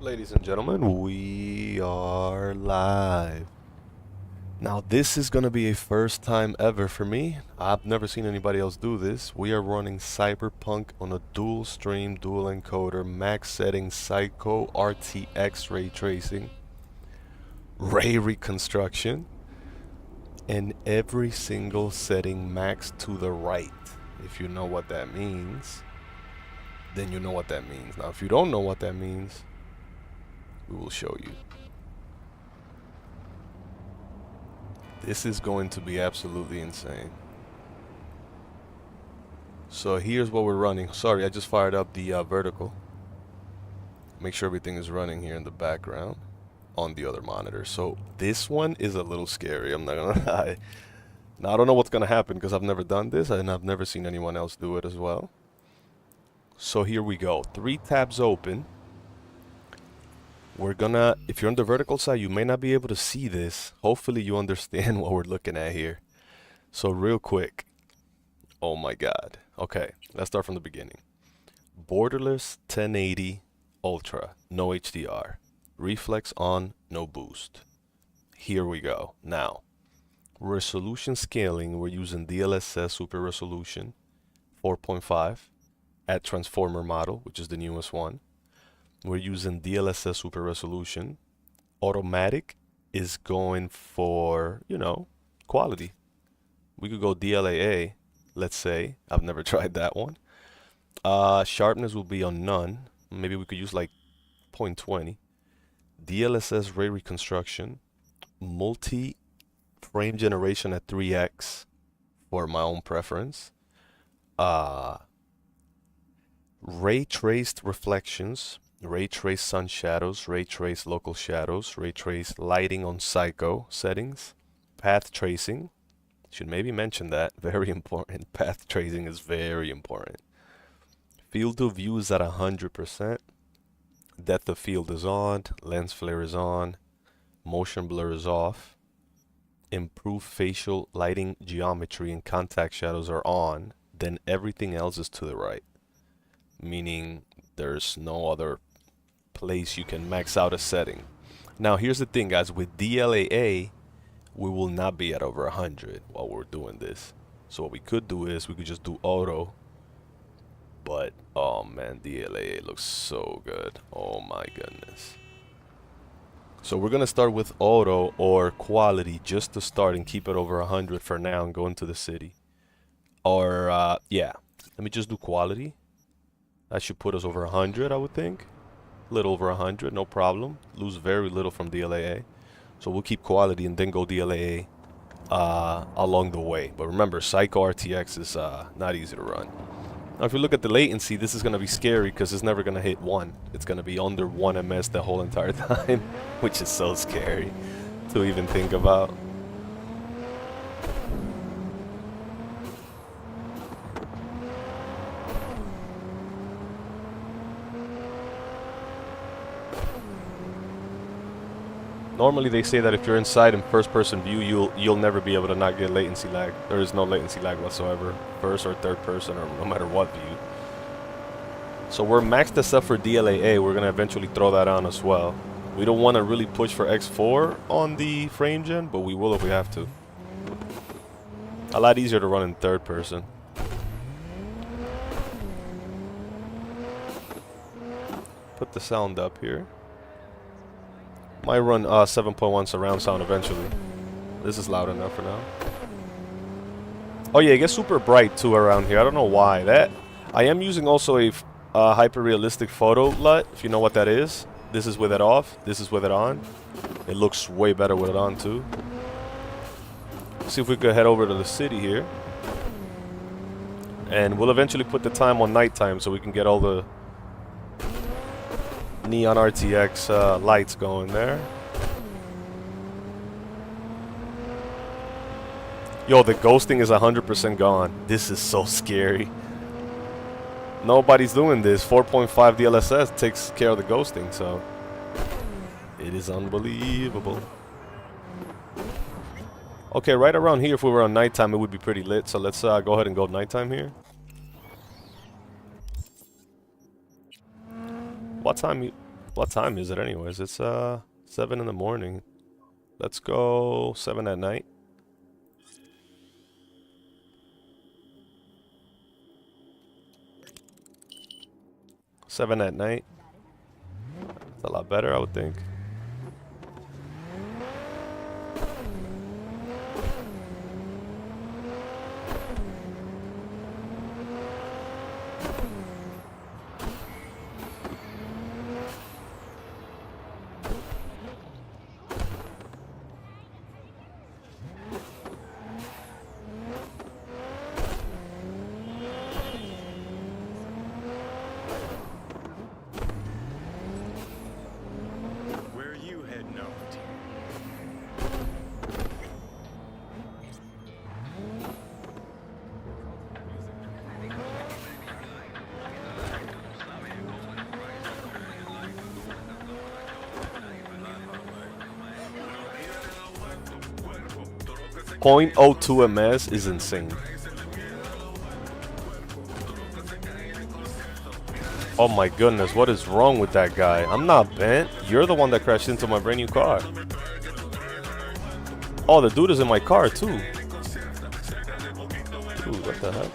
Ladies and gentlemen, we are live. Now, this is going to be a first time ever for me. I've never seen anybody else do this. We are running Cyberpunk on a dual stream, dual encoder, max setting, Psycho, RTX ray tracing, ray reconstruction, and every single setting max to the right. If you know what that means, then you know what that means. Now, if you don't know what that means, we will show you. This is going to be absolutely insane. So here's what we're running. Sorry, I just fired up the vertical. Make sure everything is running here in the background on the other monitor. So this one is a little scary, I'm not gonna lie. Now I don't know what's gonna happen because I've never done this and I've never seen anyone else do it as well. So here we go. 3 tabs open. We're gonna, if you're on the vertical side, you may not be able to see this. Hopefully you understand what we're looking at here. So real quick. Oh my God. Okay, let's start from the beginning. Borderless 1080 Ultra, no HDR. Reflex on, no boost. Here we go. Now, resolution scaling, we're using DLSS Super Resolution 4.5 at Transformer model, which is the newest one. We're using DLSS Super Resolution. Automatic is going for, you know, quality. We could go DLAA, let's say. I've never tried that one. Sharpness will be on none. Maybe we could use like 0.20. DLSS Ray Reconstruction. Multi-frame generation at 3x for my own preference. Ray traced reflections. Ray trace sun shadows, ray trace local shadows, ray trace lighting on Psycho settings, path tracing. Should maybe mention that. Very important. Path tracing is very important. Field of view is at 100%. Depth of field is on. Lens flare is on. Motion blur is off. Improved facial lighting geometry and contact shadows are on. Then everything else is to the right. Meaning there's no other place you can max out a setting. Now here's the thing, guys, with DLAA we will not be at over 100 while we're doing this. So what we could do is we could just do auto, but oh man, DLAA looks so good. Oh my goodness. So we're gonna start with auto or quality just to start and keep it over 100 for now and go into the city. Or yeah, let me just do quality. That should put us over 100, I would think. A little over 100, no problem. Lose very little from DLAA. So we'll keep quality and then go DLAA along the way. But remember, Psycho RTX is not easy to run. Now, if you look at the latency, this is going to be scary because it's never going to hit 1. It's going to be under 1 ms the whole entire time, which is so scary to even think about. Normally they say that if you're inside in first-person view, you'll never be able to not get latency lag. There is no latency lag whatsoever, first or third person or no matter what view. So we're maxed this up for DLAA. We're gonna eventually throw that on as well. We don't want to really push for X4 on the frame gen, but we will if we have to. A lot easier to run in third person. Put the sound up here. Might run 7.1 surround sound eventually. This is loud enough for now. Oh yeah, it gets super bright too around here. I don't know why. That I am using also a hyper-realistic photo LUT, if you know what that is. This is with it off. This is with it on. It looks way better with it on too. See if we could head over to the city here. And we'll eventually put the time on nighttime so we can get all the neon RTX lights going there. Yo, the ghosting is 100% gone. This is so scary. Nobody's doing this. 4.5 DLSS takes care of the ghosting, so it is unbelievable. Okay, right around here, if we were on nighttime, it would be pretty lit. So let's go ahead and go nighttime here. What time What time is it anyways? It's 7 in the morning. Let's go 7 at night. Seven at night. It's a lot better, I would think. .02 ms is insane. Oh my goodness, what is wrong with that guy? I'm not bent. You're the one that crashed into my brand new car. Oh, the dude is in my car too. Dude, what the heck?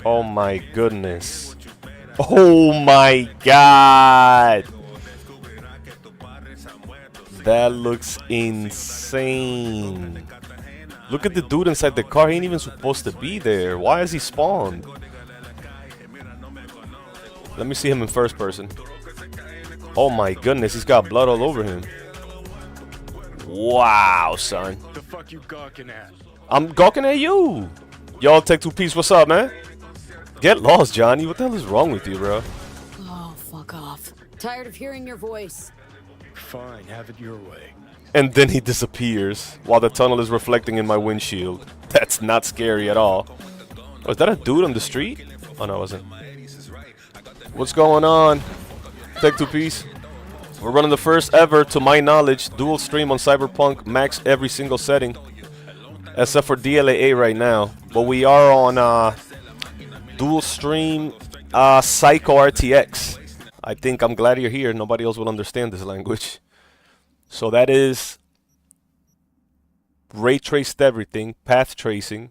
Oh my goodness. Oh my god. That looks insane. Look at the dude inside the car. He ain't even supposed to be there. Why is he spawned? Let me see him in first person. Oh my goodness, he's got blood all over him. Wow, son. The fuck you gawking at? I'm gawking at you. Y'all take two piece. What's up, man? Get lost, Johnny. What the hell is wrong with you, bro? Oh, fuck off. Tired of hearing your voice. Fine, have it your way. And then he disappears while the tunnel is reflecting in my windshield. That's not scary at all. Oh, is that a dude on the street? Oh, no, it wasn't. What's going on? Take two piece. We're running the first ever, to my knowledge, dual stream on Cyberpunk, max every single setting. Except for DLAA right now. But we are on dual stream Psycho RTX. I think I'm glad you're here. Nobody else will understand this language. So that is ray traced everything, path tracing,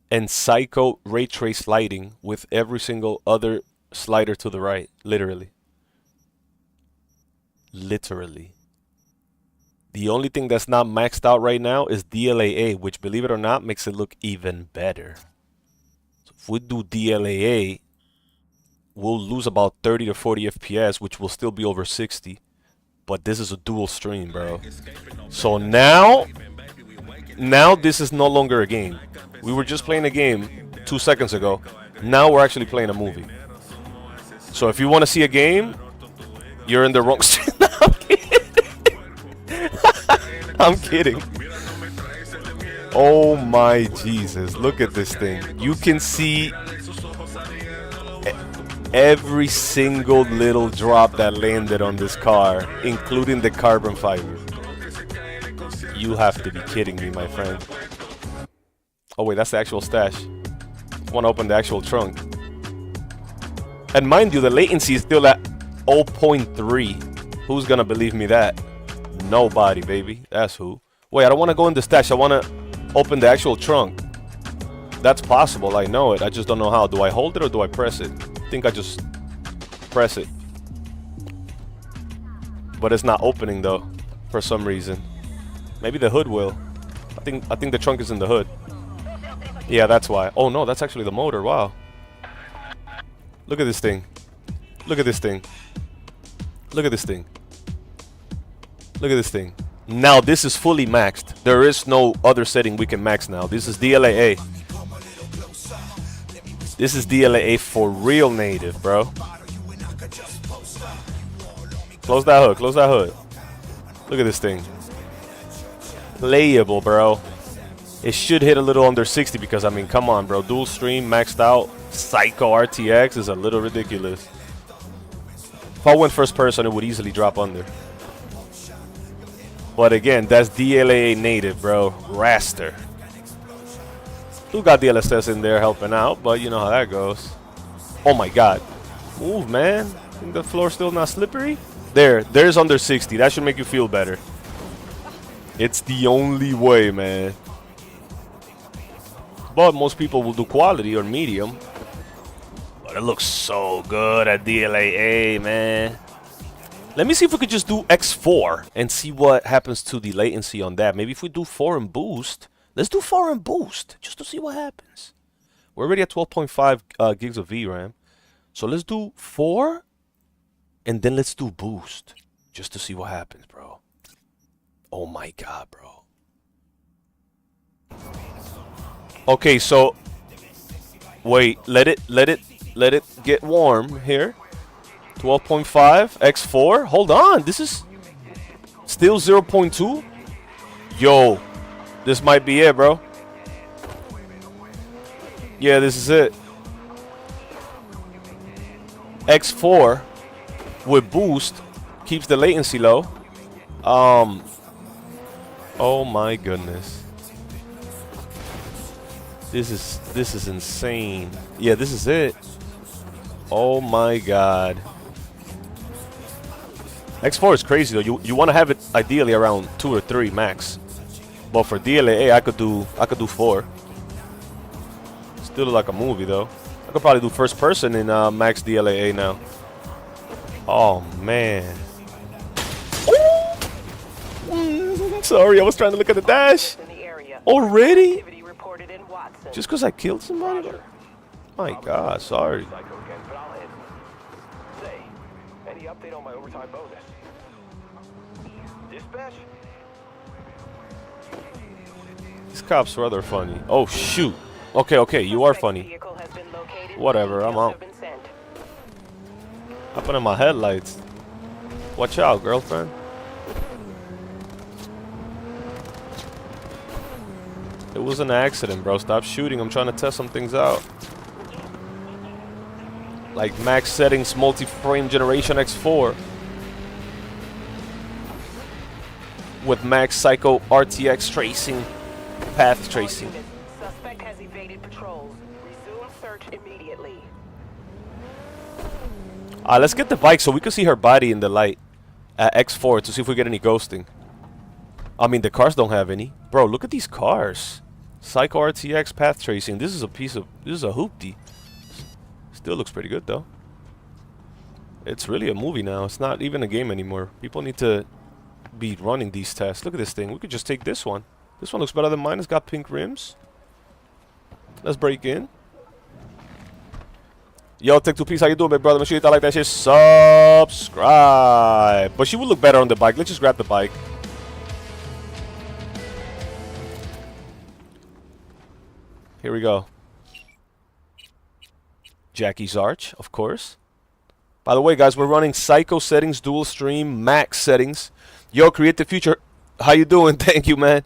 and Psycho ray trace lighting with every single other slider to the right. Literally. Literally. The only thing that's not maxed out right now is DLAA, which, believe it or not, makes it look even better. So if we do DLAA, we'll lose about 30 to 40 FPS, which will still be over 60. But this is a dual stream, bro. So now this is no longer a game. We were just playing a game 2 seconds ago. Now we're actually playing a movie. So if you want to see a game, you're in the wrong stream. I'm kidding. Oh my Jesus. Look at this thing. You can see every single little drop that landed on this car, including the carbon fiber. You have to be kidding me, my friend. Oh wait, that's the actual stash. I want to open the actual trunk. And mind you, the latency is still at 0.3. Who's gonna believe me that? Nobody, baby. That's who. Wait, I don't want to go in the stash. I want to open the actual trunk. That's possible. I know it. I just don't know how. Do I hold it or do I press it? I think I just press it. But it's not opening though, for some reason. Maybe the hood will. I think the trunk is in the hood. Yeah, that's why. Oh no, that's actually the motor. Wow. Look at this thing. Look at this thing. Look at this thing. Look at this thing. Now this is fully maxed. There is no other setting we can max now. This is DLAA. This is DLAA for real native, bro. Close that hood. Close that hood. Look at this thing. Playable, bro. It should hit a little under 60 because, I mean, come on, bro. Dual stream, maxed out, Psycho RTX is a little ridiculous. If I went first person, it would easily drop under. But again, that's DLA native, bro. Raster. Still got DLSS in there helping out, but you know how that goes. Oh my god. Move, man. Think the floor's still not slippery? There's under 60. That should make you feel better. It's the only way, man. But most people will do quality or medium. But it looks so good at DLAA, man. Let me see if we could just do X4 and see what happens to the latency on that. Maybe if we do 4 and boost. Let's do 4 and boost just to see what happens. We're already at 12.5 gigs of VRAM. So let's do 4 and then let's do boost just to see what happens, bro. Oh my god, bro. Okay, so wait, let it get warm here. 12.5 X4. Hold on, this is still 0.2. Yo, this might be it, bro. Yeah, this is it. X4 with boost keeps the latency low. Oh my goodness. This is insane. Yeah, this is it. Oh my god. X4 is crazy though. You want to have it ideally around 2 or 3 max. But for DLAA, I could do 4. Still look like a movie though. I could probably do first person in max DLAA now. Oh man. Sorry, I was trying to look at the dash. Already? Just because I killed somebody? My god, sorry. Any update on my overtime bonus? Dispatch? These cops rather funny. Oh shoot. Okay, you are funny. Whatever, I'm out. Happened in my headlights. Watch out, girlfriend. It was an accident, bro. Stop shooting. I'm trying to test some things out. Like max settings, multi-frame generation X4. With max Psycho RTX tracing, path tracing. Suspect has evaded patrols. Resume search immediately. Let's get the bike so we can see her body in the light at X4 to see if we get any ghosting. I mean, the cars don't have any. Bro, look at these cars. Psycho RTX path tracing. This is a hoopty. Still looks pretty good though. It's really a movie now. It's not even a game anymore. People need to be running these tests. Look at this thing. We could just take this one. This one looks better than mine. It's got pink rims. Let's break in. Yo, Tech 2 Piece, how you doing, big brother? Make sure you hit that like that shit. Subscribe. But she would look better on the bike. Let's just grab the bike. Here we go. Jackie's Arch, of course. By the way, guys, we're running Psycho settings, dual stream, max settings. Yo, Create the Future, how you doing? Thank you, man.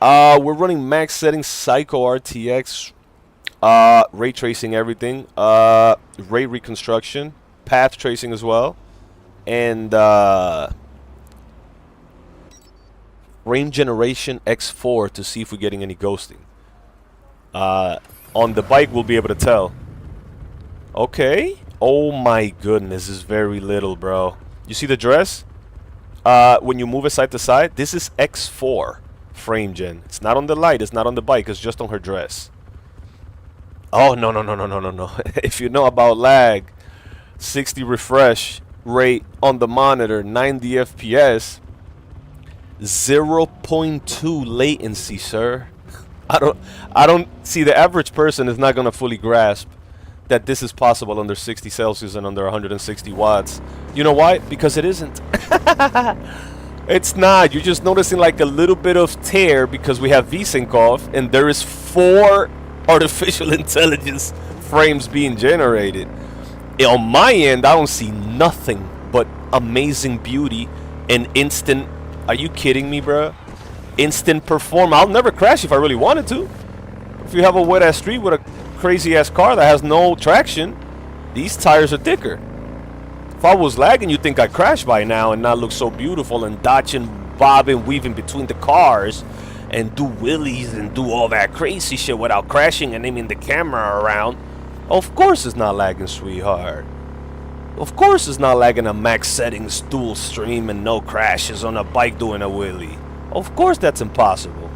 We're running max settings, Psycho RTX, ray tracing everything, ray reconstruction, path tracing as well, and frame generation X4 to see if we're getting any ghosting. On the bike, we'll be able to tell. Okay. Oh my goodness, this is very little, bro. You see the dress? When you move it side to side, this is X4 frame gen. It's not on the light, it's not on the bike, it's just on her dress. Oh, no. If you know about lag, 60 refresh rate on the monitor, 90 FPS, 0.2 latency, sir. I don't see, the average person is not going to fully grasp that this is possible under 60 Celsius and under 160 watts. You know why? Because it isn't. It's not. You're just noticing like a little bit of tear because we have VSync off and there is 4 artificial intelligence frames being generated. On my end, I don't see nothing but amazing beauty and instant. Are you kidding me, bro? instant perform. I'll never crash if I really wanted to. If you have a wet ass street with a crazy ass car that has no traction, these tires are thicker. If I was lagging, you'd think I'd crash by now and not look so beautiful and dodging, bobbing, weaving between the cars and do wheelies and do all that crazy shit without crashing and aiming the camera around. Of course it's not lagging, sweetheart. Of course it's not lagging a max settings dual stream and no crashes on a bike doing a wheelie. Of course that's impossible.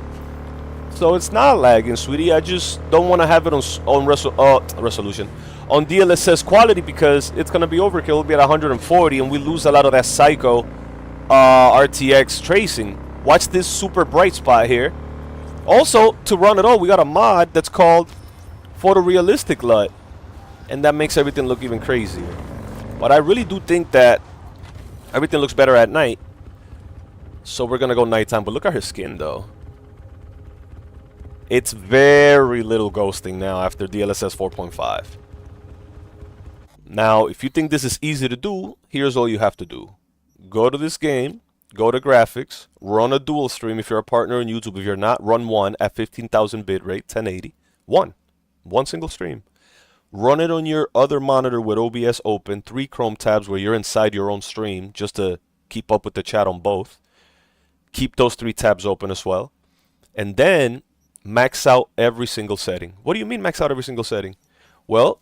So it's not lagging, sweetie. I just don't want to have it on resolution. On DLSS quality because it's going to be overkill. It'll be at 140 and we lose a lot of that psycho RTX tracing. Watch this super bright spot here. Also, to run it all, we got a mod that's called photorealistic LUT. And that makes everything look even crazier. But I really do think that everything looks better at night. So we're going to go nighttime. But look at her skin, though. It's very little ghosting now after DLSS 4.5. Now, if you think this is easy to do, here's all you have to do. Go to this game, go to graphics, run a dual stream if you're a partner on YouTube. If you're not, run one at 15,000 bitrate, 1080. One single stream. Run it on your other monitor with OBS open, 3 Chrome tabs where you're inside your own stream just to keep up with the chat on both. Keep those 3 tabs open as well. And then max out every single setting. What do you mean max out every single setting? Well,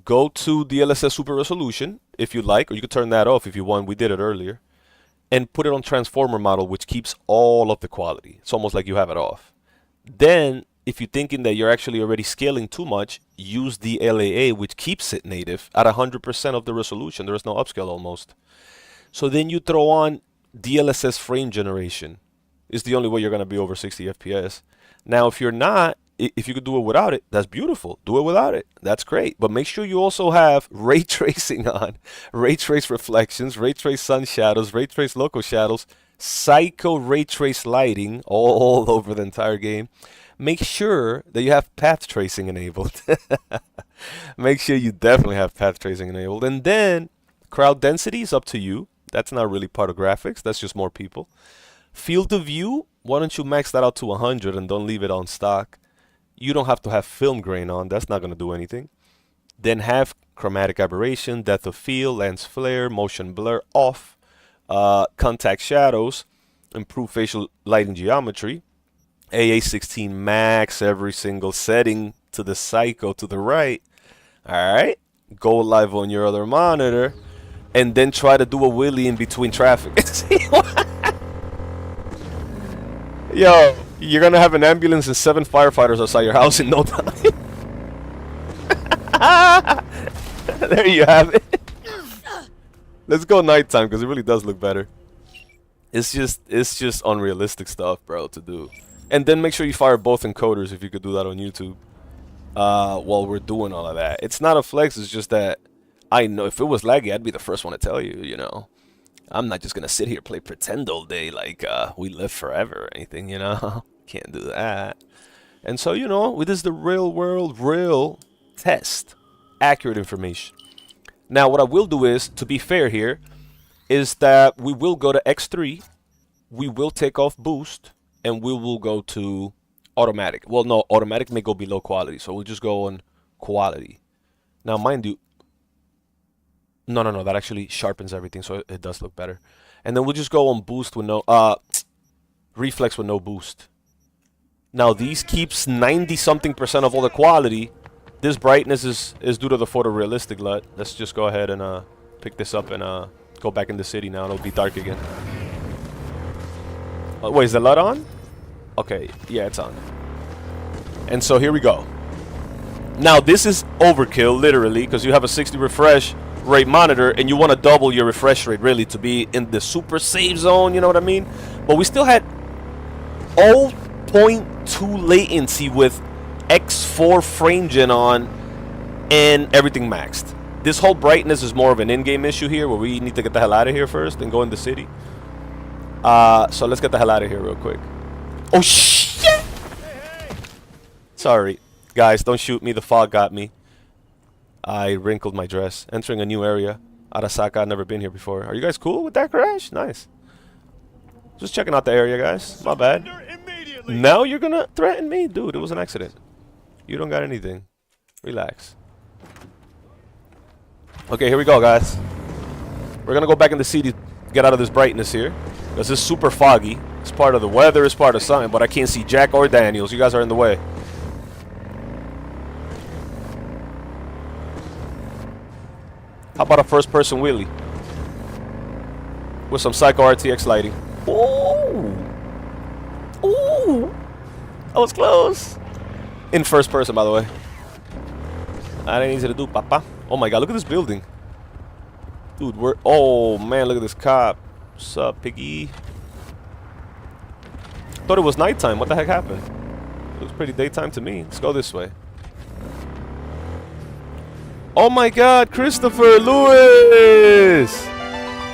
go to DLSS Super Resolution if you like, or you could turn that off if you want. We did it earlier. And put it on Transformer model, which keeps all of the quality. It's almost like you have it off. Then, if you're thinking that you're actually already scaling too much, use the LAA, which keeps it native at 100% of the resolution. There is no upscale almost. So then you throw on DLSS frame generation. It's the only way you're going to be over 60 FPS. Now, if you're not, if you could do it without it, that's beautiful. Do it without it. That's great. But make sure you also have ray tracing on. Ray trace reflections, ray trace sun shadows, ray trace local shadows, psycho ray trace lighting all over the entire game. Make sure that you have path tracing enabled. Make sure you definitely have path tracing enabled. And then crowd density is up to you. That's not really part of graphics. That's just more people. Field of view, why don't you max that out to 100 and don't leave it on stock? You don't have to have film grain on. That's not going to do anything. Then have chromatic aberration, depth of field, lens flare, motion blur off, contact shadows, improve facial lighting geometry, AA16 max every single setting to the psycho to the right. Alright, go live on your other monitor and then try to do a wheelie in between traffic. Yo, you're gonna have an ambulance and 7 firefighters outside your house in no time. There you have it. Let's go nighttime because it really does look better. It's just unrealistic stuff, bro, to do. And then make sure you fire both encoders if you could do that on YouTube. While we're doing all of that. It's not a flex, it's just that I know if it was laggy, I'd be the first one to tell you, you know. I'm not just gonna sit here play pretend all day like we live forever or anything, you know. Can't do that. And so, you know, this is the real world, real test. Accurate information. Now, what I will do is, to be fair here, is that we will go to X3, we will take off boost, and we will go to automatic. Well, no, automatic may go below quality, so we'll just go on quality. Now, mind you, no, that actually sharpens everything, so it does look better. And then we'll just go on boost with no, reflex with no boost. Now, these keeps 90-something% of all the quality. This brightness is due to the photorealistic LUT. Let's just go ahead and pick this up and go back in the city now. It'll be dark again. Wait, is the LUT on? Okay, yeah, it's on. And so here we go. Now, this is overkill, literally, because you have a 60 refresh rate monitor and you want to double your refresh rate, really, to be in the super safe zone, you know what I mean? But we still had 0.2 latency with X4 frame gen on and everything maxed. This whole brightness is more of an in-game issue here where we need to get the hell out of here first and go in the city. So let's get the hell out of here real quick. Oh shit! Sorry. Guys, don't shoot me. The fog got me. I wrinkled my dress. Entering a new area. Arasaka, I've never been here before. Are you guys cool with that crash? Nice. Just checking out the area, guys. My bad. Now you're gonna threaten me? Dude, it was an accident. You don't got anything. Relax. Okay, here we go, guys. We're gonna go back in the city, get out of this brightness here. Because it's super foggy. It's part of the weather, it's part of something, but I can't see Jack or Daniels. You guys are in the way. How about a first-person wheelie? With some Psycho RTX lighting. Ooh! Ooh! That was close! In first person, by the way. That ain't easy to do, papa. Oh my god, look at this building. Dude, we're... Oh, man, look at this cop. What's up, piggy? Thought it was nighttime. What the heck happened? It looks pretty daytime to me. Let's go this way. Oh my god, Christopher Lewis!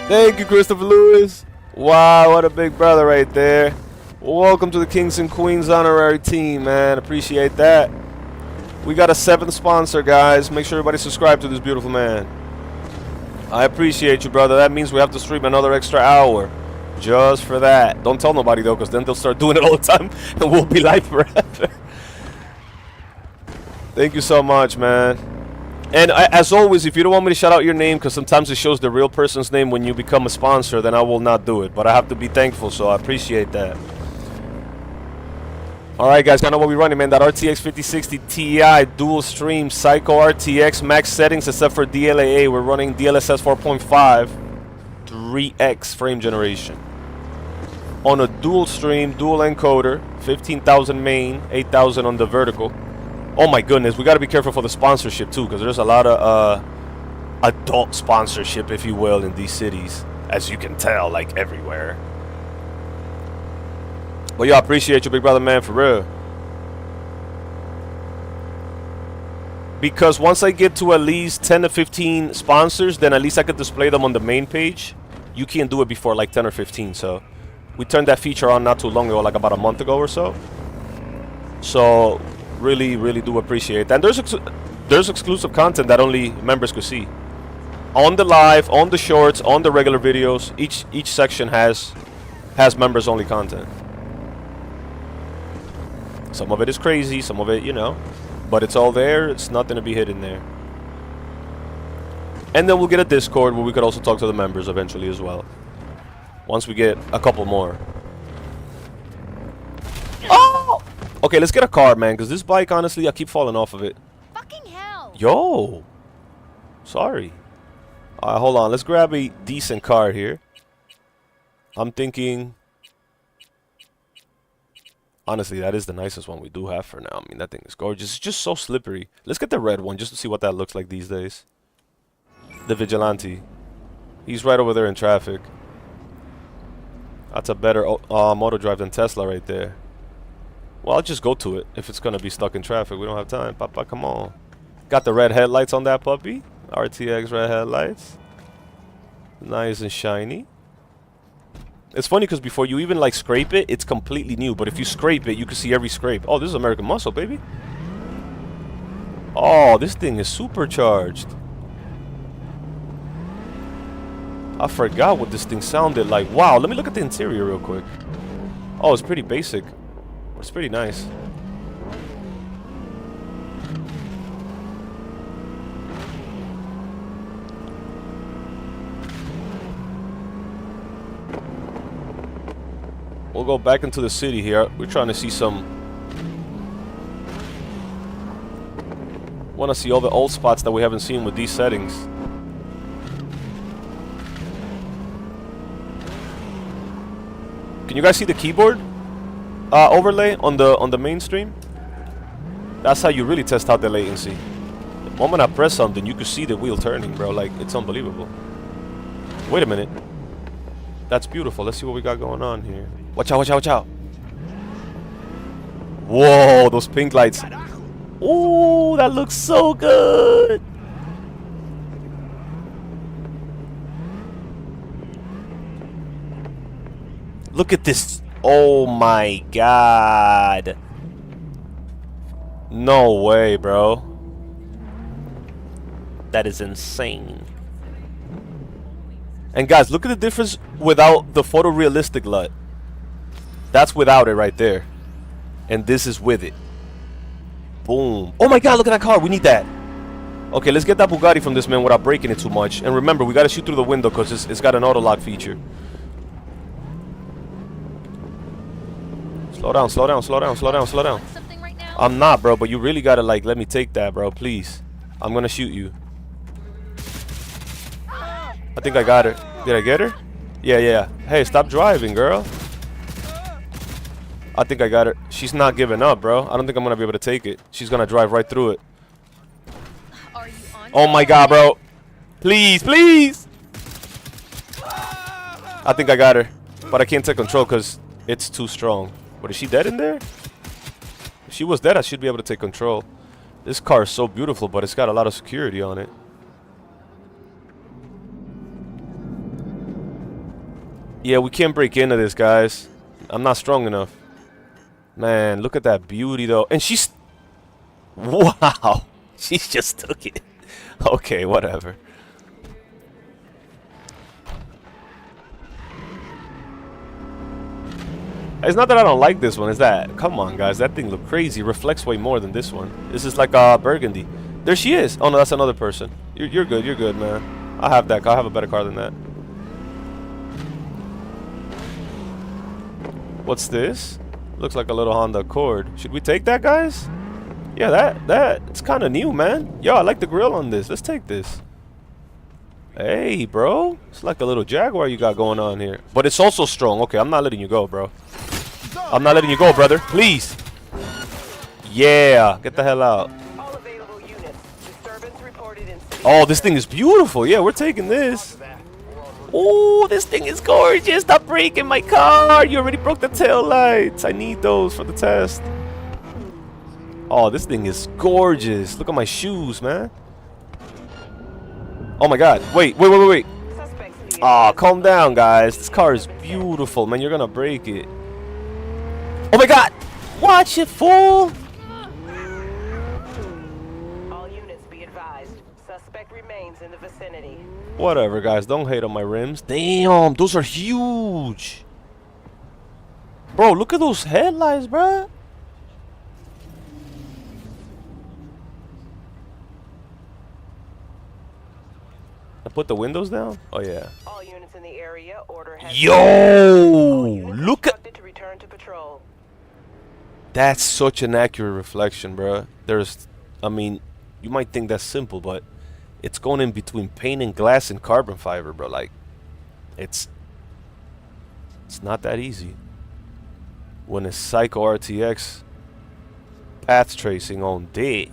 Thank you, Christopher Lewis. Wow, what a big brother right there. Welcome to the Kings and Queens honorary team, man. Appreciate that. We got a 7th sponsor, guys. Make sure everybody subscribe to this beautiful man. I appreciate you, brother. That means we have to stream another extra hour. Just for that. Don't tell nobody, though, because then they'll start doing it all the time, and we'll be live forever. Thank you so much, man. And as always, if you don't want me to shout out your name, because sometimes it shows the real person's name when you become a sponsor, then I will not do it. But I have to be thankful, so I appreciate that. Alright, guys, kind of what we're running, man. That RTX 5060 Ti dual stream Psycho RTX max settings, except for DLAA. We're running DLSS 4.5, 3x frame generation. On a dual stream, dual encoder, 15,000 main, 8,000 on the vertical. Oh my goodness, we got to be careful for the sponsorship too, because there's a lot of adult sponsorship, if you will, in these cities, as you can tell, like everywhere. Well, y'all, appreciate you, big brother, man, for real. Because once I get to at least 10 to 15 sponsors, then at least I could display them on the main page. You can't do it before like 10 or 15, so we turned that feature on not too long ago, like about a month ago or so. So really, really do appreciate that. And there's exclusive content that only members could see. On the live, on the shorts, on the regular videos, each section has members only content. Some of it is crazy, some of it, you know, but it's all there. It's nothing to be hidden there. And then we'll get a Discord where we could also talk to the members eventually as well. Once we get a couple more. Oh! Okay, let's get a car, man, because this bike, honestly, I keep falling off of it. Fucking hell! Yo! Sorry. Hold on. Let's grab a decent car here. I'm thinking... Honestly, that is the nicest one we do have for now. I mean, that thing is gorgeous. It's just so slippery. Let's get the red one just to see what that looks like these days. The Vigilante. He's right over there in traffic. That's a better motor drive than Tesla right there. Well, I'll just go to it if it's going to be stuck in traffic. We don't have time. Papa, come on. Got the red headlights on that puppy. RTX red headlights. Nice and shiny. It's funny because before you even like scrape it, it's completely new. But if you scrape it, you can see every scrape. Oh, this is American Muscle, baby. Oh, this thing is supercharged. I forgot what this thing sounded like. Wow, let me look at the interior real quick. Oh, it's pretty basic. It's pretty nice. We'll go back into the city here. We're trying to see some... Want to see all the old spots that we haven't seen with these settings. Can you guys see the keyboard overlay on the mainstream? That's how you really test out the latency. The moment I press something, you can see the wheel turning, bro. Like, it's unbelievable. Wait a minute. That's beautiful. Let's see what we got going on here. Watch out, watch out, watch out. Whoa, those pink lights. Ooh, that looks so good. Look at this. Oh my god. No way, bro. That is insane. And guys, look at the difference without the photorealistic LUT. That's without it right there. And this is with it. Boom. Oh my god, look at that car. We need that. Okay, let's get that Bugatti from this man without breaking it too much. And remember, we gotta shoot through the window because it's got an auto lock feature. Slow down, slow down, slow down, slow down, slow down. I'm not, bro, but you really gotta, like, let me take that, bro, please. I'm gonna shoot you. I think I got her. Did I get her? Yeah, yeah. Hey, stop driving, girl. I think I got her. She's not giving up, bro. I don't think I'm gonna be able to take it. She's gonna drive right through it. Oh my god, bro. Please, please. I think I got her. But I can't take control because it's too strong. But is she dead in there? If she was dead, I should be able to take control. This car is so beautiful, but it's got a lot of security on it. Yeah, we can't break into this, guys. I'm not strong enough. Man, look at that beauty, though. And she's... Wow. She just took it. Okay, whatever. It's not that I don't like this one. It's that... Come on, guys. That thing look crazy. Reflects way more than this one. This is like burgundy. There she is. Oh, no, that's another person. You're good. You're good, man. I have that car. I have a better car than that. What's this? Looks like a little Honda Accord. Should we take that, guys? Yeah, it's kind of new, man. Yo, I like the grill on this. Let's take this. Hey, bro. It's like a little Jaguar you got going on here. But it's also strong. Okay, I'm not letting you go, bro. I'm not letting you go, brother. Please. Yeah, get the hell out. All available units. Disturbance reported in city. Oh, this thing is beautiful. Yeah, we're taking this. Oh, this thing is gorgeous. Stop breaking my car. You already broke the tail lights. I need those for the test. Oh, this thing is gorgeous. Look at my shoes, man. Oh my god. Wait. Ah, calm down, guys. This car is beautiful, man. You're gonna break it. Oh my god. Watch it, fool. All units be advised. Suspect remains in the vicinity. Whatever, guys. Don't hate on my rims. Damn, those are huge. Bro, look at those headlights, bro. I put the windows down? Oh, yeah. All units in the area, order has Yo! Look at... to return to patrol. That's such an accurate reflection, bro. There's... I mean, you might think that's simple, but... It's going in between paint and glass and carbon fiber, bro. Like, it's not that easy. When it's Psycho RTX path tracing on day.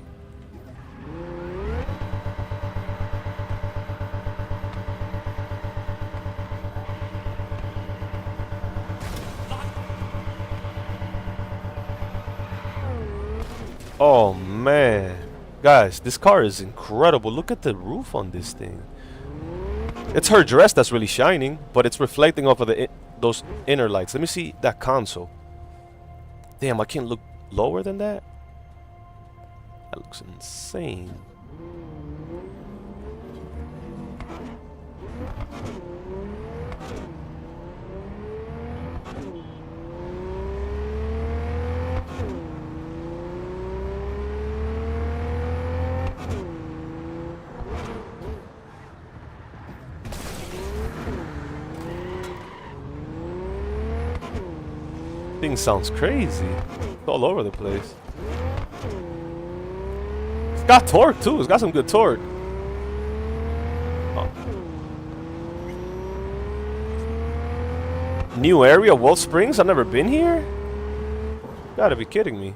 Oh man. Guys, this car is incredible. Look at the roof on this thing. It's her dress that's really shining, but it's reflecting off of those inner lights. Let me see that console. Damn, I can't look lower than that. That looks insane. Thing sounds crazy. It's all over the place. It's got torque too. It's got some good torque. Oh. New area, Wolf Springs? I've never been here? Gotta be kidding me.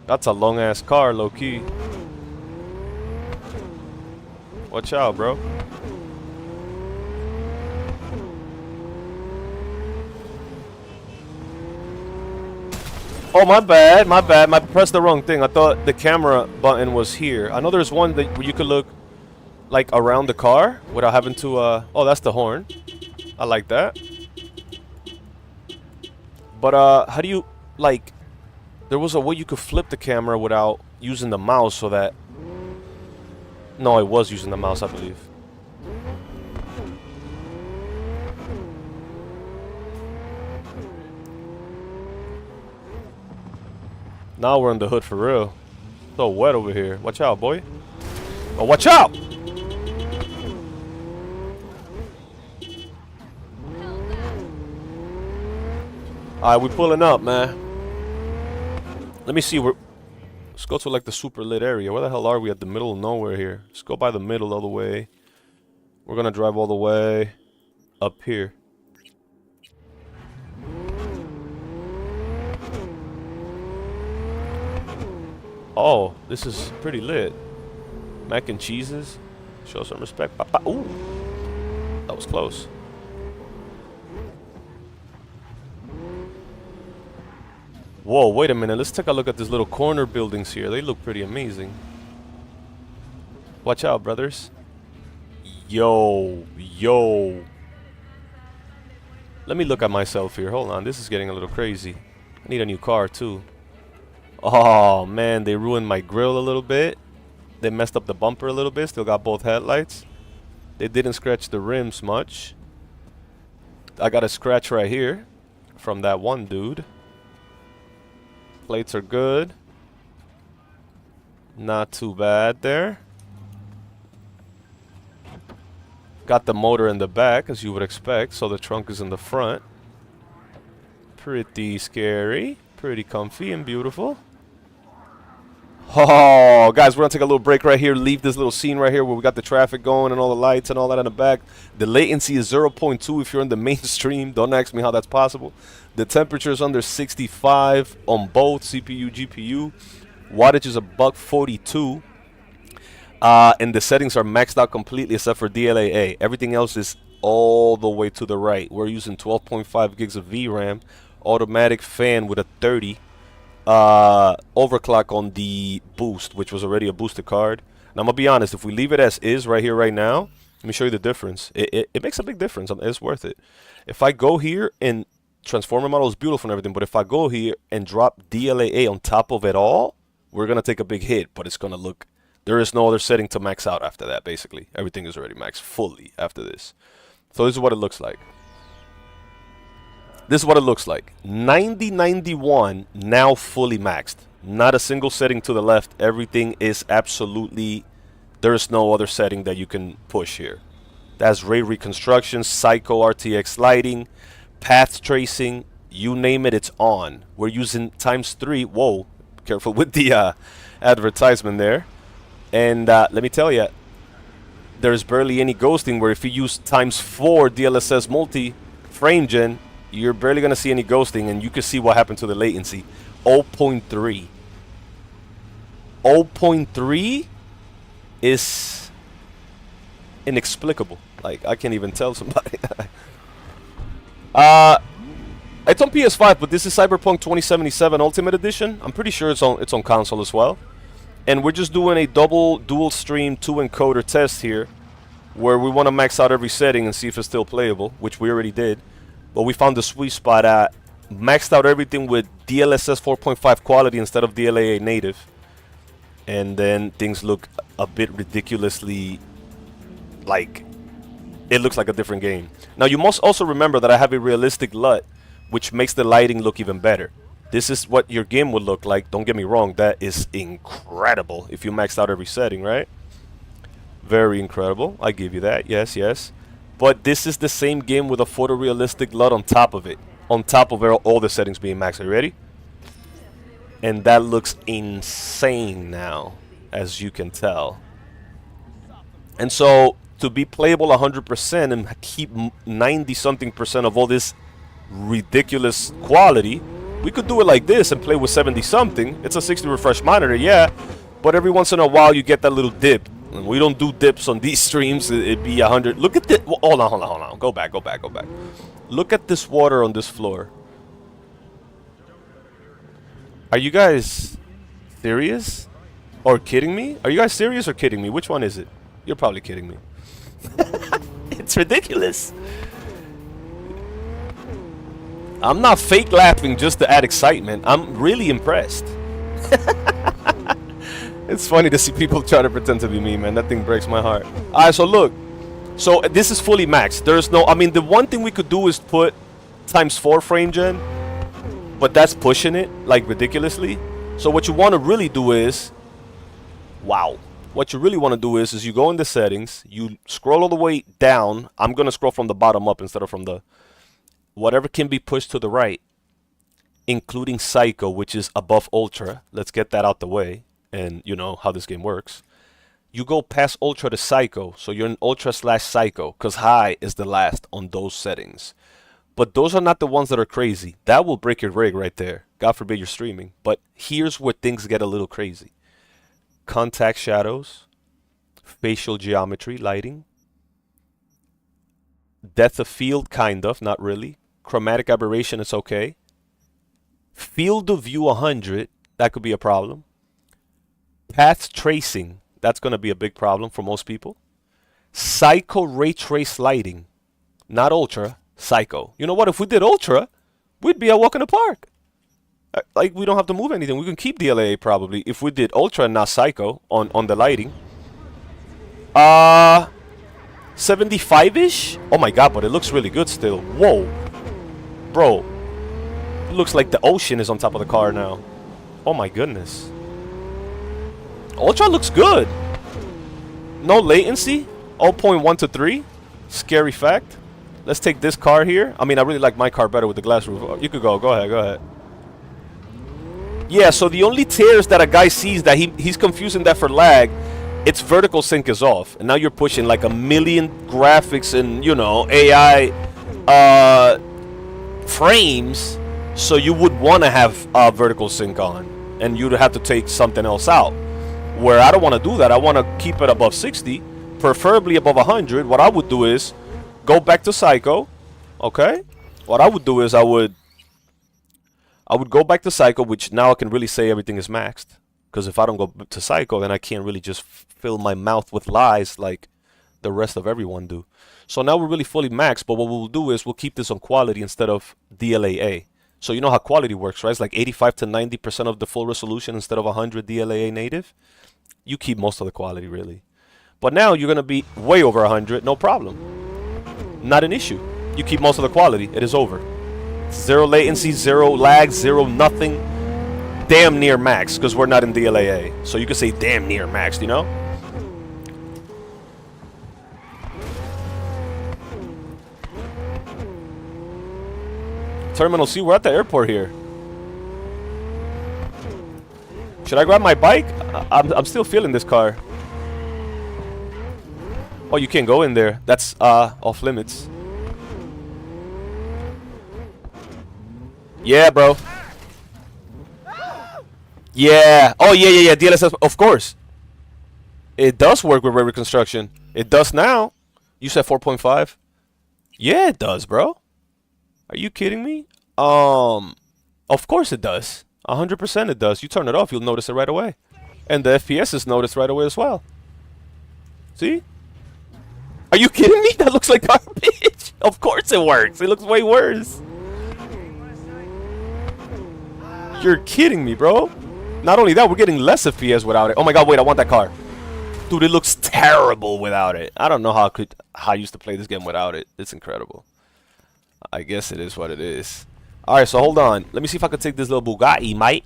That's a long ass car, low key. Watch out, bro. Oh, my bad, my bad. I pressed the wrong thing. I thought the camera button was here. I know there's one that where you could look like around the car without having to oh, that's the horn. I like that. But how do you like there was a way you could flip the camera without using the mouse so that no, it was using the mouse, I believe. Now we're in the hood for real. So wet over here. Watch out, boy. Oh, watch out! Alright, we pulling up, man. Let me see. Let's go to like the super lit area. Where the hell are we? At the middle of nowhere here. Let's go by the middle all the way. We're gonna drive all the way up here. Oh, this is pretty lit. Mac and cheeses. Show some respect. Papa. Ooh, that was close. Whoa, wait a minute. Let's take a look at these little corner buildings here. They look pretty amazing. Watch out, brothers. Yo, yo. Let me look at myself here. Hold on. This is getting a little crazy. I need a new car, too. Oh, man. They ruined my grill a little bit. They messed up the bumper a little bit. Still got both headlights. They didn't scratch the rims much. I got a scratch right here from that one dude. Plates are good. Not too bad there. Got the motor in the back, as you would expect, so the trunk is in the front. Pretty scary. Pretty comfy and beautiful. Oh, guys, we're going to take a little break right here. Leave this little scene right here where we got the traffic going and all the lights and all that in the back. The latency is 0.2 if you're in the mainstream. Don't ask me how that's possible. The temperature is under 65 on both CPU, GPU. Wattage is $142. And the settings are maxed out completely except for DLAA. Everything else is all the way to the right. We're using 12.5 gigs of VRAM. Automatic fan with a 30. Overclock on the boost, which was already a boosted card. Now, I'm going to be honest. If we leave it as is right here, right now, let me show you the difference. It makes a big difference. It's worth it. If I go here and Transformer model is beautiful and everything, but if I go here and drop DLAA on top of it all, we're going to take a big hit, but it's going to look... There is no other setting to max out after that, basically. Everything is already maxed fully after this. So this is what it looks like. This is what it looks like. 9091 now fully maxed. Not a single setting to the left. Everything is absolutely... There is no other setting that you can push here. That's ray reconstruction, Psycho RTX lighting, path tracing, you name it, it's on. We're using ×3. Whoa, careful with the advertisement there. And let me tell you, there's barely any ghosting, where if you use ×4 DLSS multi-frame gen, you're barely going to see any ghosting, and you can see what happened to the latency. 0.3. 0.3 is inexplicable. Like, I can't even tell somebody. It's on PS5, but this is Cyberpunk 2077 Ultimate Edition. I'm pretty sure it's on console as well. And we're just doing a dual stream 2 encoder test here, where we want to max out every setting and see if it's still playable, which we already did. But we found the sweet spot at maxed out everything with DLSS 4.5 quality instead of DLAA native. And then things look a bit ridiculously like it looks like a different game. Now you must also remember that I have a realistic LUT, which makes the lighting look even better. This is what your game would look like. Don't get me wrong, that is incredible if you maxed out every setting, right? Very incredible. I give you that. Yes, yes. But this is the same game with a photorealistic LUT on top of it. On top of all the settings being maxed. Are you ready? And that looks insane now, as you can tell. And so, to be playable 100% and keep 90-something% of all this ridiculous quality, we could do it like this and play with 70-something. It's a 60 refresh monitor, yeah. But every once in a while, you get that little dip. And we don't do dips on these streams. It'd be 100. Look at this. Hold on. Go back. Look at this water on this floor. Are you guys serious? Or kidding me? Are you guys serious or kidding me? Which one is it? You're probably kidding me. It's ridiculous. I'm not fake laughing just to add excitement. I'm really impressed. It's funny to see people try to pretend to be me, man. That thing breaks my heart. Alright, so look. So this is fully maxed. There's no... I mean, the one thing we could do is put ×4 frame gen. But that's pushing it, like, ridiculously. So what you want to really do is... Wow. What you really want to do is you go in the settings. You scroll all the way down. I'm going to scroll from the bottom up instead of from the... Whatever can be pushed to the right. Including Psycho, which is above Ultra. Let's get that out the way. And you know how this game works. You go past Ultra to Psycho. So you're in Ultra/Psycho. Because High is the last on those settings. But those are not the ones that are crazy. That will break your rig right there. God forbid you're streaming. But here's where things get a little crazy. Contact shadows. Facial geometry, lighting. Depth of field, kind of, not really. Chromatic aberration, it's okay. Field of view 100, that could be a problem. Path tracing, that's going to be a big problem for most people. Psycho ray trace lighting, not Ultra, Psycho. You know what? If we did Ultra, we'd be a walk in the park. Like, we don't have to move anything. We can keep DLA probably. If we did Ultra and not Psycho on the lighting. 75-ish? Oh my god, but it looks really good still. Whoa. Bro. It looks like the ocean is on top of the car now. Oh my goodness. Ultra looks good. No latency. 0.1 to 3. Scary fact. Let's take this car here. I mean, I really like my car better with the glass roof. You could go. Go ahead. Go ahead. Yeah, so the only tears that a guy sees that he's confusing that for lag, its vertical sync is off. And now you're pushing like 1,000,000 graphics and, you know, AI frames. So you would want to have vertical sync on. And you'd have to take something else out. Where I don't want to do that. I want to keep it above 60. Preferably above 100. What I would do is go back to Psycho. Okay? What I would do is I would go back to Psycho, which now I can really say everything is maxed. Because if I don't go to Psycho, then I can't really just fill my mouth with lies like the rest of everyone do. So now we're really fully maxed, but what we'll do is we'll keep this on quality instead of DLAA. So you know how quality works, right? It's like 85 to 90% of the full resolution instead of 100 DLAA native. You keep most of the quality, really. But now you're going to be way over 100, no problem. Not an issue. You keep most of the quality. It is over. Zero latency, zero lag, zero nothing. Damn near max, because we're not in DLAA. So you could say damn near max, you know? Terminal C, we're at the airport here. Should I grab my bike? I'm still feeling this car. Oh, you can't go in there. That's off limits. Yeah, bro. Yeah. Oh, yeah. DLSS, of course. It does work with ray reconstruction. It does now. You said 4.5? Yeah, it does, bro. Are you kidding me? Of course it does. 100% it does. You turn it off, you'll notice it right away. And the FPS is noticed right away as well. See? Are you kidding me? That looks like garbage. Of course it works. It looks way worse. You're kidding me, bro. Not only that, we're getting less FPS without it. Oh my god, wait, I want that car. Dude, it looks terrible without it. I don't know how I used to play this game without it. It's incredible. I guess it is what it is. Alright, so hold on. Let me see if I can take this little Bugatti, mate.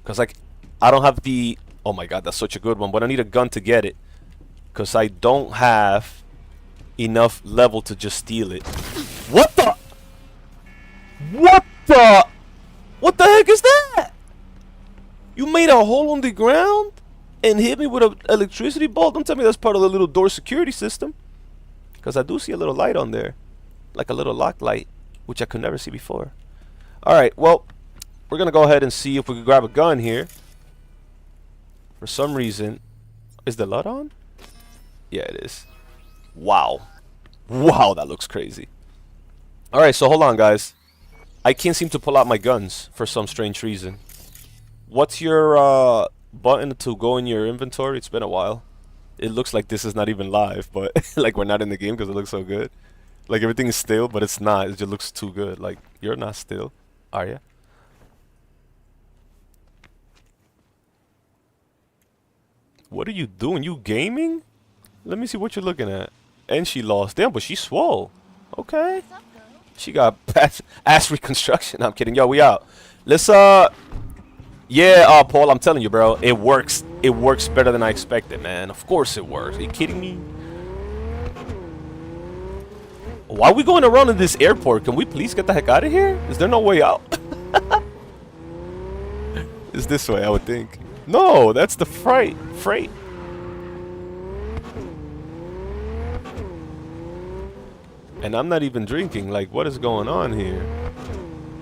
Because, like, I don't have the... Oh my god, that's such a good one. But I need a gun to get it. Because I don't have enough level to just steal it. What the... What the... What the heck is that? You made a hole on the ground and hit me with an electricity bolt? Don't tell me that's part of the little door security system. Because I do see a little light on there. Like a little lock light, which I could never see before. Alright, well, we're going to go ahead and see if we can grab a gun here. For some reason, is the LUT on? Yeah, it is. Wow. Wow, that looks crazy. Alright, so hold on, guys. I can't seem to pull out my guns for some strange reason. What's your button to go in your inventory? It's been a while. It looks like this is not even live, but like we're not in the game because it looks so good. Like everything is still, but it's not. It just looks too good. Like you're not still, are you? What are you doing? You gaming? Let me see what you're looking at. And she lost. Damn, but she swole. Okay. She got ass reconstruction. I'm kidding. Yo, we out. Let's yeah, Paul, I'm telling you, bro, it works. It works better than I expected, man. Of course it works. Are you kidding me? Why are we going around in this airport? Can we please get the heck out of here? Is there no way out? It's this way, I would think. No, that's the freight. And I'm not even drinking. Like, what is going on here?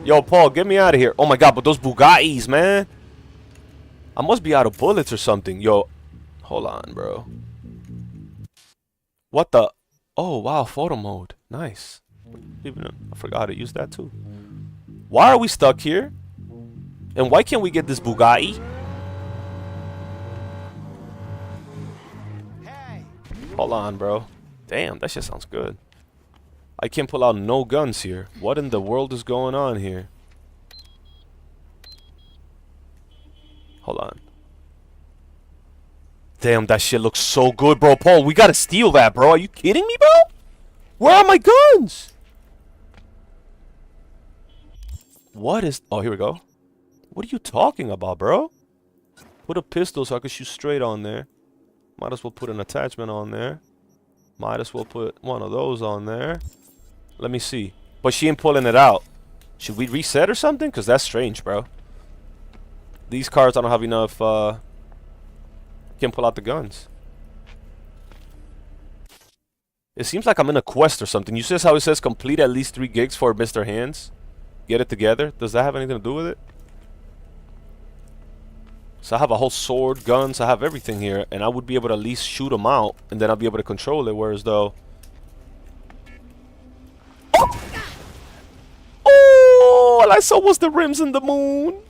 Yo, Paul, get me out of here. Oh my god, but those Bugattis, man. I must be out of bullets or something. Yo, hold on, bro. What the? Oh, wow, photo mode. Nice. Even I forgot to use that too. Why are we stuck here? And why can't we get this Bugatti? Hold on, bro. Damn, that shit sounds good. I can't pull out no guns here. What in the world is going on here? Hold on. Damn, that shit looks so good, bro. Paul, we gotta steal that, bro. Are you kidding me, bro? Where are my guns? What is... Oh, here we go. What are you talking about, bro? Put a pistol so I can shoot straight on there. Might as well put an attachment on there. Might as well put one of those on there. Let me see. But she ain't pulling it out. Should we reset or something? Because that's strange, bro. These cards, I don't have enough, can't pull out the guns. It seems like I'm in a quest or something. You see how it says complete at least 3 gigs for Mr. Hands? Get it together? Does that have anything to do with it? So I have a whole sword, guns, I have everything here. And I would be able to at least shoot them out. And then I'll be able to control it. Whereas though... Oh! All I saw was the rims and the moon.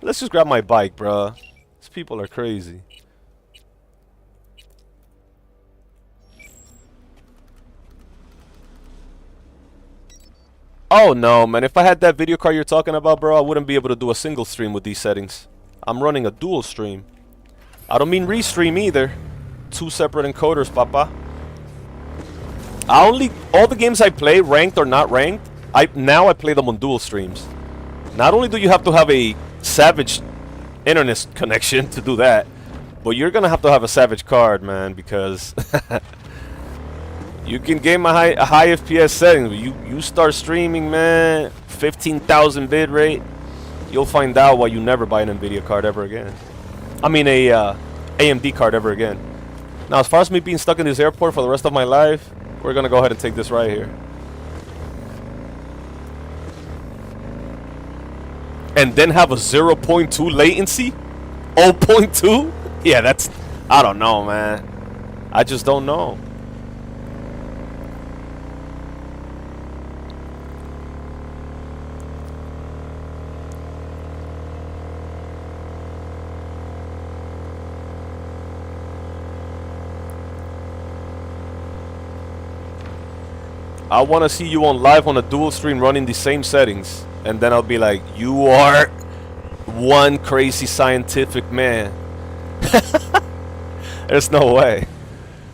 Let's just grab my bike, bruh. These people are crazy. Oh no, man. If I had that video card you're talking about, bro, I wouldn't be able to do a single stream with these settings. I'm running a dual stream. I don't mean restream either. 2 separate encoders, papa. All the games I play, ranked or not ranked, now I play them on dual streams. Not only do you have to have a savage internet connection to do that, but you're gonna have to have a savage card, man, because you can game a high FPS setting. You start streaming, man, 15,000 bit rate, you'll find out why you never buy an NVIDIA card ever again. I mean a AMD card ever again. Now, as far as me being stuck in this airport for the rest of my life, we're gonna go ahead and take this right here. And then have a 0.2 latency? 0.2? Yeah, that's... I don't know, man. I just don't know. I want to see you on live on a dual stream running the same settings. And then I'll be like, you are one crazy scientific man. There's no way.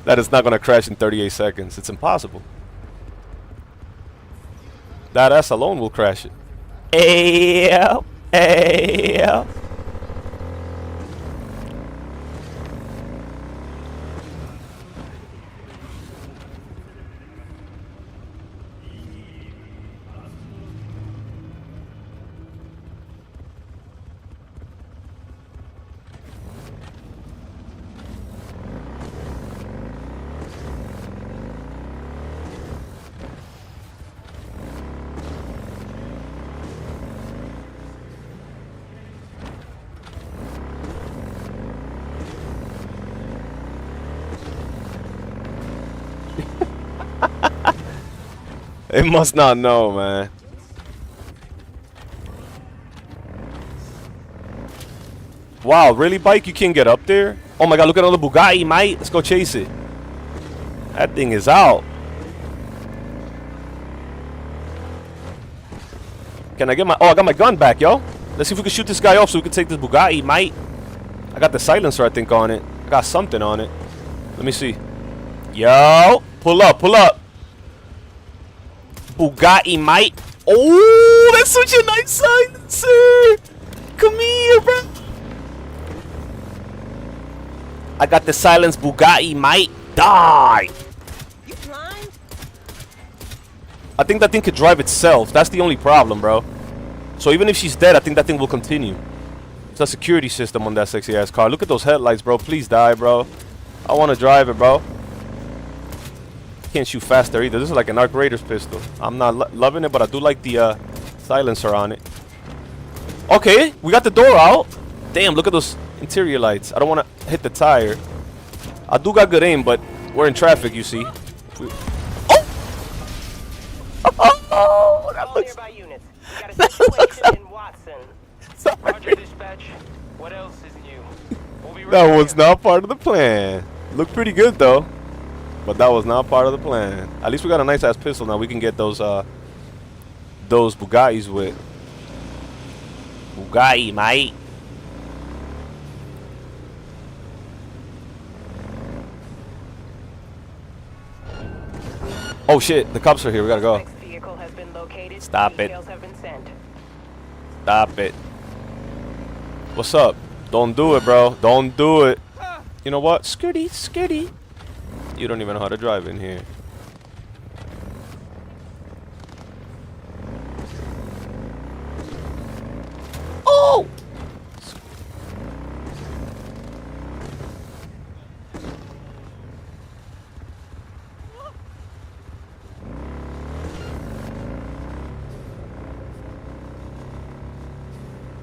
That is not going to crash in 38 seconds. It's impossible. That ass alone will crash it. Ayo, ayo. It must not know, man. Wow, really, bike? You can't get up there? Oh my god, look at all the Bugatti, mate. Let's go chase it. That thing is out. Can I get my... Oh, I got my gun back, yo. Let's see if we can shoot this guy off so we can take this Bugatti, mate. I got the silencer, I think, on it. I got something on it. Let me see. Yo. Pull up, pull up. Bugatti, mate. Oh, that's such a nice silencer. Come here, bro. I got the silenced Bugatti, mate. Die. You blind? I think that thing could drive itself. That's the only problem, bro. So even if she's dead, I think that thing will continue. It's a security system on that sexy ass car. Look at those headlights, bro. Please die, bro. I want to drive it, bro. Can't shoot faster either. This is like an Arc Raiders pistol. I'm not loving it, but I do like the silencer on it. Okay, we got the door out. Damn, look at those interior lights. I don't want to hit the tire. I do got good aim, but we're in traffic, you see. Oh! Oh, that All looks... nearby units. Got a situation in Watson. Roger, dispatch. What else is new? We'll be That right was there. not part of the plan. Looked pretty good though, but that was not part of the plan. At least we got a nice ass pistol now. We can get those Bugattis with. Bugatti, mate. Oh shit! The cops are here. We gotta go. Next vehicle has been located. Stop it. Details have been sent. Stop it. What's up? Don't do it, bro. Don't do it. You know what? Skitty, skitty. You don't even know how to drive in here. Oh!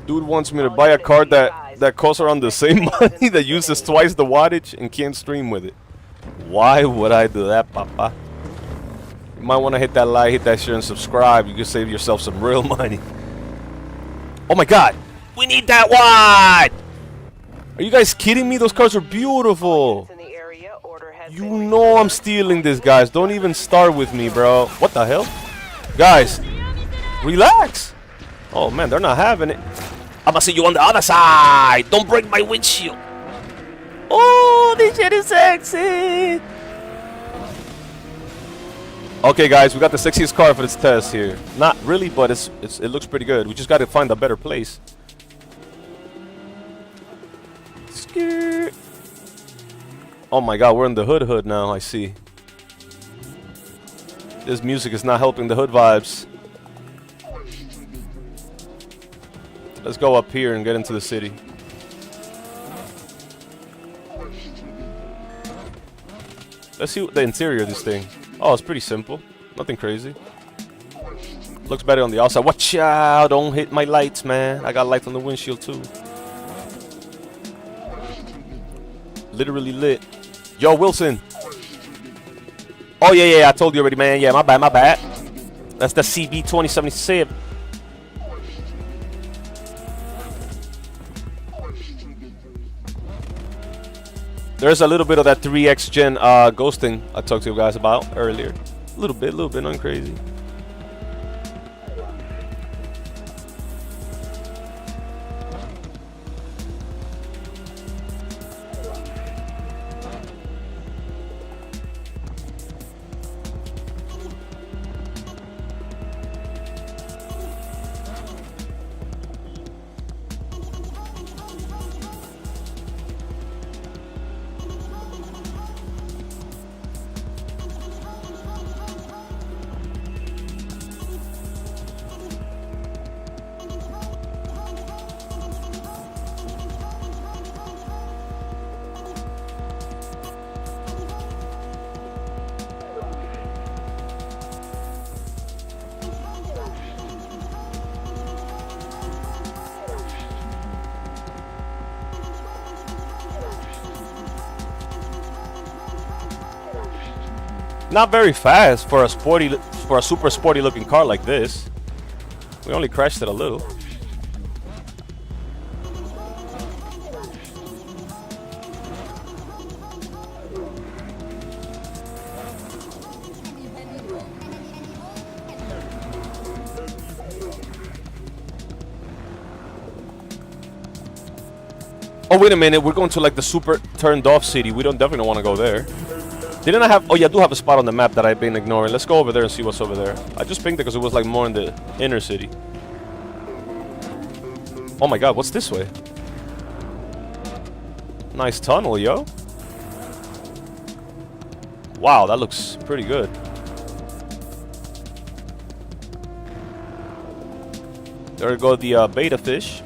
Dude wants me to buy a card that costs around the same money that uses twice the wattage and can't stream with it. Why would I do that, papa? You might want to hit that like, hit that share, and subscribe. You can save yourself some real money. Oh my god! We need that one! Are you guys kidding me? Those cars are beautiful. In the area, order has You been know I'm stealing this, guys. Don't even start with me, bro. What the hell? Guys, relax. Oh man, they're not having it. I'm gonna see you on the other side. Don't break my windshield. Oh, this shit is sexy. Okay, guys, we got the sexiest car for this test here. Not really, but it looks pretty good. We just got to find a better place. Skirt. Oh my God, we're in the hood now. I see. This music is not helping the hood vibes. Let's go up here and get into the city. Let's see what the interior of this thing. Oh, it's pretty simple. Nothing crazy. Looks better on the outside. Watch out! Don't hit my lights, man. I got lights on the windshield too. Literally lit. Yo, Wilson. Oh yeah, I told you already, man. Yeah, my bad. That's the CB 2077. There's a little bit of that 3X gen ghosting I talked to you guys about earlier. A little bit, nothing crazy. Not very fast for a super sporty looking car like this. We only crashed it a little. Oh, wait a minute. We're going to like the super turned off city. We definitely don't want to go there. Didn't I have... Oh, yeah, I do have a spot on the map that I've been ignoring. Let's go over there and see what's over there. I just pinged it because it was like more in the inner city. Oh my god, what's this way? Nice tunnel, yo. Wow, that looks pretty good. There go the beta fish.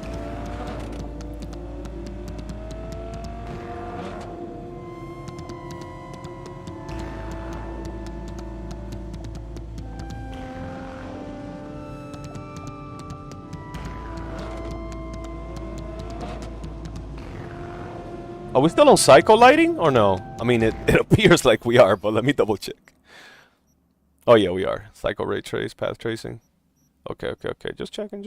Are we still on psycho lighting or no? I mean, it appears like we are, but let me double check. Oh yeah, we are. Psycho ray trace, path tracing. Okay. Just checking.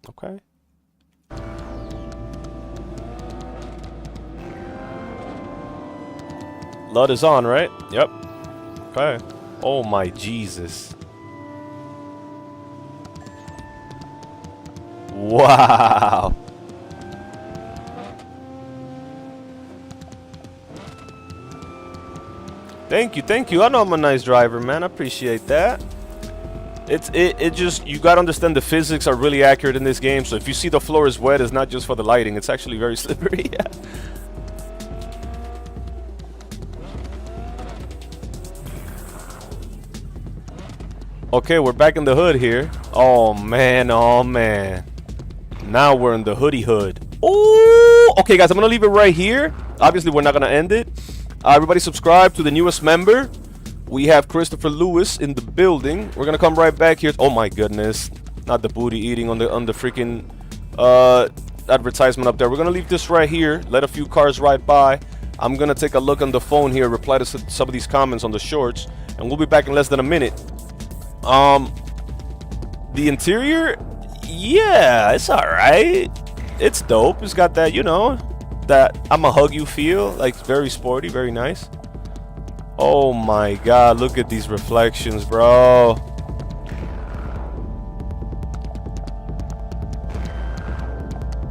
Okay. LUT is on, right? Yep. Okay. Oh my Jesus. Wow. Thank you. I know I'm a nice driver, man. I appreciate that. It just, you gotta understand the physics are really accurate in this game. So if you see the floor is wet, it's not just for the lighting. It's actually very slippery. Yeah. Okay, we're back in the hood here. Oh man. Now we're in the hoodie hood. Oh, okay, guys. I'm gonna leave it right here. Obviously, we're not gonna end it. Everybody subscribe to the newest member. We have Christopher Lewis in the building. We're gonna come right back here. Oh my goodness, not the booty eating on the freaking advertisement up there. We're gonna leave this right here. Let a few cars ride by. I'm gonna take a look on the phone here, reply to some of these comments on the shorts, and we'll be back in less than a minute. The interior, yeah, it's all right. It's dope. It's got that, you know, that I'ma hug you feel, like very sporty, very nice. Oh my god, look at these reflections, bro.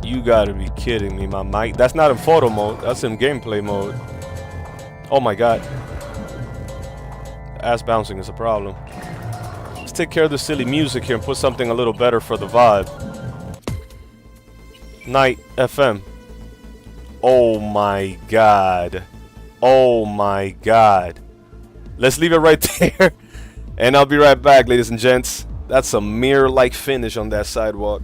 You gotta be kidding me, my mic. That's not in photo mode, that's in gameplay mode. Oh my god. Ass bouncing is a problem. Let's take care of the silly music here and put something a little better for the vibe. Night FM. Oh my god. Oh my god. Let's leave it right there. And I'll be right back, ladies and gents. That's a mirror-like finish on that sidewalk.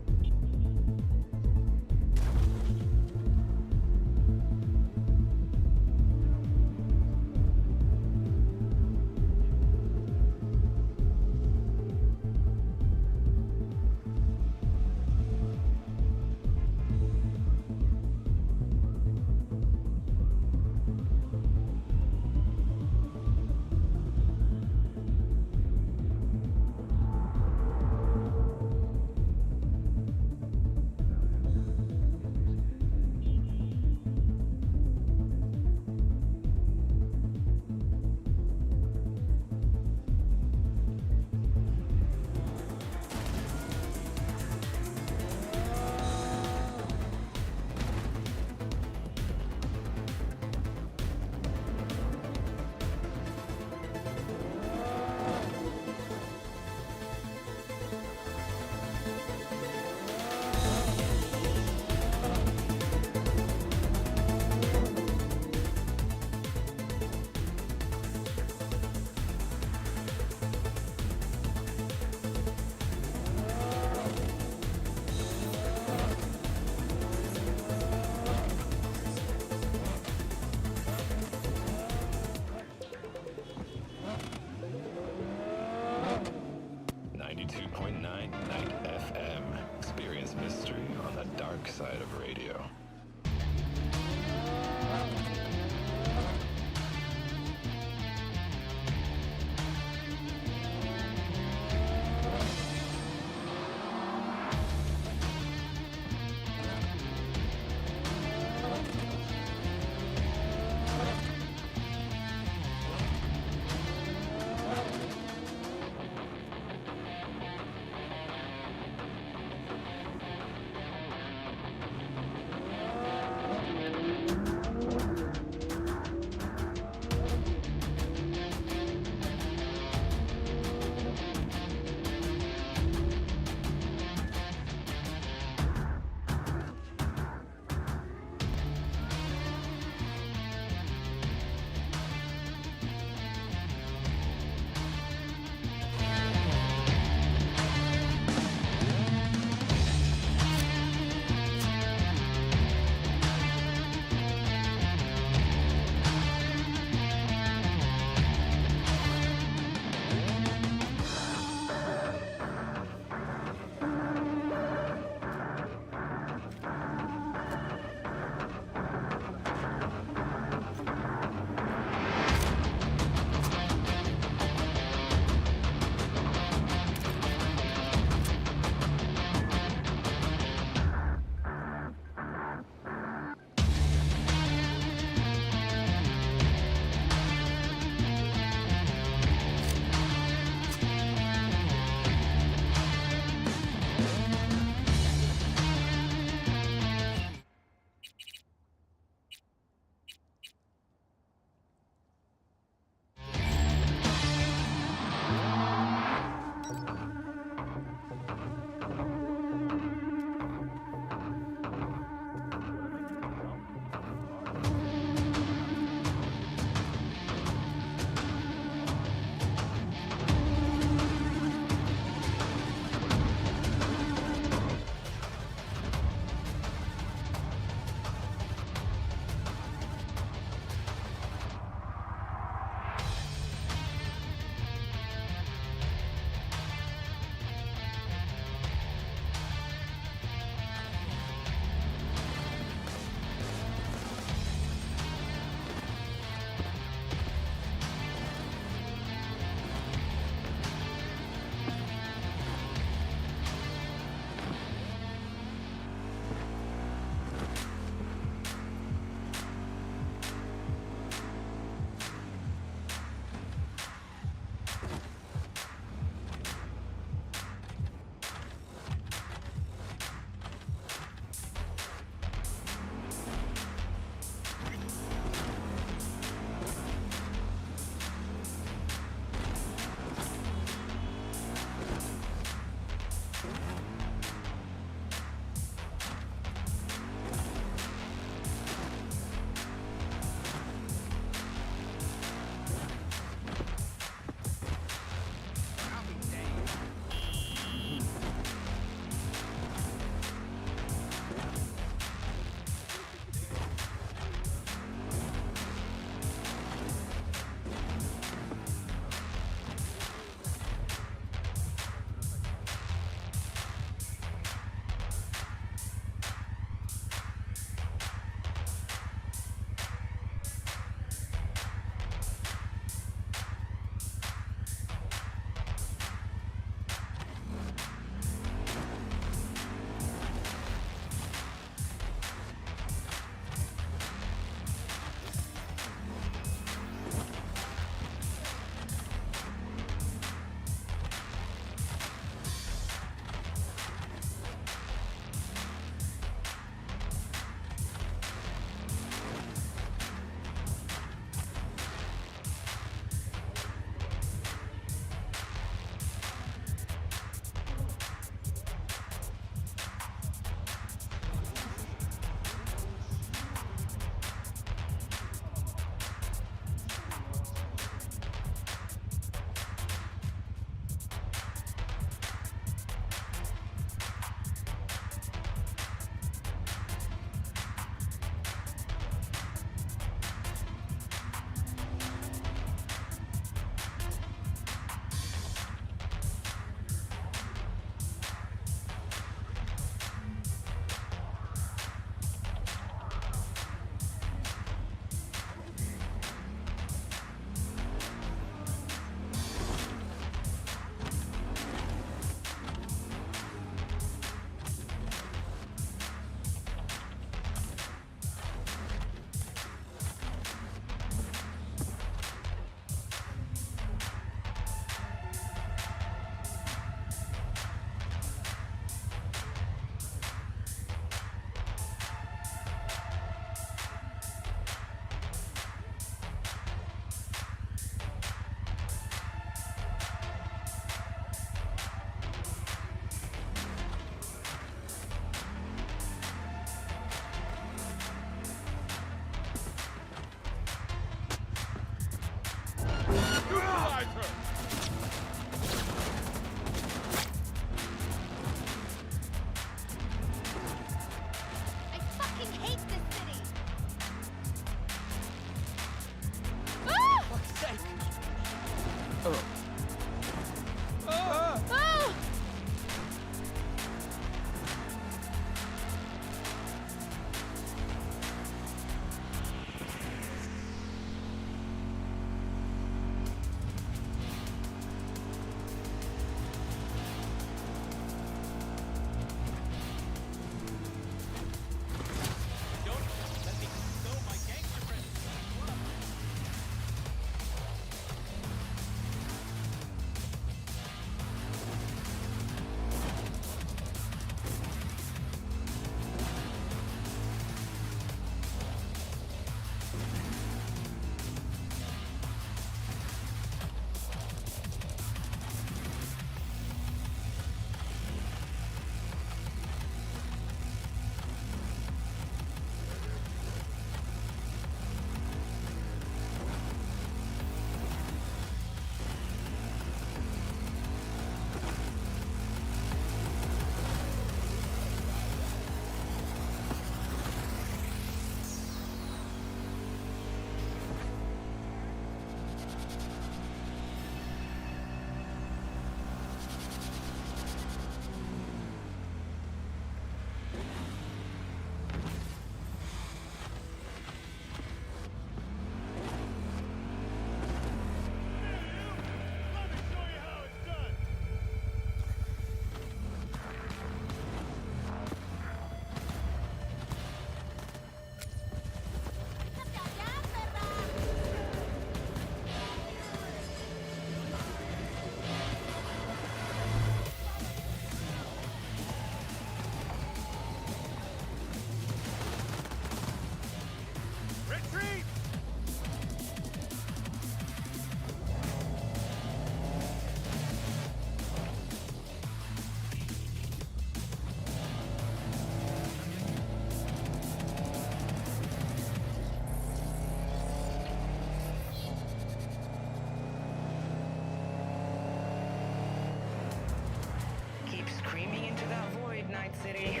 Night City.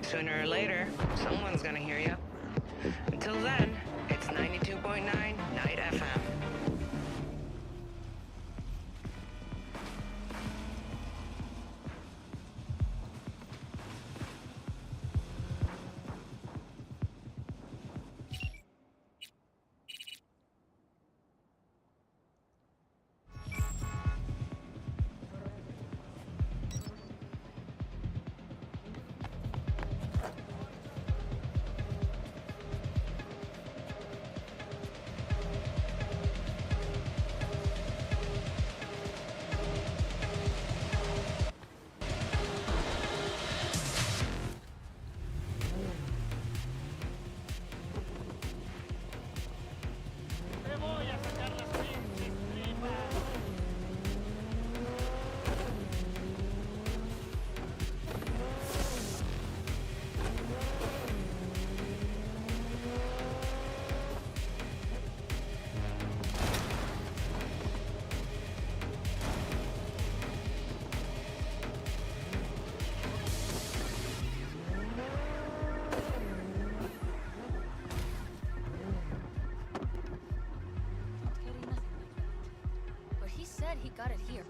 Sooner or later, someone's gonna hear you. Until then, it's 92.9 Night FM. But he said he got it here.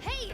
Hey!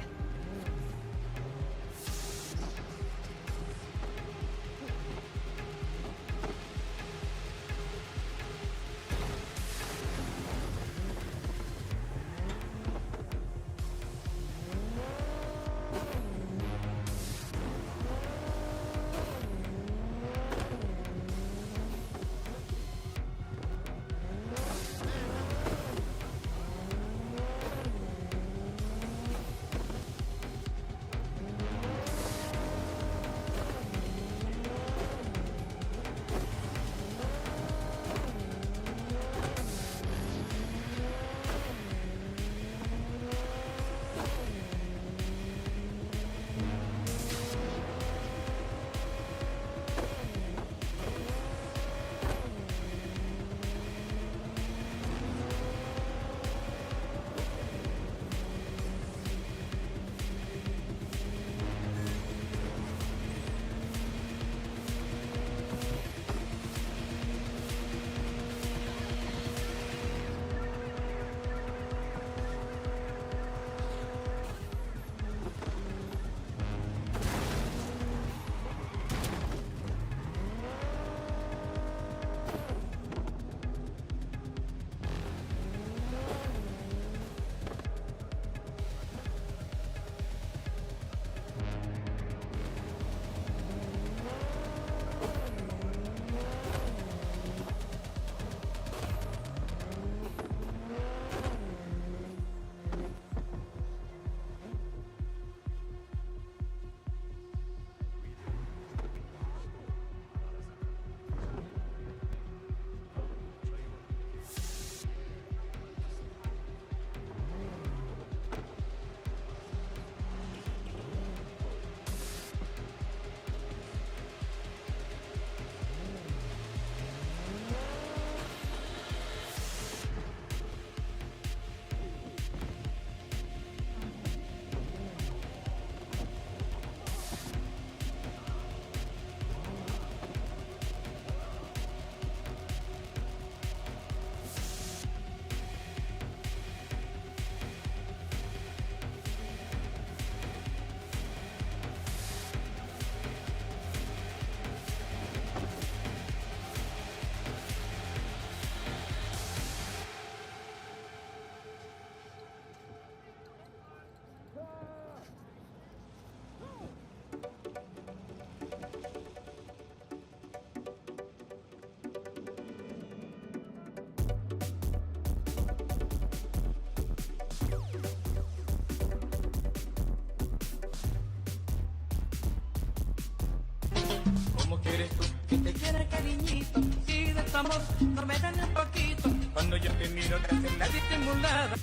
amor, no me dan un poquito. Cuando yo te miro, te hacen la disimulada.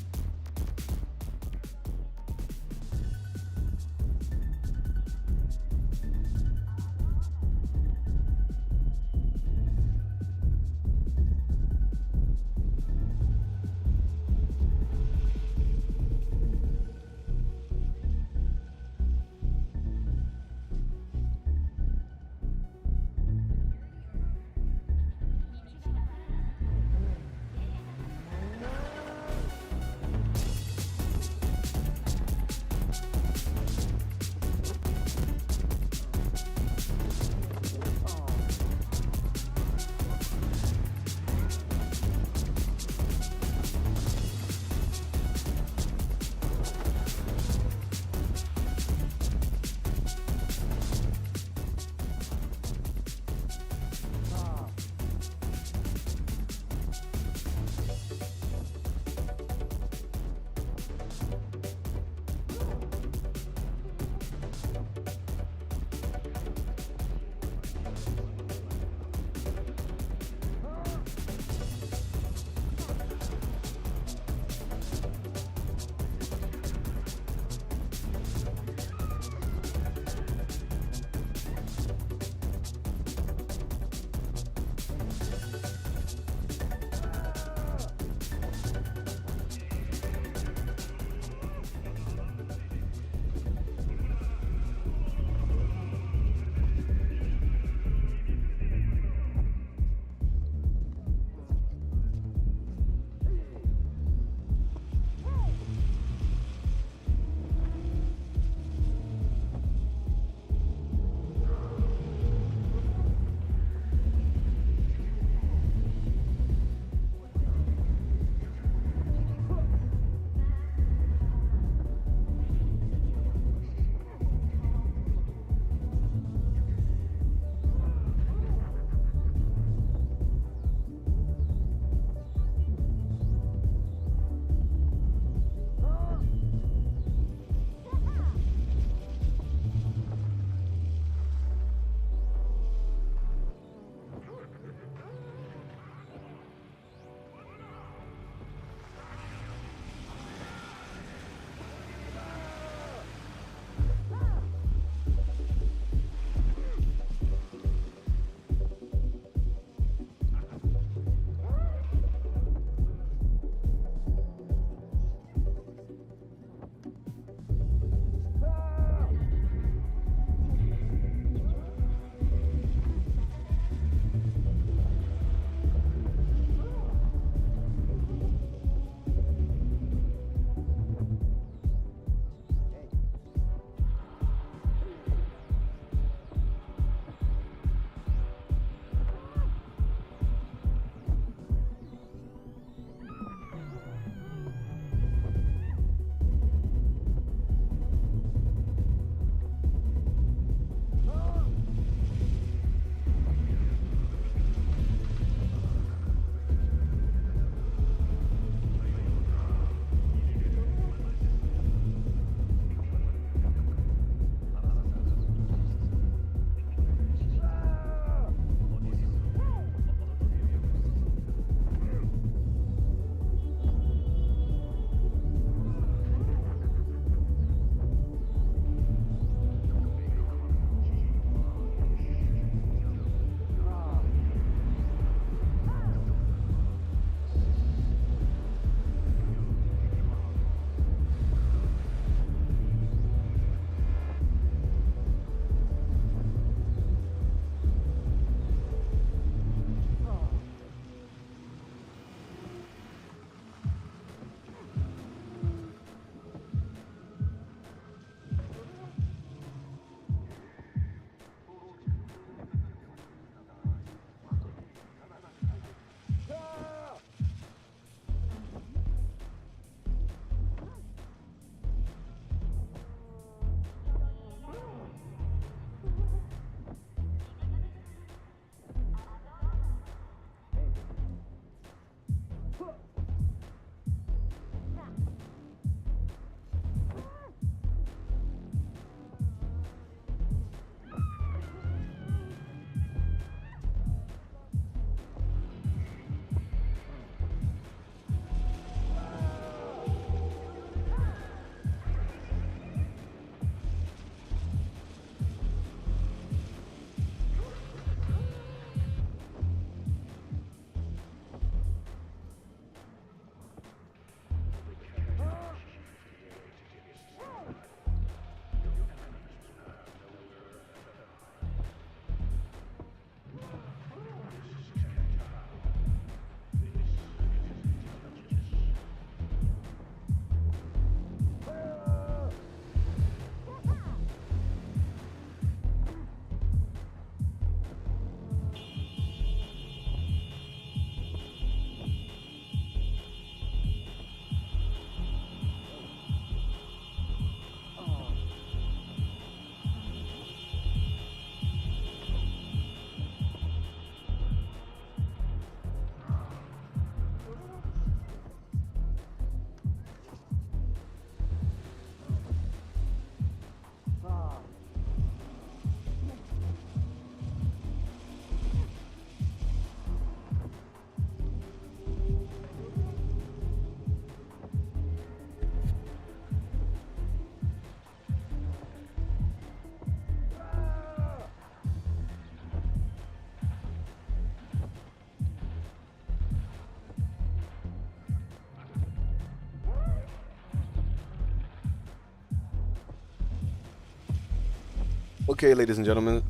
Okay, ladies and gentlemen,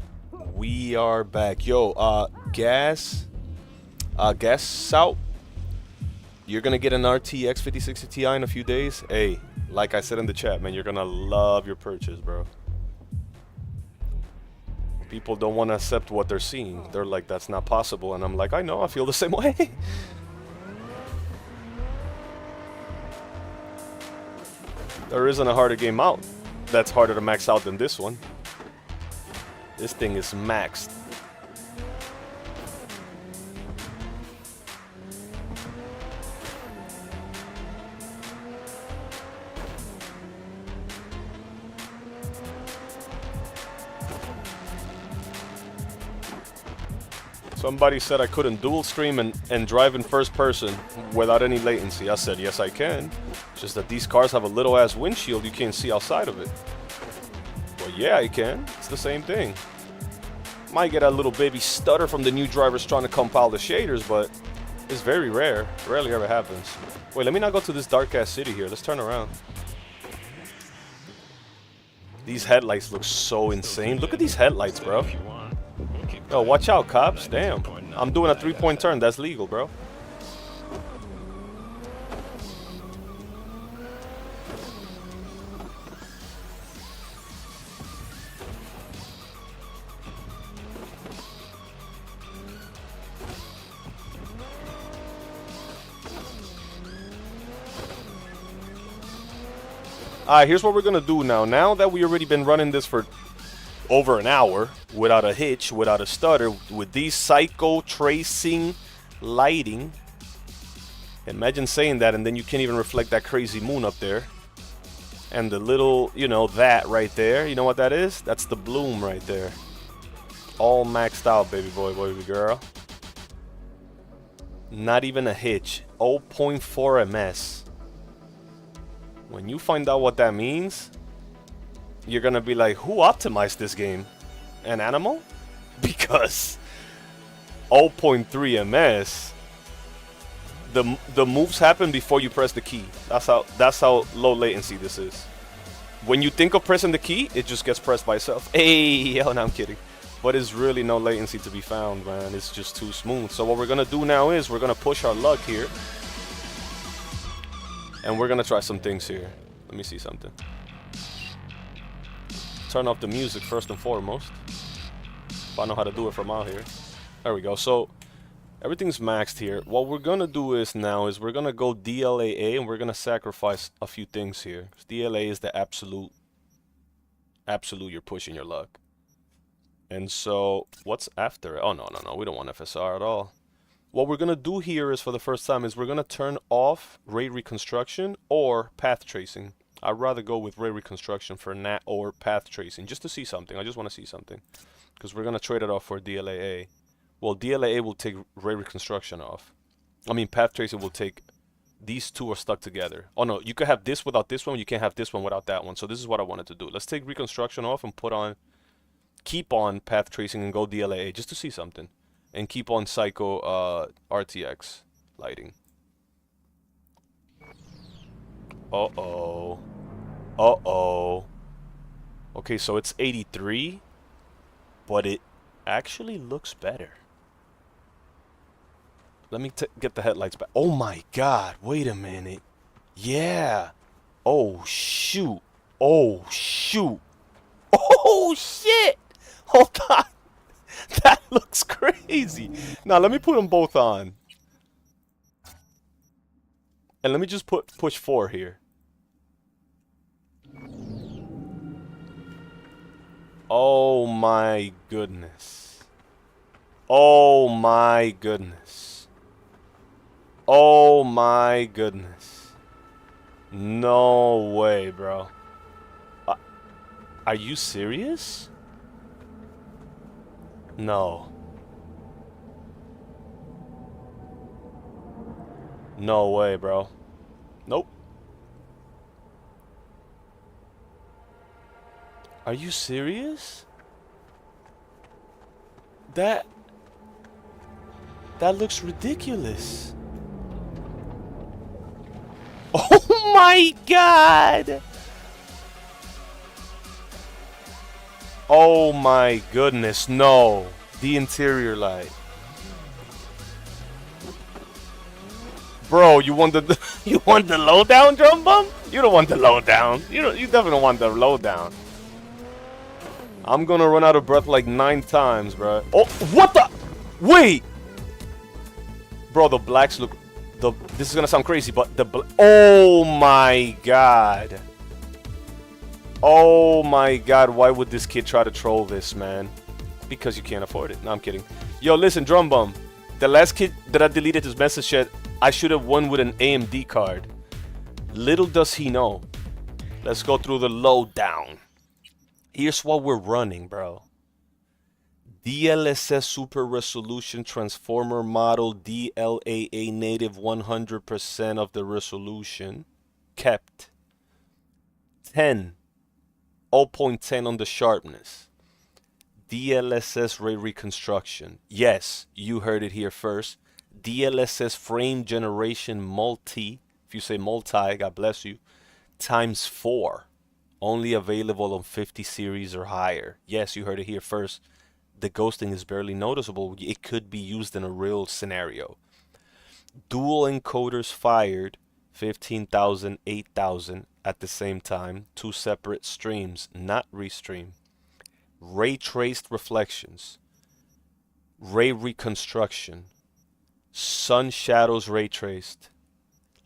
we are back. Yo, gas out. You're gonna get an RTX 5060 Ti in a few days. Hey, like I said in the chat, man, you're gonna love your purchase, bro. People don't want to accept what they're seeing. They're like, that's not possible, and I'm like, I know, I feel the same way. There isn't a harder game out that's harder to max out than this one. This thing is maxed. Somebody said I couldn't dual stream and drive in first person without any latency. I said, yes, I can. Just that these cars have a little ass windshield, you can't see outside of it. Well, yeah, I can. It's the same thing. Might get a little baby stutter from the new drivers trying to compile the shaders, but it's very rare. Rarely ever happens. Wait, let me not go to this dark ass city here. Let's turn around. These headlights look so insane. Look at these headlights, bro. Oh, watch out, cops. Damn. I'm doing a 3-point turn. That's legal, bro. Alright, here's what we're gonna do now. Now that we already been running this for over an hour without a hitch, without a stutter, with these psycho tracing lighting. Imagine saying that and then you can't even reflect that crazy moon up there. And the little, you know, that right there. You know what that is? That's the bloom right there. All maxed out, baby boy, baby girl. Not even a hitch. 0.4 ms. When you find out what that means, you're gonna be like, who optimized this game? An animal? Because 0.3 ms, the moves happen before you press the key. That's how low latency this is. When you think of pressing the key, it just gets pressed by itself. Hey, oh, no, I'm kidding. But it's really no latency to be found, man. It's just too smooth. So what we're gonna do now is we're gonna push our luck here, and we're gonna try some things here. Let me see something. Turn off the music first and foremost. If I know how to do it from out here. There we go. So everything's maxed here. What we're gonna do is we're gonna go DLAA and we're gonna sacrifice a few things here. DLA is the absolute you're pushing your luck. And so what's after it? Oh no, we don't want FSR at all. What we're gonna do here is, for the first time, is we're gonna turn off ray reconstruction or path tracing. I'd rather go with ray reconstruction for NAT or path tracing, just to see something. I just want to see something, because we're gonna trade it off for DLAA. Well, DLAA will take ray reconstruction off. I mean, path tracing will take. These two are stuck together. Oh no, you could have this without this one. You can't have this one without that one. So this is what I wanted to do. Let's take reconstruction off and keep on path tracing and go DLAA just to see something. And keep on Psycho RTX lighting. Uh-oh. Uh-oh. Okay, so it's 83, but it actually looks better. Let me get the headlights back. Oh my god, wait a minute. Yeah. Oh, shoot. Oh, shoot. Oh, shit. Hold on. That looks crazy. Now, let me put them both on. And let me just push 4 here. Oh my goodness. Oh my goodness. Oh my goodness. No way, bro. Are you serious? No. No way, bro. Nope. Are you serious? That looks ridiculous. Oh, Oh my god! Oh my goodness, no. The interior light. Bro, you want the you want the lowdown drum bump? You don't want the lowdown. You definitely don't want the lowdown. I'm gonna run out of breath like 9 times, bro. Oh, what the? Wait, bro, the blacks look. This is gonna sound crazy, but oh my god. Oh my god, why would this kid try to troll this, man? Because you can't afford it. No, I'm kidding. Yo, listen, Drum Bum. The last kid that I deleted his message said I should have won with an AMD card. Little does he know. Let's go through the lowdown. Here's what we're running, bro. DLSS Super Resolution Transformer Model DLAA native 100% of the resolution. Kept. 0.10 on the sharpness. DLSS ray reconstruction. Yes, you heard it here first. DLSS frame generation multi. If you say multi, God bless you. Times 4. Only available on 50 series or higher. Yes, you heard it here first. The ghosting is barely noticeable. It could be used in a real scenario. Dual encoders fired. 15,000, 8,000 at the same time. 2 separate streams, not restream. Ray traced reflections. Ray reconstruction. Sun shadows ray traced.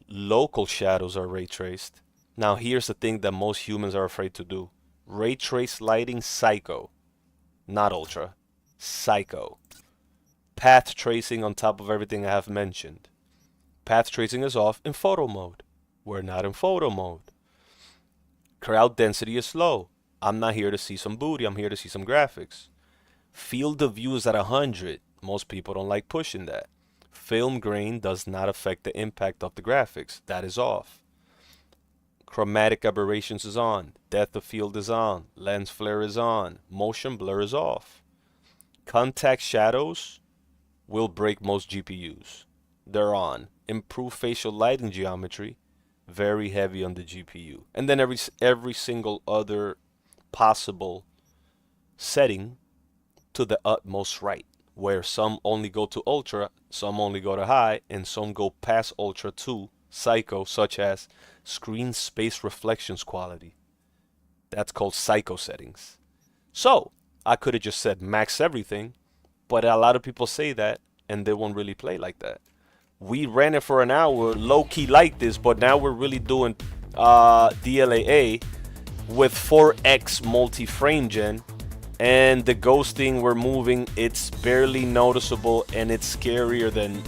Local shadows are ray traced. Now here's the thing that most humans are afraid to do. Ray trace lighting psycho. Not ultra. Psycho. Path tracing on top of everything I have mentioned. Path tracing is off in photo mode. We're not in photo mode. Crowd density is low. I'm not here to see some booty. I'm here to see some graphics. Field of view is at 100. Most people don't like pushing that. Film grain does not affect the impact of the graphics. That is off. Chromatic aberrations is on. Depth of field is on. Lens flare is on. Motion blur is off. Contact shadows will break most GPUs. They're on. Improve facial lighting geometry. Very heavy on the GPU. And then every single other possible setting to the utmost right, where some only go to ultra, some only go to high, and some go past ultra to psycho, such as screen space reflections quality. That's called psycho settings. So I could have just said max everything, but a lot of people say that and they won't really play like that. We ran it for an hour low-key like this, but now we're really doing DLAA with 4x multi-frame gen, and the ghosting we're moving, it's barely noticeable, and it's scarier than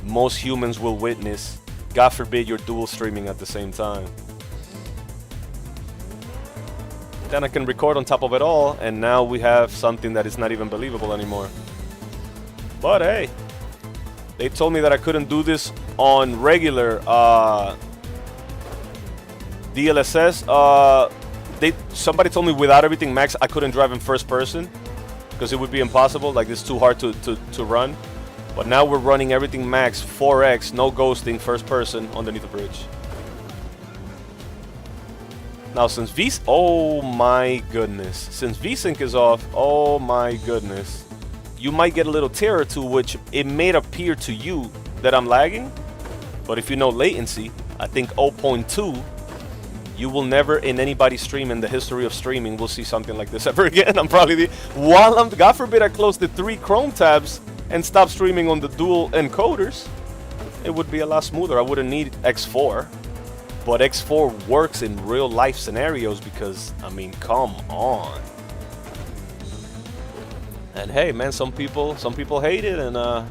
most humans will witness. God forbid you're dual streaming at the same time. Then I can record on top of it all, and now we have something that is not even believable anymore. But hey, they told me that I couldn't do this on regular DLSS. Somebody told me without everything max, I couldn't drive in first person because it would be impossible. Like, it's too hard to run. But now we're running everything max, 4x, no ghosting, first person underneath the bridge. Now since oh my goodness, since VSync is off, oh my goodness, you might get a little tear or two, which it may appear to you that I'm lagging, but if you know latency, I think 0.2, you will never in anybody's stream in the history of streaming will see something like this ever again. I'm probably God forbid I close the 3 Chrome tabs and stop streaming on the dual encoders, it would be a lot smoother. I wouldn't need X4, but X4 works in real life scenarios because, I mean, come on. And hey, man, some people hate it, and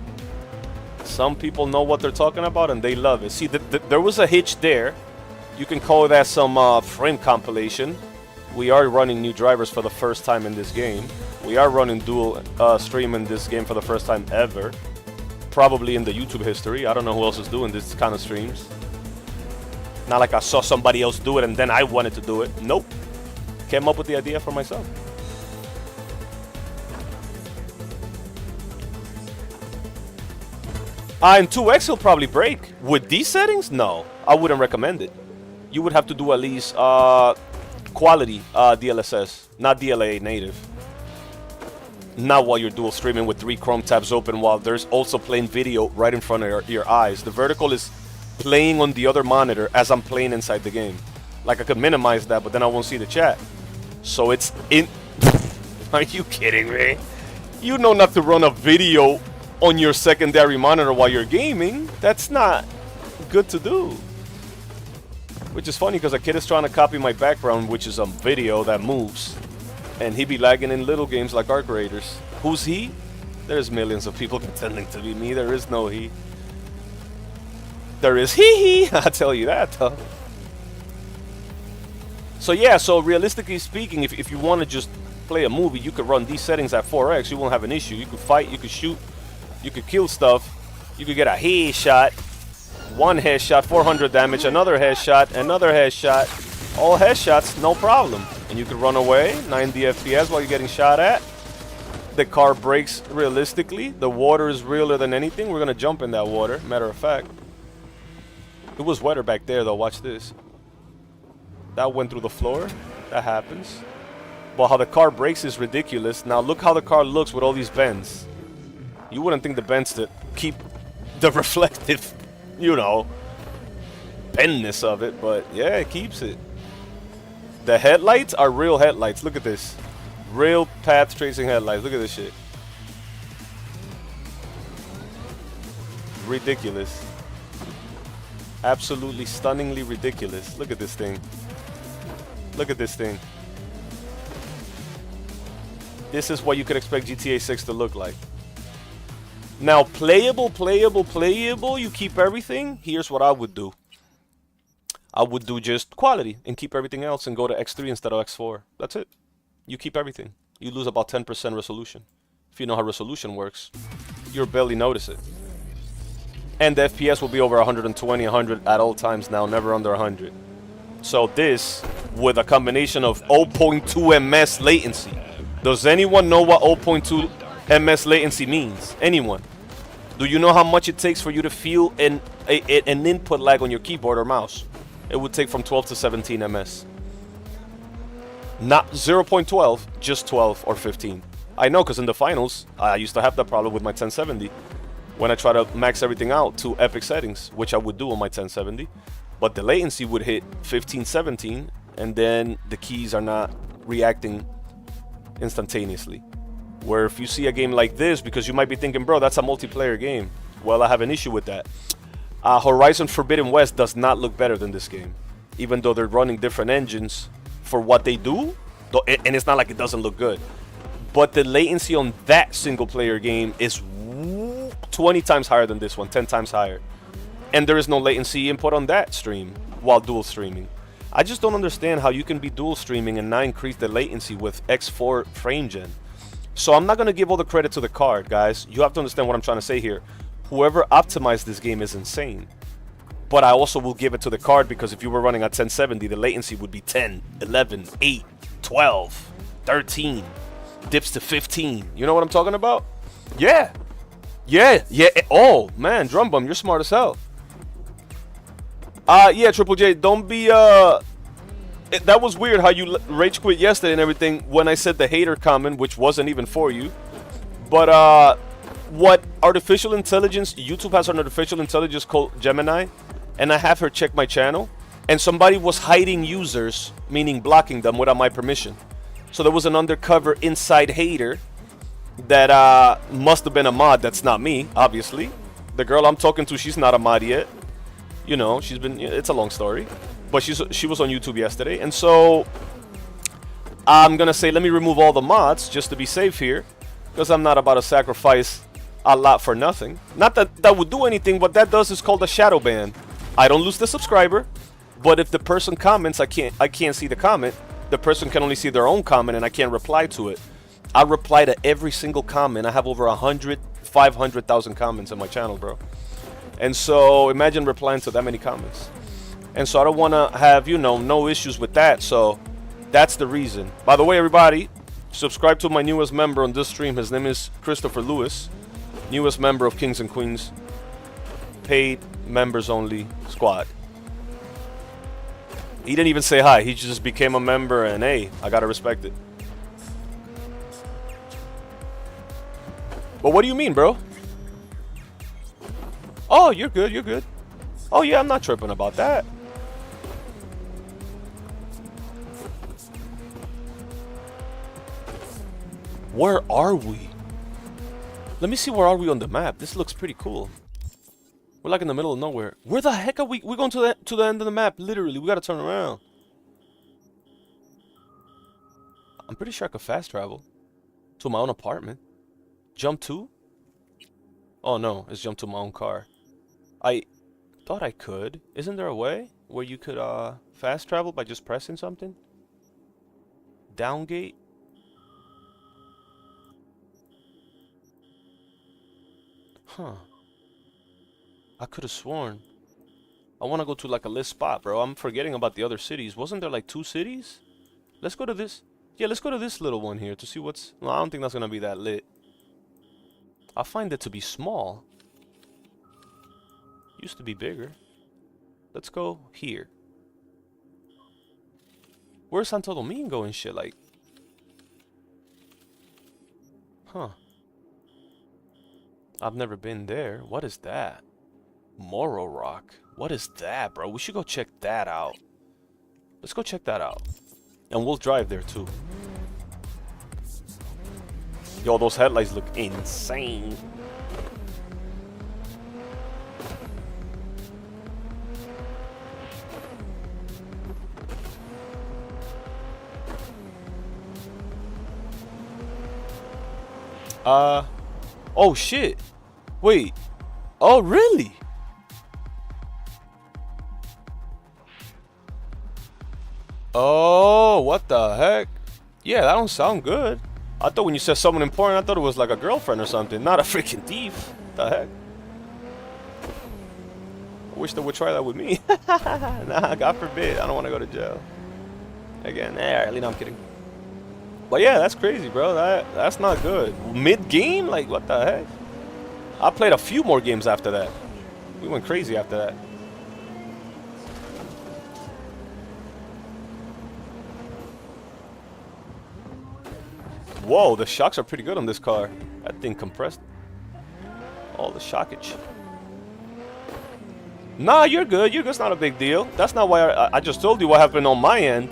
some people know what they're talking about and they love it. See, there was a hitch there. You can call that some frame compilation. We are running new drivers for the first time in this game. We are running dual stream in this game for the first time ever. Probably in the YouTube history. I don't know who else is doing this kind of streams. Not like I saw somebody else do it and then I wanted to do it. Nope. Came up with the idea for myself. In 2x he'll probably break. With these settings? No. I wouldn't recommend it. You would have to do at least quality DLSS, not DLA native. Not while you're dual streaming with 3 Chrome tabs open while there's also playing video right in front of your eyes. The vertical is playing on the other monitor as I'm playing inside the game. Like I could minimize that, but then I won't see the chat. So it's in... Are you kidding me? You know not to run a video on your secondary monitor while you're gaming. That's not good to do. Which is funny because a kid is trying to copy my background, which is a video that moves. And he be lagging in little games like Arc Raiders. Who's he? There's millions of people pretending to be me. There is no he. There is he. I'll tell you that, though. So yeah, so realistically speaking, if you want to just play a movie, you could run these settings at 4x. You won't have an issue. You could fight, you could shoot, you could kill stuff. You could get a headshot. One headshot, 400 damage. Another headshot, another headshot. All headshots, no problem. And you could run away, 90 FPS while you're getting shot at. The car brakes realistically. The water is realer than anything. We're going to jump in that water, matter of fact. It was wetter back there, though. Watch this. That went through the floor. That happens. But how the car brakes is ridiculous. Now look how the car looks with all these bends. You wouldn't think the bends to keep the reflective, you know, bendness of it. But yeah, it keeps it. The headlights are real headlights. Look at this. Real path tracing headlights. Look at this shit. Ridiculous. Absolutely stunningly ridiculous. Look at this thing. Look at this thing. This is what you could expect GTA 6 to look like. Now, playable, you keep everything. Here's what I would do. I would do just quality and keep everything else and go to X3 instead of X4. That's it. You keep everything. You lose about 10% resolution. If you know how resolution works, you'll barely notice it. And the FPS will be over 120, 100 at all times now, never under 100. So this, with a combination of 0.2 ms latency. Does anyone know what 0.2 ms latency means? Anyone? Do you know how much it takes for you to feel an input lag on your keyboard or mouse? It would take from 12 to 17 ms. Not 0.12, just 12 or 15. I know, because in the finals, I used to have that problem with my 1070 when I try to max everything out to epic settings, which I would do on my 1070. But the latency would hit 15, 17, and then the keys are not reacting instantaneously. Where if you see a game like this, because you might be thinking, bro, that's a multiplayer game. Well, I have an issue with that. Horizon Forbidden West does not look better than this game, even though they're running different engines for what they do, and it's not like it doesn't look good. But the latency on that single player game is 20 times higher than this one, 10 times higher. And there is no latency input on that stream while dual streaming. I just don't understand how you can be dual streaming and not increase the latency with X4 frame gen. So I'm not going to give all the credit to the card, guys. You have to understand what I'm trying to say here. Whoever optimized this game is insane. But I also will give it to the card, because if you were running at 1070, the latency would be 10, 11, 8, 12, 13, dips to 15. You know what I'm talking about? Yeah. Yeah. Oh, man, Drum Bum, you're smart as hell. Yeah, Triple J, don't be, that was weird how you rage quit yesterday and everything when I said the hater comment, which wasn't even for you. But, what artificial intelligence, YouTube has an artificial intelligence called Gemini, and I have her check my channel, and somebody was hiding users, meaning blocking them without my permission. So there was an undercover inside hater that must have been a mod. That's not me, obviously. The girl I'm talking to, she's not a mod yet. You know, she's been, it's a long story. But she was on YouTube yesterday, and so I'm gonna say, let me remove all the mods just to be safe here, because I'm not about to sacrifice a lot for nothing. Not that that would do anything. What that does is called a shadow ban. I don't lose the subscriber, but if the person comments, I can't see the comment. The person can only see their own comment, and I can't reply to it. I reply to every single comment. I have over 500,000 comments on my channel, bro. And so imagine replying to that many comments. And so I don't want to have, you know, no issues with that. So that's the reason. By the way, everybody, subscribe to my newest member on this stream. His name is Christopher Lewis. Newest member of Kings and Queens. Paid members only squad. He didn't even say hi. He just became a member, and hey, I gotta respect it. But what do you mean, bro? Oh, you're good, you're good. Oh yeah, I'm not tripping about that. Where are we? Let me see, where are we on the map? This looks pretty cool. We're like in the middle of nowhere. Where the heck are we? We're going to the end of the map, literally. We gotta turn around. I'm pretty sure I could fast travel to my own apartment. Jump to? Oh no, it's jump to my own car. I thought I could. Isn't there a way where you could fast travel by just pressing something? Downgate? Huh. I could have sworn. I want to go to like a lit spot, bro. I'm forgetting about the other cities. Wasn't there like 2 cities? Let's go to this. Yeah, let's go to this little one here to see what's... No, I don't think that's going to be that lit. I find it to be small. Used to be bigger. Let's go here. Where's Santo Domingo and shit? Like... Huh. I've never been there. What is that? Moro Rock. What is that, bro? We should go check that out. Let's go check that out. And we'll drive there too. Yo, those headlights look insane. Oh shit. Wait. Oh, really? Oh, what the heck? Yeah, that don't sound good. I thought when you said someone important, I thought it was like a girlfriend or something, not a freaking thief. The heck? I wish they would try that with me. Nah, God forbid. I don't want to go to jail. Again, really, no, I'm kidding. But yeah, that's crazy, bro. That's not good. Mid-game? Like, what the heck? I played a few more games after that. We went crazy after that. Whoa, the shocks are pretty good on this car. That thing compressed. All the shockage. Nah, you're good. You're good. It's not a big deal. That's not why I just told you what happened on my end.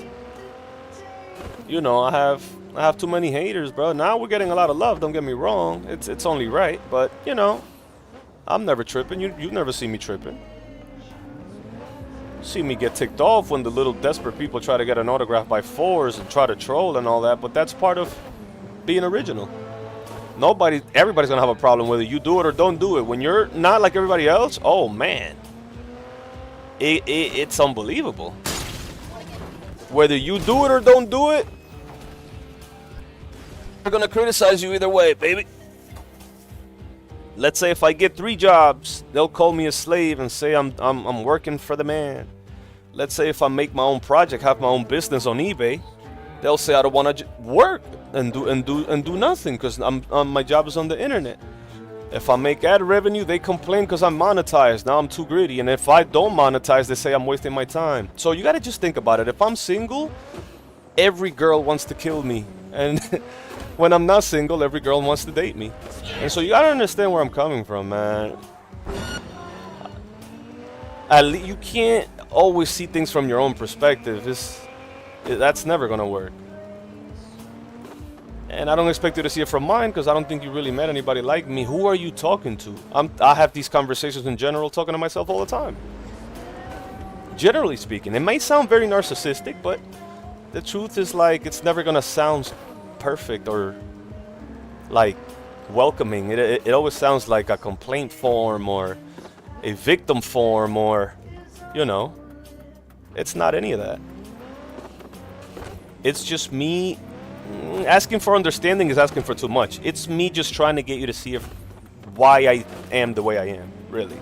You know, I have too many haters, bro. Now we're getting a lot of love. Don't get me wrong. It's only right, but you know, I'm never tripping. You never see me tripping. See me get ticked off when the little desperate people try to get an autograph by force and try to troll and all that, but that's part of being original. Everybody's gonna have a problem whether you do it or don't do it. When you're not like everybody else, oh man, it's unbelievable. Whether you do it or don't do it, they're gonna criticize you either way, baby. Let's say if I get 3 jobs, they'll call me a slave and say I'm working for the man. Let's say if I make my own project, have my own business on eBay, they'll say I don't want to work and do nothing because my job is on the internet. If I make ad revenue, they complain because I'm monetized. Now I'm too greedy. And if I don't monetize, they say I'm wasting my time. So you got to just think about it. If I'm single, every girl wants to kill me. And when I'm not single, every girl wants to date me. And so you got to understand where I'm coming from, man. You can't always see things from your own perspective. That's never going to work. And I don't expect you to see it from mine because I don't think you really met anybody like me. Who are you talking to? I have these conversations in general talking to myself all the time. Generally speaking. It may sound very narcissistic, but the truth is like it's never going to sound perfect or like welcoming. It always sounds like a complaint form or a victim form or, you know, it's not any of that. It's just me. Asking for understanding is asking for too much. It's me just trying to get you to see why I am the way I am, really.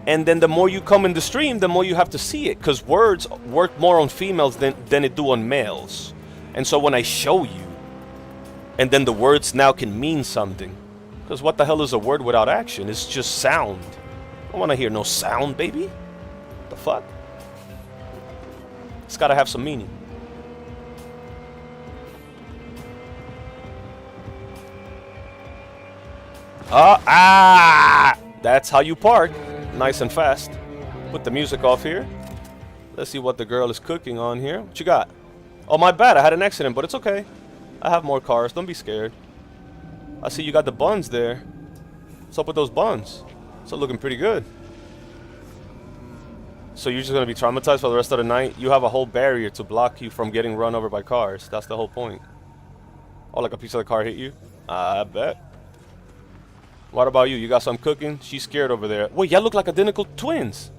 And then the more you come in the stream, the more you have to see it, because words work more on females than it do on males. And so when I show you, and then the words now can mean something, because what the hell is a word without action? It's just sound. I don't want to hear no sound, baby. The fuck? It's got to have some meaning. That's how you park. Nice and fast. Put the music off here. Let's see what the girl is cooking on here. What you got? Oh, my bad. I had an accident, but it's okay. I have more cars. Don't be scared. I see you got the buns there. What's up with those buns? It's looking pretty good. So you're just going to be traumatized for the rest of the night? You have a whole barrier to block you from getting run over by cars. That's the whole point. Oh, like a piece of the car hit you? I bet. What about you? You got some cooking? She's scared over there. Wait, y'all look like identical twins.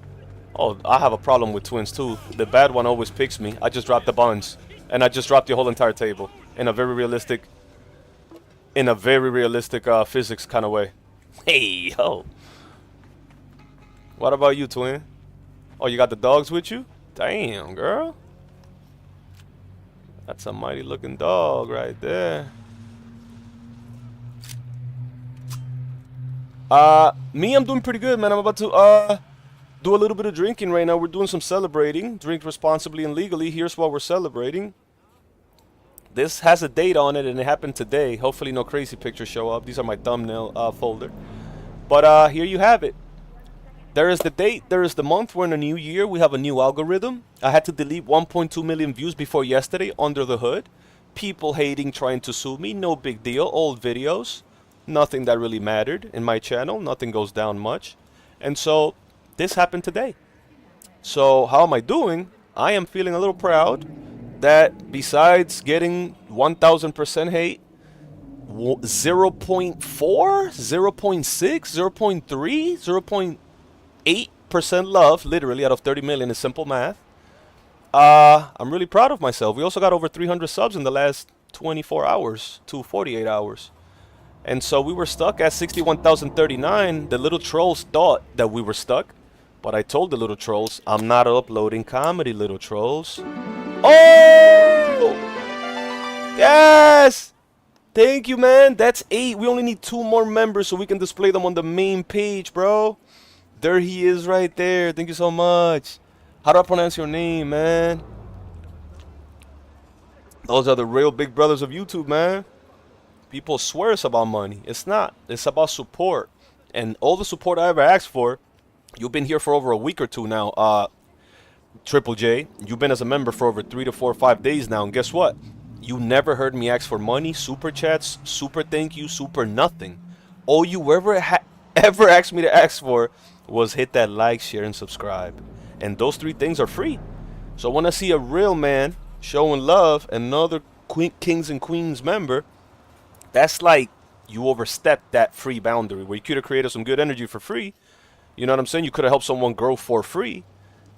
Oh, I have a problem with twins too. The bad one always picks me. I just dropped the buns. And I just dropped the whole entire table. In a very realistic physics kind of way. Hey, yo. What about you, twin? Oh, you got the dogs with you? Damn, girl. That's a mighty looking dog right there. Me, I'm doing pretty good, man. I'm about to do a little bit of drinking right now. We're doing some celebrating. Drink responsibly and legally. Here's what we're celebrating. This has a date on it, and it happened today. Hopefully no crazy pictures show up. These are my thumbnail folder. But here you have it. There is the date. There is the month. We're in a new year. We have a new algorithm. I had to delete 1.2 million views before yesterday under the hood. People hating, trying to sue me. No big deal. Old videos. Nothing that really mattered in my channel. Nothing goes down much. And so this happened today. So how am I doing? I am feeling a little proud that besides getting 1000% hate, 0.4, 0.6, 0.3, 0.8% love, literally out of 30 million is simple math. I'm really proud of myself. We also got over 300 subs in the last 24 hours to 48 hours. And so we were stuck at 61,039. The little trolls thought that we were stuck. But I told the little trolls, I'm not uploading comedy, little trolls. Oh! Yes! Thank you, man. That's 8. We only need 2 more members so we can display them on the main page, bro. There he is right there. Thank you so much. How do I pronounce your name, man? Those are the real big brothers of YouTube, man. People swear it's about money. It's not. It's about support. And all the support I ever asked for, you've been here for over a week or 2 now. Triple J, you've been as a member for over 3 to 4 or 5 days now. And guess what? You never heard me ask for money, super chats, super thank you, super nothing. All you ever asked me to ask for was hit that like, share, and subscribe. And those 3 things are free. So when I see a real man showing love, another Kings and Queens member, that's like you overstepped that free boundary where you could have created some good energy for free. You know what I'm saying? You could have helped someone grow for free.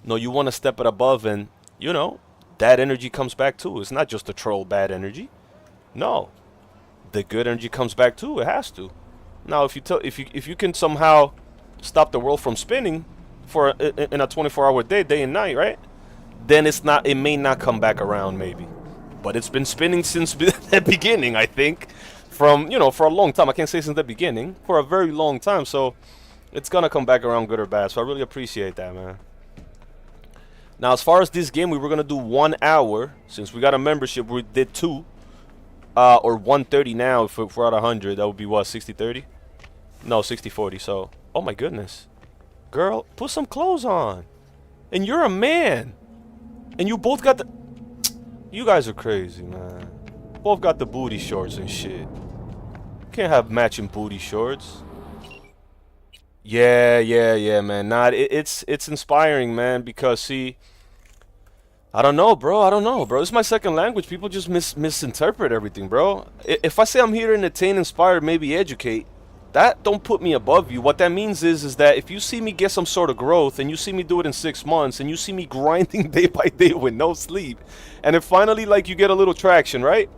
No, you want to step it above and, you know, that energy comes back too. It's not just the troll bad energy. No. The good energy comes back too. It has to. Now, if you can somehow stop the world from spinning for in a 24-hour day and night, right? Then it may not come back around maybe. But it's been spinning since the beginning, I think. From, you know, for a long time. I can't say since the beginning. For a very long time. So it's going to come back around good or bad. So I really appreciate that, man. Now, as far as this game, we were going to do 1 hour. Since we got a membership, we did 2. Or 130 now. If we're at 100, that would be what, 60-30? No, 60-40. So, oh my goodness. Girl, put some clothes on. And you're a man. And you both got the... You guys are crazy, man. Both got the booty shorts and shit. Can't have matching booty shorts. Yeah, man. Nah, it's inspiring, man, because, see, I don't know, bro. This is my second language. People just misinterpret everything, bro. If I say I'm here to entertain, inspire, maybe educate, that don't put me above you. What that means is that if you see me get some sort of growth, and you see me do it in 6 months, and you see me grinding day by day with no sleep, and then finally, like, you get a little traction, right?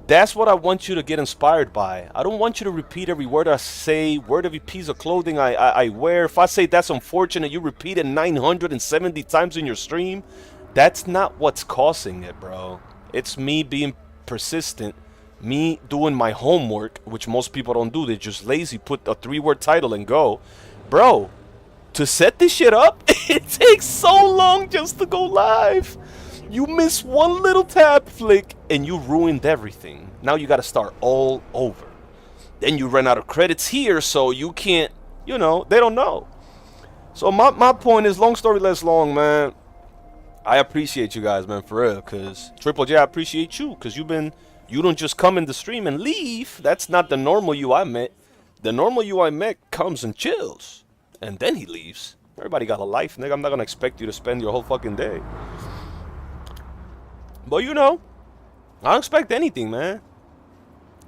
That's what I want you to get inspired by. I don't want you to repeat every word I say, word every piece of clothing I wear. If I say that's unfortunate, you repeat it 970 times in your stream. That's not what's causing it, bro. It's me being persistent, me doing my homework, which most people don't do. They're just lazy, put a 3-word title and go. Bro, to set this shit up, it takes so long just to go live. You miss one little tab flick and you ruined everything. Now you gotta start all over. then you run out of credits here, so you can't, you know, they don't know. So my point is, long story less long, man, I appreciate you guys, man, for real, because Triple J, I appreciate you, because you don't just come in the stream and leave. That's not the normal you I met. The normal you I met comes and chills, and then he leaves. Everybody got a life, nigga. I'm not gonna expect you to spend your whole fucking day. But you know, I don't expect anything, man.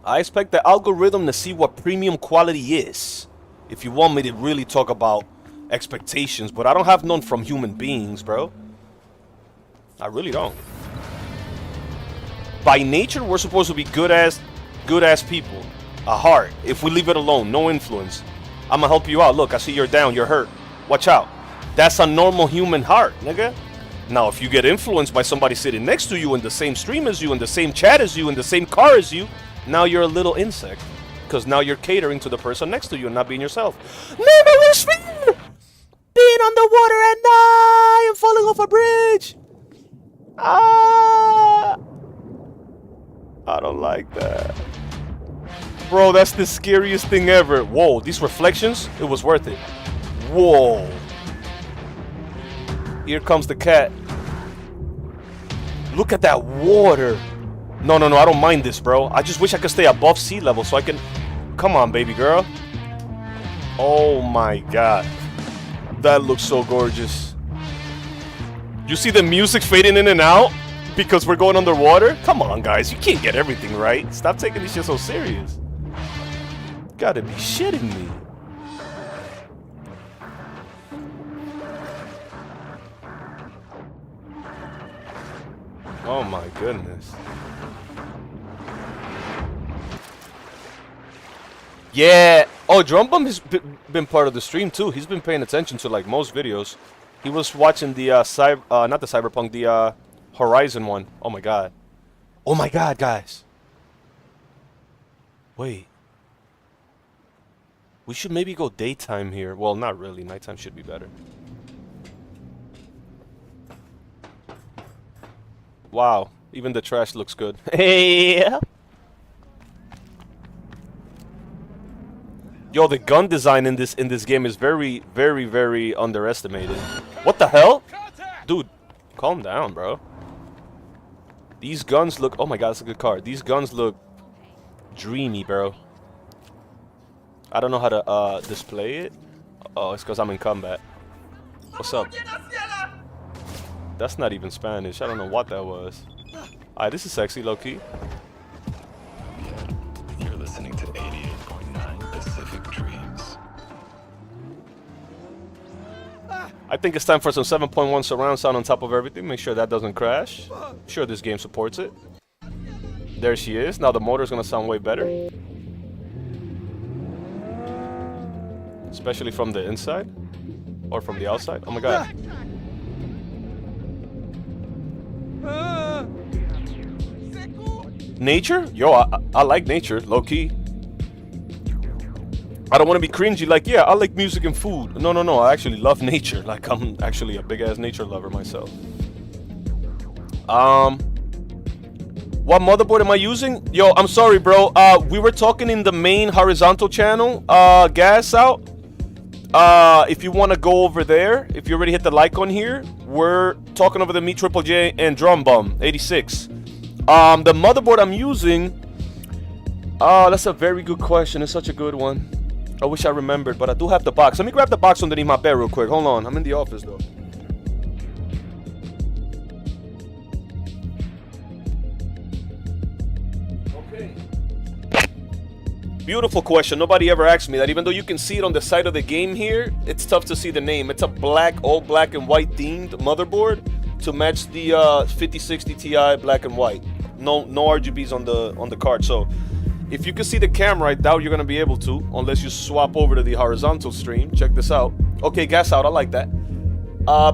I expect the algorithm to see what premium quality is. If you want me to really talk about expectations, but I don't have none from human beings, bro. I really don't. By nature, we're supposed to be good ass people. A heart. If we leave it alone, no influence. I'm gonna help you out. Look, I see you're down, you're hurt. Watch out. That's a normal human heart, nigga. Now, if you get influenced by somebody sitting next to you in the same stream as you, in the same chat as you, in the same car as you, now you're a little insect. Because now you're catering to the person next to you and not being yourself. Never wish me being underwater at night and falling off a bridge. Ah, I don't like that. Bro, that's the scariest thing ever. Whoa, these reflections, it was worth it. Whoa. Here comes the cat. Look at that water. No, I don't mind this, bro. I just wish I could stay above sea level so I can... Come on, baby girl. Oh my god. That looks so gorgeous. You see the music fading in and out because we're going underwater? Come on, guys. You can't get everything right. Stop taking this shit so serious. You gotta be shitting me. Oh my goodness. Yeah. Oh, Drumbum has been part of the stream too. He's been paying attention to like most videos. He was watching the not the Cyberpunk, the Horizon one. Oh my god. Oh my god, guys. Wait. We should maybe go daytime here. Well, not really. Nighttime should be better. Wow. Even the trash looks good. Yeah. Yo, the gun design in this game is very, very, very underestimated. What the hell? Dude, calm down, bro. These guns look... Oh my god, that's a good car. These guns look dreamy, bro. I don't know how to display it. Oh, it's because I'm in combat. What's up? That's not even Spanish. I don't know what that was. Alright, this is sexy, low-key. You're listening to 88.9 Pacific Dreams. I think it's time for some 7.1 surround sound on top of everything. Make sure that doesn't crash. I'm sure this game supports it. There she is. Now the motor's gonna sound way better. Especially from the inside. Or from the outside. Oh my god. Nature? Yo, I like nature, low-key. I don't want to be cringy, like, yeah, I like music and food. No, I actually love nature. Like, I'm actually a big-ass nature lover myself. What motherboard am I using? Yo, I'm sorry, bro. We were talking in the main horizontal channel, gas out. If you want to go over there, if you already hit the like on here, we're talking over the Me Triple J and Drum Bum 86. The motherboard I'm using, that's a very good question. It's such a good one. I wish I remembered, but I do have the box. Let me grab the box underneath my bed real quick. Hold on, I'm in the office though. Okay. Beautiful question. Nobody ever asked me that. Even though you can see it on the side of the game here, it's tough to see the name. It's a all black and white themed motherboard to match the 5060 Ti black and white. No RGBs on the card. So if you can see the camera, I doubt you're gonna be able to unless you swap over to the horizontal stream. Check this out. Okay, gas out. I like that.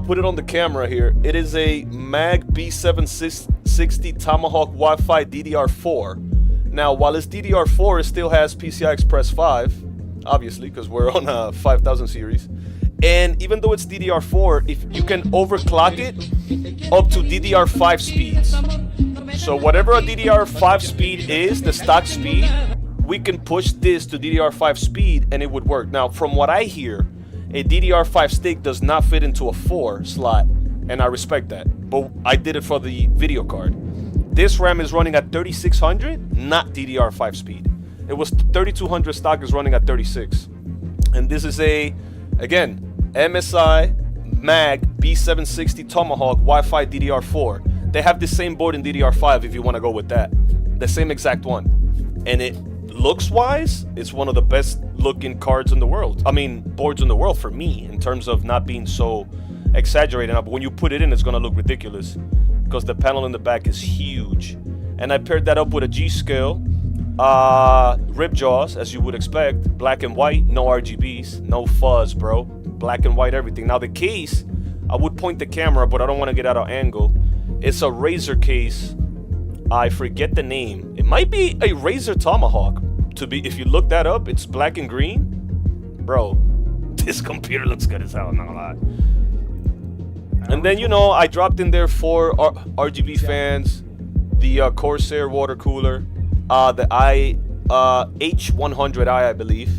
Put it on the camera here. It is a Mag B760 Tomahawk Wi-Fi DDR4. Now, while it's DDR4, it still has PCI Express 5, obviously, because we're on a 5000 series. And even though it's DDR4, if you can overclock it up to DDR5 speeds. So whatever a DDR5 speed is, the stock speed, we can push this to DDR5 speed and it would work. Now, from what I hear, a DDR5 stick does not fit into a 4 slot, and I respect that. But I did it for the video card. This RAM is running at 3600, not DDR5 speed. It was 3200 stock, is running at 36. And this is a, again, MSI Mag B760 Tomahawk Wi-Fi DDR4. They have the same board in DDR5 if you want to go with that. The same exact one. And it looks wise, it's one of the best looking cards in the world. I mean, boards in the world for me, in terms of not being so exaggerated. But when you put it in, it's going to look ridiculous because the panel in the back is huge. And I paired that up with a G-Scale rib jaws, as you would expect, black and white, no RGBs, no fuzz, bro. Black and white everything. Now the case, I would point the camera, but I don't want to get out of angle. It's a Razer case. I forget the name. It might be a Razer Tomahawk. To be, if you look that up, it's black and green. Bro, this computer looks good as hell, I'm not gonna lie. And then, you know, I dropped in there 4 RGB fans, the Corsair water cooler, the H100i, I believe.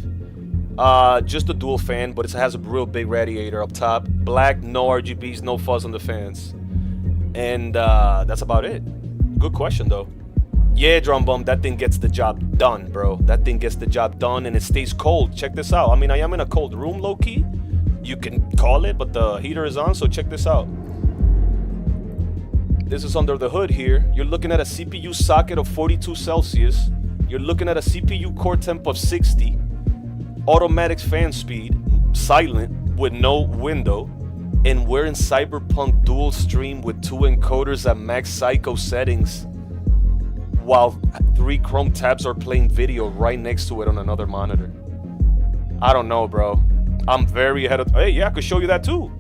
Just a dual fan, but it has a real big radiator up top. Black, no RGBs, no fuzz on the fans. And that's about it. Good question, though. Yeah, Drum Bum, that thing gets the job done, bro. That thing gets the job done, and it stays cold. Check this out. I mean, I am in a cold room, low-key. You can call it, but the heater is on, so check this out. This is under the hood here. You're looking at a CPU socket of 42 Celsius. You're looking at a CPU core temp of 60. Automatic fan speed, silent, with no window. And we're in Cyberpunk dual stream with 2 encoders at max psycho settings, while 3 Chrome tabs are playing video right next to it on another monitor. I don't know, bro. I'm very ahead of... Hey, yeah, I could show you that too.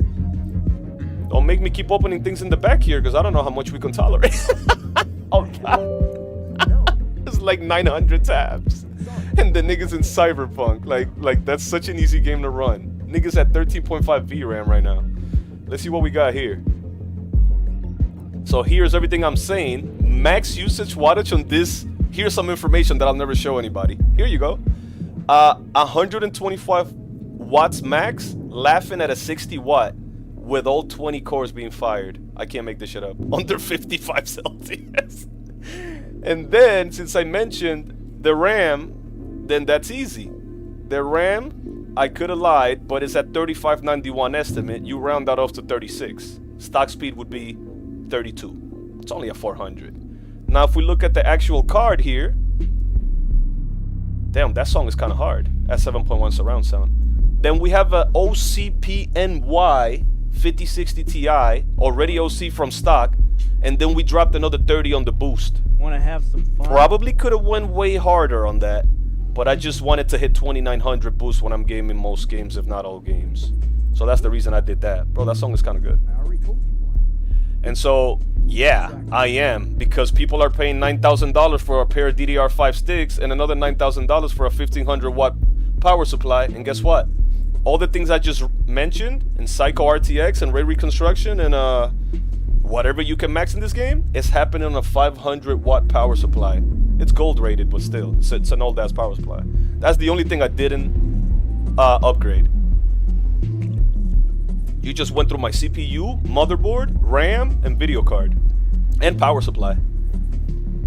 Don't make me keep opening things in the back here, because I don't know how much we can tolerate. Oh, God. It's like 900 tabs. And the niggas in Cyberpunk. Like that's such an easy game to run. Niggas at 13.5 VRAM right now. Let's see what we got here. So here's everything I'm saying. Max usage wattage on this. Here's some information that I'll never show anybody. Here you go. 125 watts max, laughing at a 60 watt with all 20 cores being fired. I can't make this shit up. Under 55 Celsius. And then, since I mentioned the RAM, then that's easy. The RAM, I could have lied, but it's at 3591 estimate. You round that off to 36. Stock speed would be 32. It's only a 400. Now, if we look at the actual card here, damn, that song is kind of hard at 7.1 surround sound. Then we have a OCPNY 5060 Ti, already OC from stock, and then we dropped another 30 on the boost. Want to have some fun? Probably could have went way harder on that, but I just wanted to hit 2900 boost when I'm gaming most games, if not all games. So that's the reason I did that. Bro, that song is kind of good. I already told you why. And so, yeah, I am, because people are paying $9,000 for a pair of DDR5 sticks and another $9,000 for a 1500 watt power supply. And guess what? All the things I just mentioned in Psycho RTX and ray reconstruction and whatever you can max in this game is happening on a 500 watt power supply. It's gold rated, but still, it's an old ass power supply. That's the only thing I didn't upgrade. You just went through my CPU, motherboard, RAM, and video card, and power supply,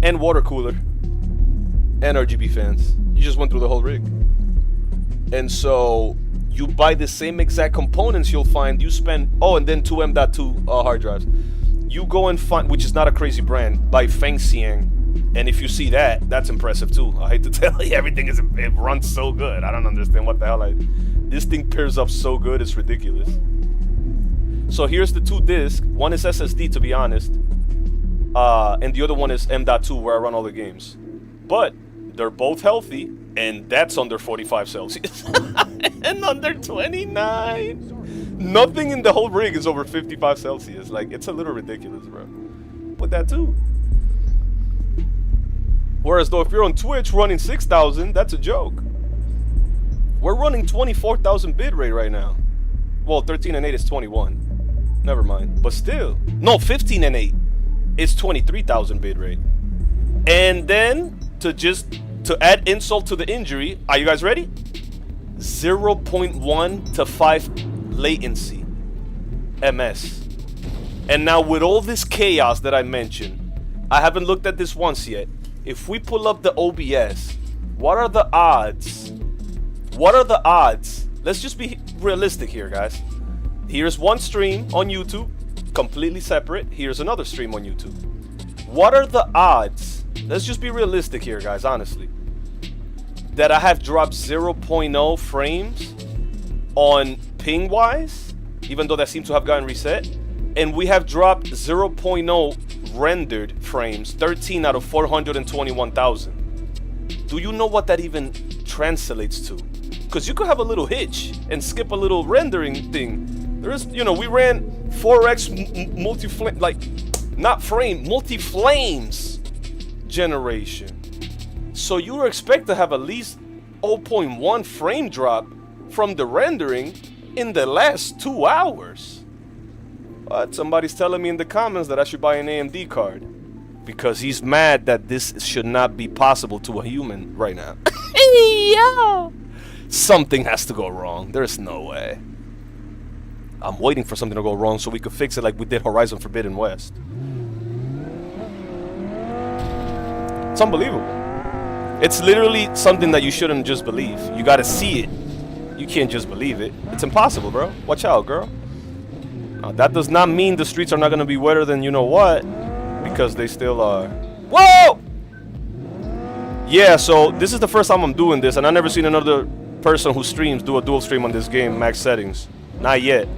and water cooler, and RGB fans. You just went through the whole rig. And so you buy the same exact components, you'll find you spend, oh, and then 2 M.2 hard drives. You go and find, which is not a crazy brand, by Fengxiang. And if you see that, that's impressive too. I hate to tell you, everything is, it runs so good. I don't understand what the hell this thing pairs up so good, it's ridiculous. So here's the 2 discs. One is SSD, to be honest. And the other one is M.2, where I run all the games. But they're both healthy, and that's under 45 Celsius. And under 29. Nothing in the whole rig is over 55 Celsius. Like, it's a little ridiculous, bro. But that too. Whereas though, if you're on Twitch running 6,000, that's a joke. We're running 24,000 bitrate right now. Well, 13 and 8 is 21. Never mind. But still. No, 15 and 8 is 23,000 bitrate. And then, to just to add insult to the injury, are you guys ready? 0.1 to 5 latency. MS. And now with all this chaos that I mentioned, I haven't looked at this once yet. If we pull up the OBS, what are the odds? What are the odds? Let's just be realistic here, guys. Here's one stream on YouTube, completely separate. Here's another stream on YouTube. What are the odds? Let's just be realistic here, guys, honestly. That I have dropped 0.0 frames on ping-wise, even though that seems to have gotten reset. And we have dropped 0.0 rendered frames, 13 out of 421,000. Do you know what that even translates to? Because you could have a little hitch and skip a little rendering thing. There is, you know, we ran 4x multi-flame, like, not frame, multi-flames generation. So you expect to have at least 0.1 frame drop from the rendering in the last 2 hours. But somebody's telling me in the comments that I should buy an AMD card because he's mad that this should not be possible to a human right now. Yeah. Something has to go wrong. There's no way. I'm waiting for something to go wrong so we could fix it like we did Horizon Forbidden West. It's unbelievable. It's literally something that you shouldn't just believe. You gotta see it. You can't just believe it. It's impossible, bro. Watch out, girl. That does not mean the streets are not gonna be wetter than you know what, because they still are. Whoa! Yeah, so this is the first time I'm doing this, and I've never seen another person who streams do a dual stream on this game, max settings. Not yet.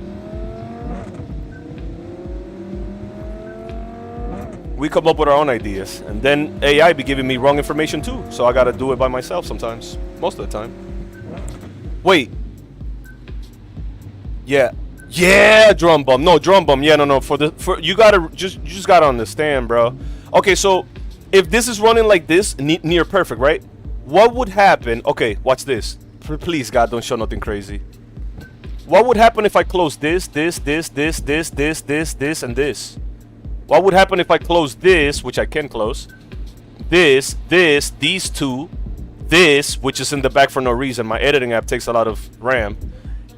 We come up with our own ideas, and then AI be giving me wrong information too, so I gotta do it by myself sometimes, most of the time. Wait. Yeah. Yeah, drum bum. No, drum bum. Yeah, no. You just gotta understand, bro. Okay, so if this is running like this, near perfect, right? What would happen? Okay, watch this. Please, God, don't show nothing crazy. What would happen if I close this, and this? What would happen if I close this, which I can close? These two, this, which is in the back for no reason. My editing app takes a lot of RAM.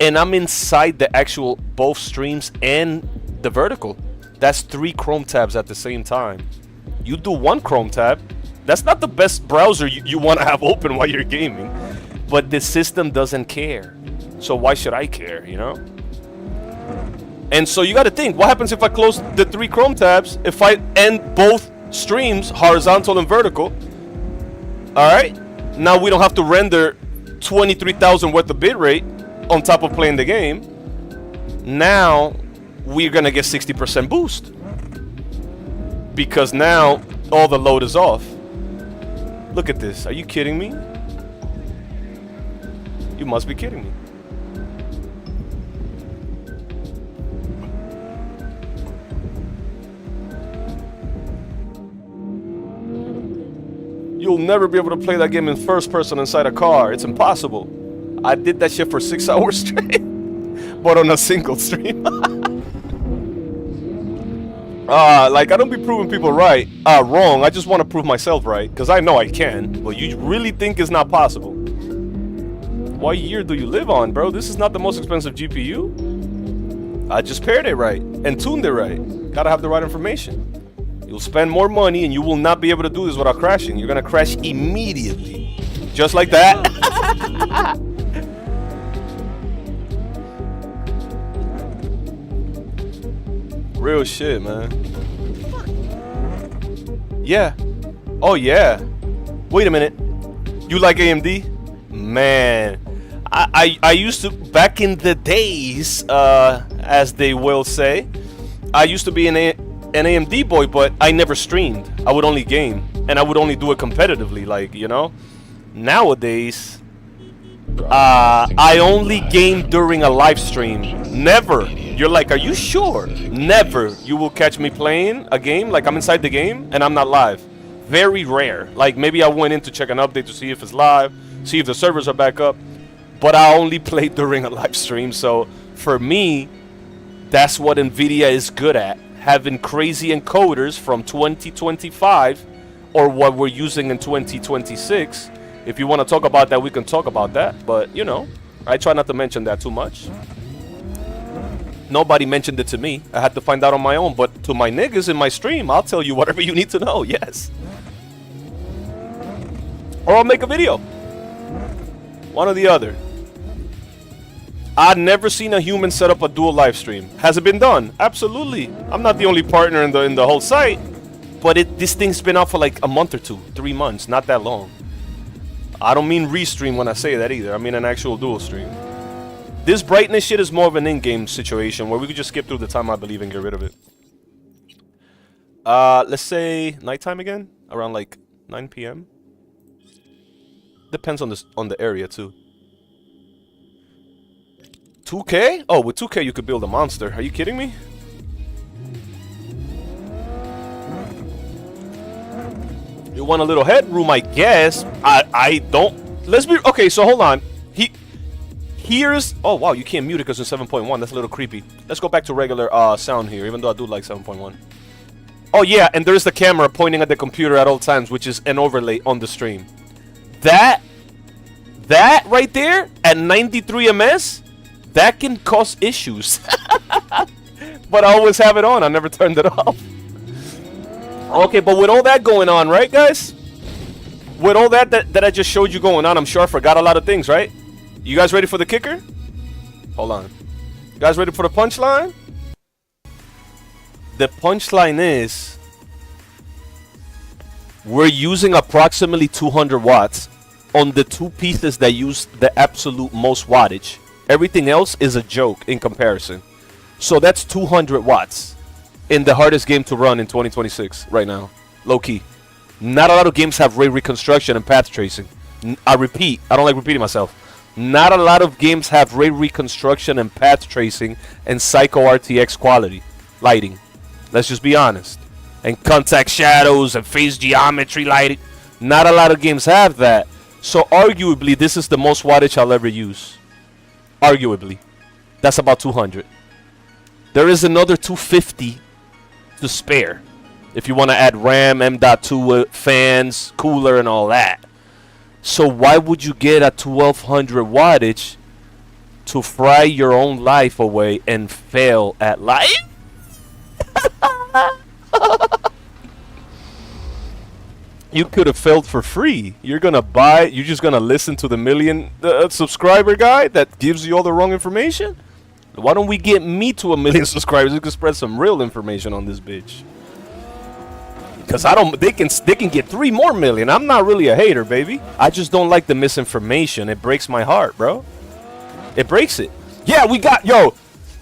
And I'm inside the actual both streams and the vertical. That's 3 Chrome tabs at the same time. You do 1 Chrome tab, that's not the best browser you want to have open while you're gaming. But the system doesn't care. So why should I care, you know? And so you got to think, what happens if I close the 3 Chrome tabs, if I end both streams, horizontal and vertical? Alright, now we don't have to render 23,000 worth of bitrate on top of playing the game. Now we're gonna get 60% boost because now all the load is off. Look at this. Are you kidding me? You must be kidding me. You'll never be able to play that game in first person inside a car. It's impossible. I did that shit for 6 hours straight, but on a single stream. Like, I don't be proving people wrong. I just want to prove myself right, because I know I can. But you really think it's not possible? What year do you live on, bro? This is not the most expensive GPU. I just paired it right and tuned it right. Gotta have the right information. You'll spend more money and you will not be able to do this without crashing. You're gonna crash immediately. Just like that. Real shit, man. Yeah. Oh, yeah. Wait a minute. You like AMD? Man. I used to, back in the days, as they will say, I used to be an AMD boy, but I never streamed. I would only game. And I would only do it competitively, like, you know? Nowadays, I only game during a live stream. Never. You're like, are you sure? Never. You will catch me playing a game, like I'm inside the game, and I'm not live. Very rare. Like, maybe I went in to check an update to see if it's live, see if the servers are back up. But I only play during a live stream. So, for me, that's what NVIDIA is good at. Having crazy encoders from 2025 or what we're using in 2026. If you want to talk about that, we can talk about that. But, you know, I try not to mention that too much. Nobody mentioned it to me. I had to find out on my own. But to my niggas in my stream, I'll tell you whatever you need to know. Yes. Or I'll make a video. One or the other. I've never seen a human set up a dual live stream. Has it been done? Absolutely. I'm not the only partner in the whole site. But this thing's been out for like a month or two, 3 months, not that long. I don't mean restream when I say that either. I mean an actual dual stream. This brightness shit is more of an in-game situation where we could just skip through the time, I believe, and get rid of it. Let's say nighttime again, around like 9 p.m. Depends on the area too. 2K? Oh, with 2K you could build a monster. Are you kidding me? You want a little headroom, I guess. I don't. Let's be okay. So hold on. Here's. Oh wow, you can't mute it because it's 7.1. That's a little creepy. Let's go back to regular sound here, even though I do like 7.1. Oh yeah, and there's the camera pointing at the computer at all times, which is an overlay on the stream. That right there at 93 ms, that can cause issues. But I always have it on. I never turned it off. Okay, but with all that going on, right, guys? With all that I just showed you going on, I'm sure I forgot a lot of things, right? You guys ready for the kicker? Hold on. You guys ready for the punchline? The punchline is we're using approximately 200 watts on the two pieces that use the absolute most wattage. Everything else is a joke in comparison. So that's 200 watts in the hardest game to run in 2026 right now. Low key. Not a lot of games have ray reconstruction and path tracing. I repeat, I don't like repeating myself. Not a lot of games have ray reconstruction and path tracing and Psycho RTX quality lighting. Let's just be honest. And contact shadows and phase geometry lighting. Not a lot of games have that. So arguably, this is the most wattage I'll ever use. Arguably. That's about 200. There is another 250 to spare. If you want to add RAM, M.2 fans, cooler, and all that. So why would you get a 1200 wattage to fry your own life away and fail at life? You could have failed for free. You're just gonna listen to the million subscriber guy that gives you all the wrong information? Why don't we get me to 1 million subscribers? We can spread some real information on this bitch. Cause they can get 3 more million. I'm not really a hater, baby. I just don't like the misinformation. It breaks my heart, bro. It breaks it. Yeah, we got yo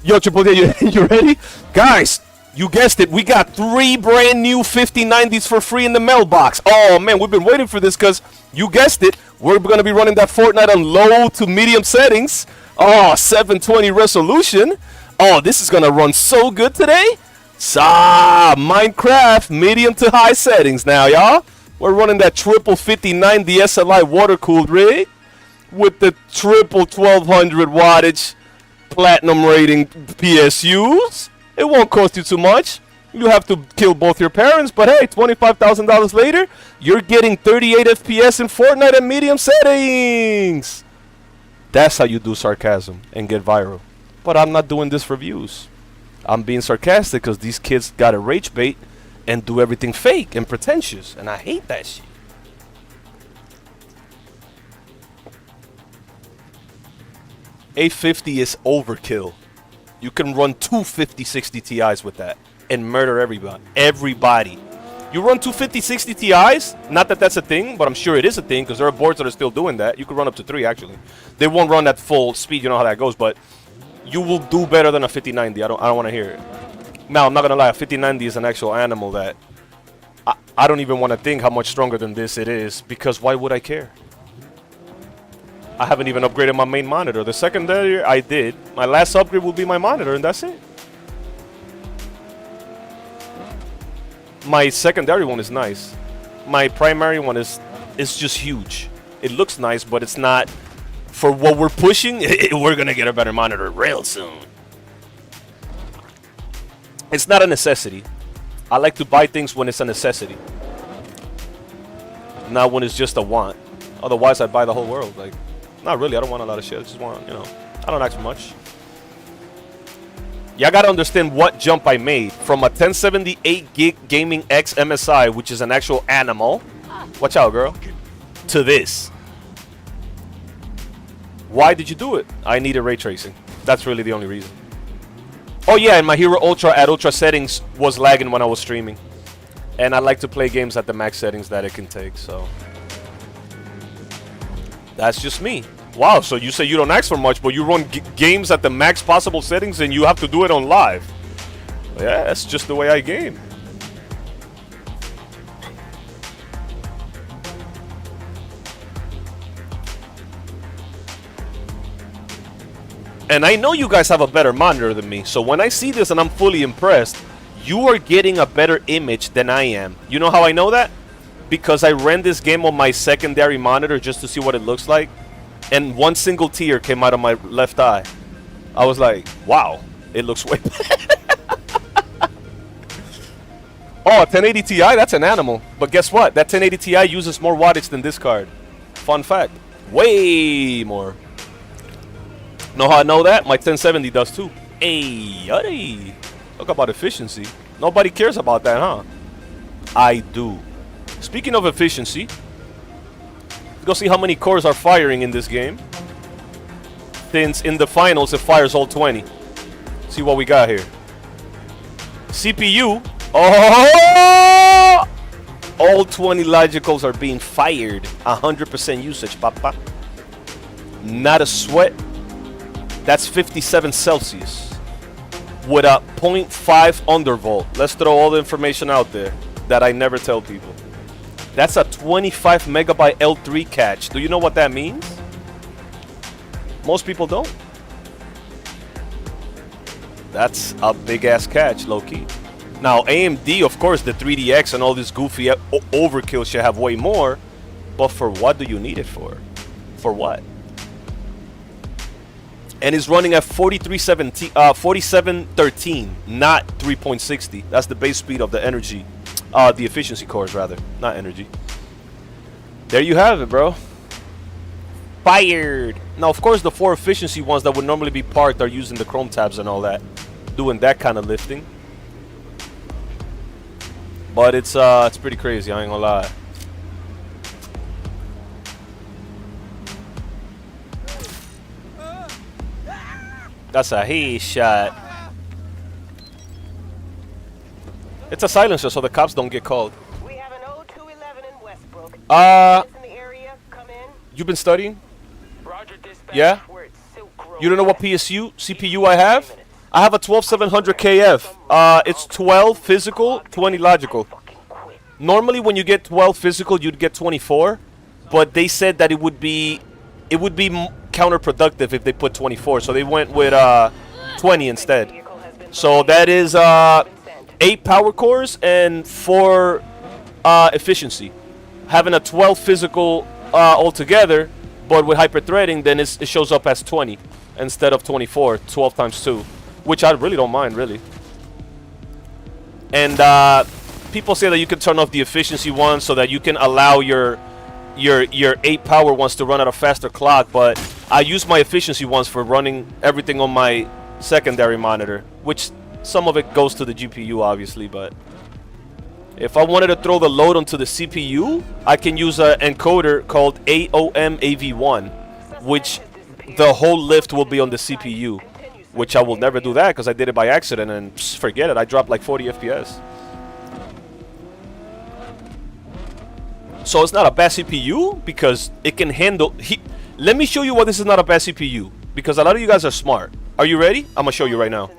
Triple D, you ready? Guys, you guessed it. We got 3 brand new 5090s for free in the mailbox. Oh man, we've been waiting for this because you guessed it. We're gonna be running that Fortnite on low to medium settings. Oh, 720 resolution. Oh, this is gonna run so good today. Minecraft medium to high settings now, y'all. We're running that triple 5090 SLI water cooled rig with the triple 1200 wattage platinum rating PSUs. It won't cost you too much. You have to kill both your parents, but hey, $25,000 later, you're getting 38 FPS in Fortnite at medium settings. That's how you do sarcasm and get viral. But I'm not doing this for views. I'm being sarcastic because these kids gotta rage bait and do everything fake and pretentious, and I hate that shit. A50 is overkill. You can run 2 5060 Ti's with that and murder everybody. You run 2 5060 Ti's, not that that's a thing, but I'm sure it is a thing because there are boards that are still doing that. You could run up to 3 actually. They won't run at full speed, you know how that goes, but you will do better than a 5090. I don't want to hear it. Now, I'm not going to lie, a 5090 is an actual animal that I don't even want to think how much stronger than this it is, because why would I care? I haven't even upgraded my main monitor. The secondary I did. My last upgrade will be my monitor, and that's it. My secondary one is nice. My primary one is just huge. It looks nice, but it's not. For what we're pushing, we're going to get a better monitor real soon. It's not a necessity. I like to buy things when it's a necessity. not when it's just a want. Otherwise, I'd buy the whole world. Like, not really. I don't want a lot of shit. I just want, you know, I don't ask for much. Y'all gotta understand what jump I made from a 1078 gig gaming X MSI, which is an actual animal. Watch out, girl. To this. Why did you do it? I needed ray tracing. That's really the only reason. Oh yeah, and my Hero Ultra at ultra settings was lagging when I was streaming. And I like to play games at the max settings that it can take, so. That's just me. Wow, so you say you don't ask for much, but you run games at the max possible settings and you have to do it on live. Yeah, that's just the way I game. And I know you guys have a better monitor than me, so when I see this and I'm fully impressed, you are getting a better image than I am. You know how I know that? Because I ran this game on my secondary monitor just to see what it looks like, and one single tear came out of my left eye. I was like, wow, it looks way better. Oh, a 1080 Ti, that's an animal. But guess what? That 1080 Ti uses more wattage than this card. Fun fact. Way more. Know how I know that? My 1070 does too. Hey, talk about efficiency. Nobody cares about that, huh? I do. Speaking of efficiency, let's go see how many cores are firing in this game. Since in the finals it fires all 20. See what we got here. CPU. Oh! All 20 logicals are being fired. 100% usage, papa. Not a sweat. That's 57 Celsius. With a 0.5 undervolt. Let's throw all the information out there that I never tell people. That's a 25 megabyte L3 catch. Do you know what that means? Most people don't. That's a big ass catch, low key. Now AMD, of course, the 3DX and all this goofy overkill should have way more. But for what do you need it for? For what? And it's running at 4713, not 3.60. That's the base speed of the energy. The efficiency cores, rather. Not energy. There you have it, bro. Fired. Now, of course, the 4 efficiency ones that would normally be parked are using the Chrome tabs and all that. Doing that kind of lifting. But it's pretty crazy, I ain't gonna lie. That's a headshot. It's a silencer, so the cops don't get called. We have an 0211 in Westbrook. In the area, come in. You've been studying? Roger, dispatch. Yeah? We're at Silk Road. You don't know what PSU, CPU I have? I have a 12700 KF. It's 12 physical, 20 logical. Normally when you get 12 physical, you'd get 24. But they said that it would be counterproductive if they put 24. So they went with 20 instead. So that is 8 power cores and 4 efficiency. Having a 12 physical altogether, but with hyper-threading, then it shows up as 20 instead of 24, 12 times 2, which I really don't mind, really. And people say that you can turn off the efficiency one so that you can allow your 8 power ones to run at a faster clock, but I use my efficiency ones for running everything on my secondary monitor, which some of it goes to the GPU, obviously, but if I wanted to throw the load onto the CPU, I can use an encoder called AOM-AV1, which the whole lift will be on the CPU, which I will never do that because I did it by accident, and forget it, I dropped like 40 FPS. So it's not a bad CPU because it can handle... Let me show you why this is not a bad CPU, because a lot of you guys are smart. Are you ready? I'm going to show you right now.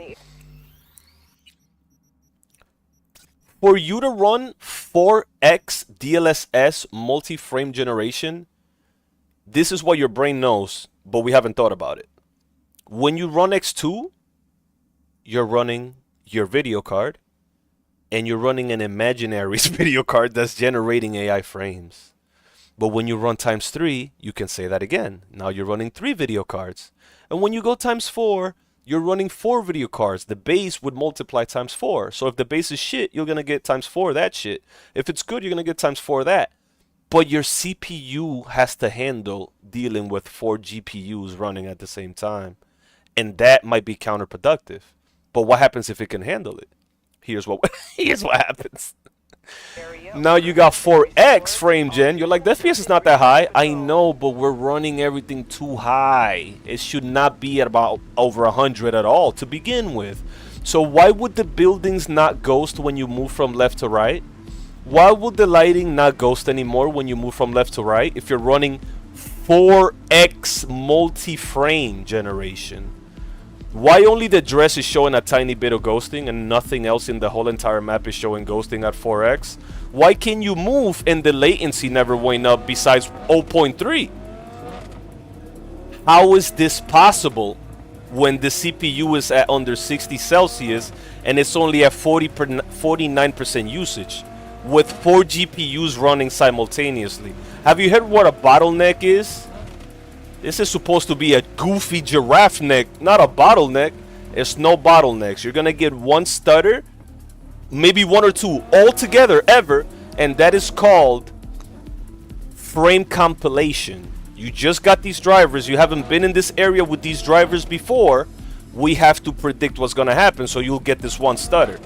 For you to run 4x DLSS multi-frame generation, this is what your brain knows, but we haven't thought about it. When you run X2, you're running your video card, and you're running an imaginary video card that's generating AI frames. But when you run times 3, you can say that again. Now you're running 3 video cards. And when you go times 4, you're running 4 video cards. The base would multiply times 4. So if the base is shit, you're going to get times 4 that shit. If it's good, you're going to get times 4 that. But your CPU has to handle dealing with 4 GPUs running at the same time. And that might be counterproductive. But what happens if it can handle it? Here's what here's what happens. Now you got 4x frame gen. You're like, the FPS is not that high. I know, but we're running everything too high. It should not be at about over 100 at all to begin with. So why would the buildings not ghost when you move from left to right? Why would the lighting not ghost anymore when you move from left to right if you're running 4x multi-frame generation? Why only the dress is showing a tiny bit of ghosting and nothing else in the whole entire map is showing ghosting at 4x? Why can you move and the latency never went up besides 0.3? How is this possible when the CPU is at under 60 Celsius and it's only at 49% usage with 4 GPUs running simultaneously? Have you heard what a bottleneck is? This is supposed to be a goofy giraffe neck, not a bottleneck. It's no bottlenecks. You're gonna get one stutter, maybe one or two altogether ever, and that is called frame compilation. You just got these drivers. You haven't been in this area with these drivers before. We have to predict what's gonna happen, so you'll get this one stutter.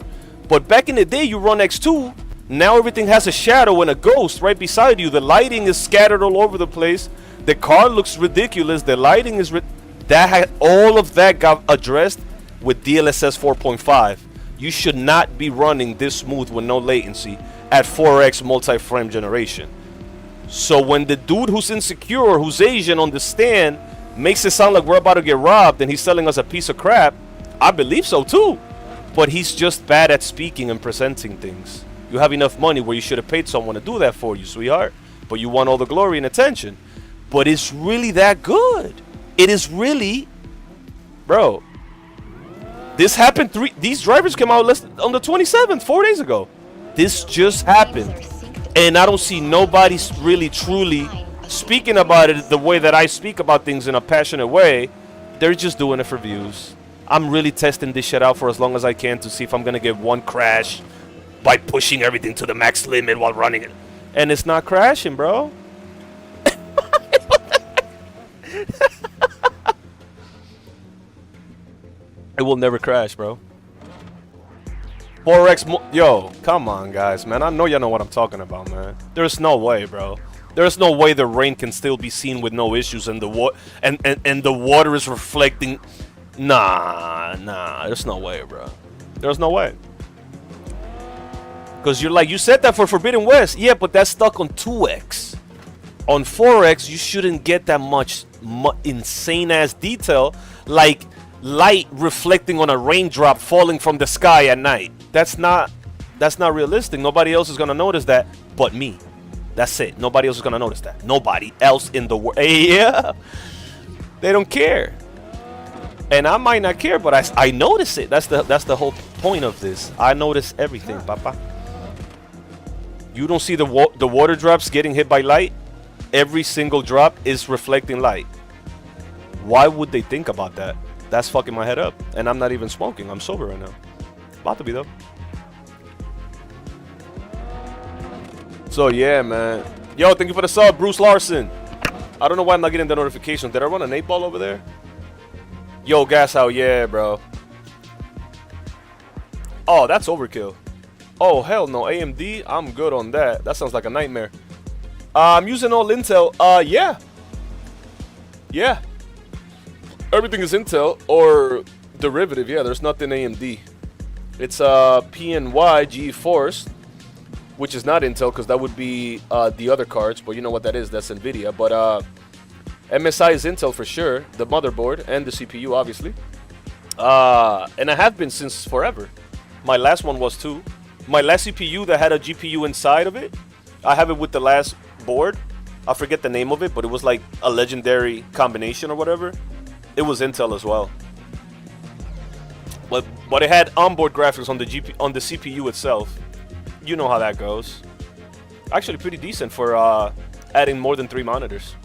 But back in the day, you run X2. Now everything has a shadow and a ghost right beside you. The lighting is scattered all over the place. The car looks ridiculous. The lighting is all of that got addressed with DLSS 4.5. You should not be running this smooth with no latency at 4x multi-frame generation. So when the dude who's insecure, who's Asian on the stand, makes it sound like we're about to get robbed and he's selling us a piece of crap, I believe so too. But he's just bad at speaking and presenting things. You have enough money where you should have paid someone to do that for you, sweetheart. But you want all the glory and attention. But it's really that good. It is really, bro. This happened these drivers came out on the 27th, 4 days ago. This just happened. And I don't see nobody really truly speaking about it the way that I speak about things in a passionate way. They're just doing it for views. I'm really testing this shit out for as long as I can to see if I'm gonna get one crash by pushing everything to the max limit while running it. And it's not crashing, bro. It will never crash, bro. 4x yo, come on, guys, man. I know y'all know what I'm talking about, man. There's no way, bro. There's no way the rain can still be seen with no issues and the water is reflecting. Nah. There's no way, bro. There's no way. Because you're like, you said that for Forbidden West. Yeah, but that's stuck on 2x. On 4x, you shouldn't get that much insane-ass detail, like light reflecting on a raindrop falling from the sky at night. That's not realistic. Nobody else is gonna notice that but me. That's it. Nobody else is gonna notice that. Nobody else in the world. Yeah, they don't care, and I might not care, but I notice it. That's the whole point of this. I notice everything, papa. You don't see the water drops getting hit by light. Every single drop is reflecting light. Why would they think about that? That's fucking my head up. And I'm not even smoking. I'm sober right now. About to be though. So yeah, man. Yo, thank you for the sub, Bruce Larson. I don't know why I'm not getting the notification. Did I run an 8-ball over there? Yo, gas out. Yeah, bro. Oh, that's overkill. Oh, hell no. AMD, I'm good on that. That sounds like a nightmare. I'm using all Intel. Yeah. Yeah. Everything is Intel or derivative. Yeah, there's nothing AMD. It's PNY GeForce, which is not Intel because that would be the other cards. But you know what that is. That's NVIDIA. But MSI is Intel for sure. The motherboard and the CPU, obviously. And I have been since forever. My last one was too. My last CPU that had a GPU inside of it, I have it with the last board. I forget the name of it, but it was like a legendary combination or whatever. It was Intel as well. But it had onboard graphics on the CPU itself. You know how that goes. Actually pretty decent for adding more than 3 monitors.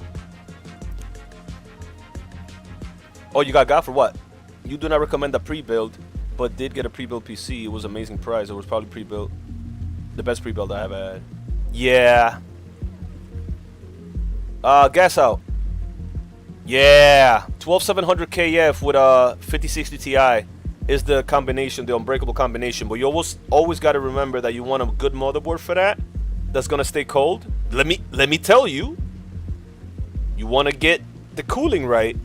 Oh, you got for what? You do not recommend a pre-build, but did get a pre-built PC. It was amazing price. It was probably pre-built. The best pre-build I ever had. Yeah. Gas out. Yeah, 12700 KF with a 5060 Ti is the combination, the unbreakable combination. But you always got to remember that you want a good motherboard for that. That's gonna stay cold. Let me tell you. You want to get the cooling right.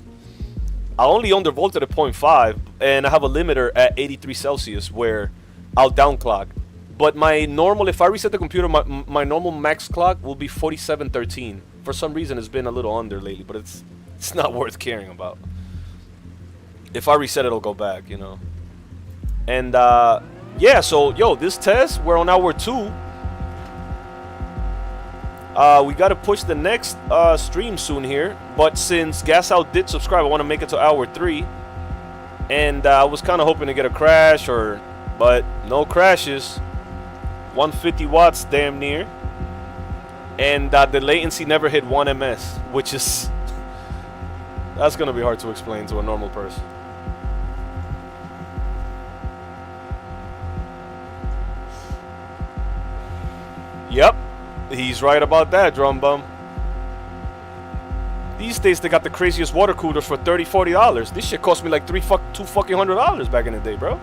I only undervolted at 0.5, and I have a limiter at 83 Celsius where I'll downclock. But my normal, if I reset the computer, my normal max clock will be 4713. For some reason, it's been a little under lately, but it's not worth caring about. If I reset it, it'll go back, you know. And yeah, so yo, this test, we're on hour 2. We gotta push the next stream soon here. But since Gas Out did subscribe, I want to make it to hour 3. And I was kind of hoping to get a crash, but no crashes. 150 watts, damn near. And the latency never hit 1 ms, which is... That's gonna be hard to explain to a normal person. Yep, he's right about that, Drum Bum. These days they got the craziest water coolers for $30-$40. This shit cost me like $200 back in the day, bro.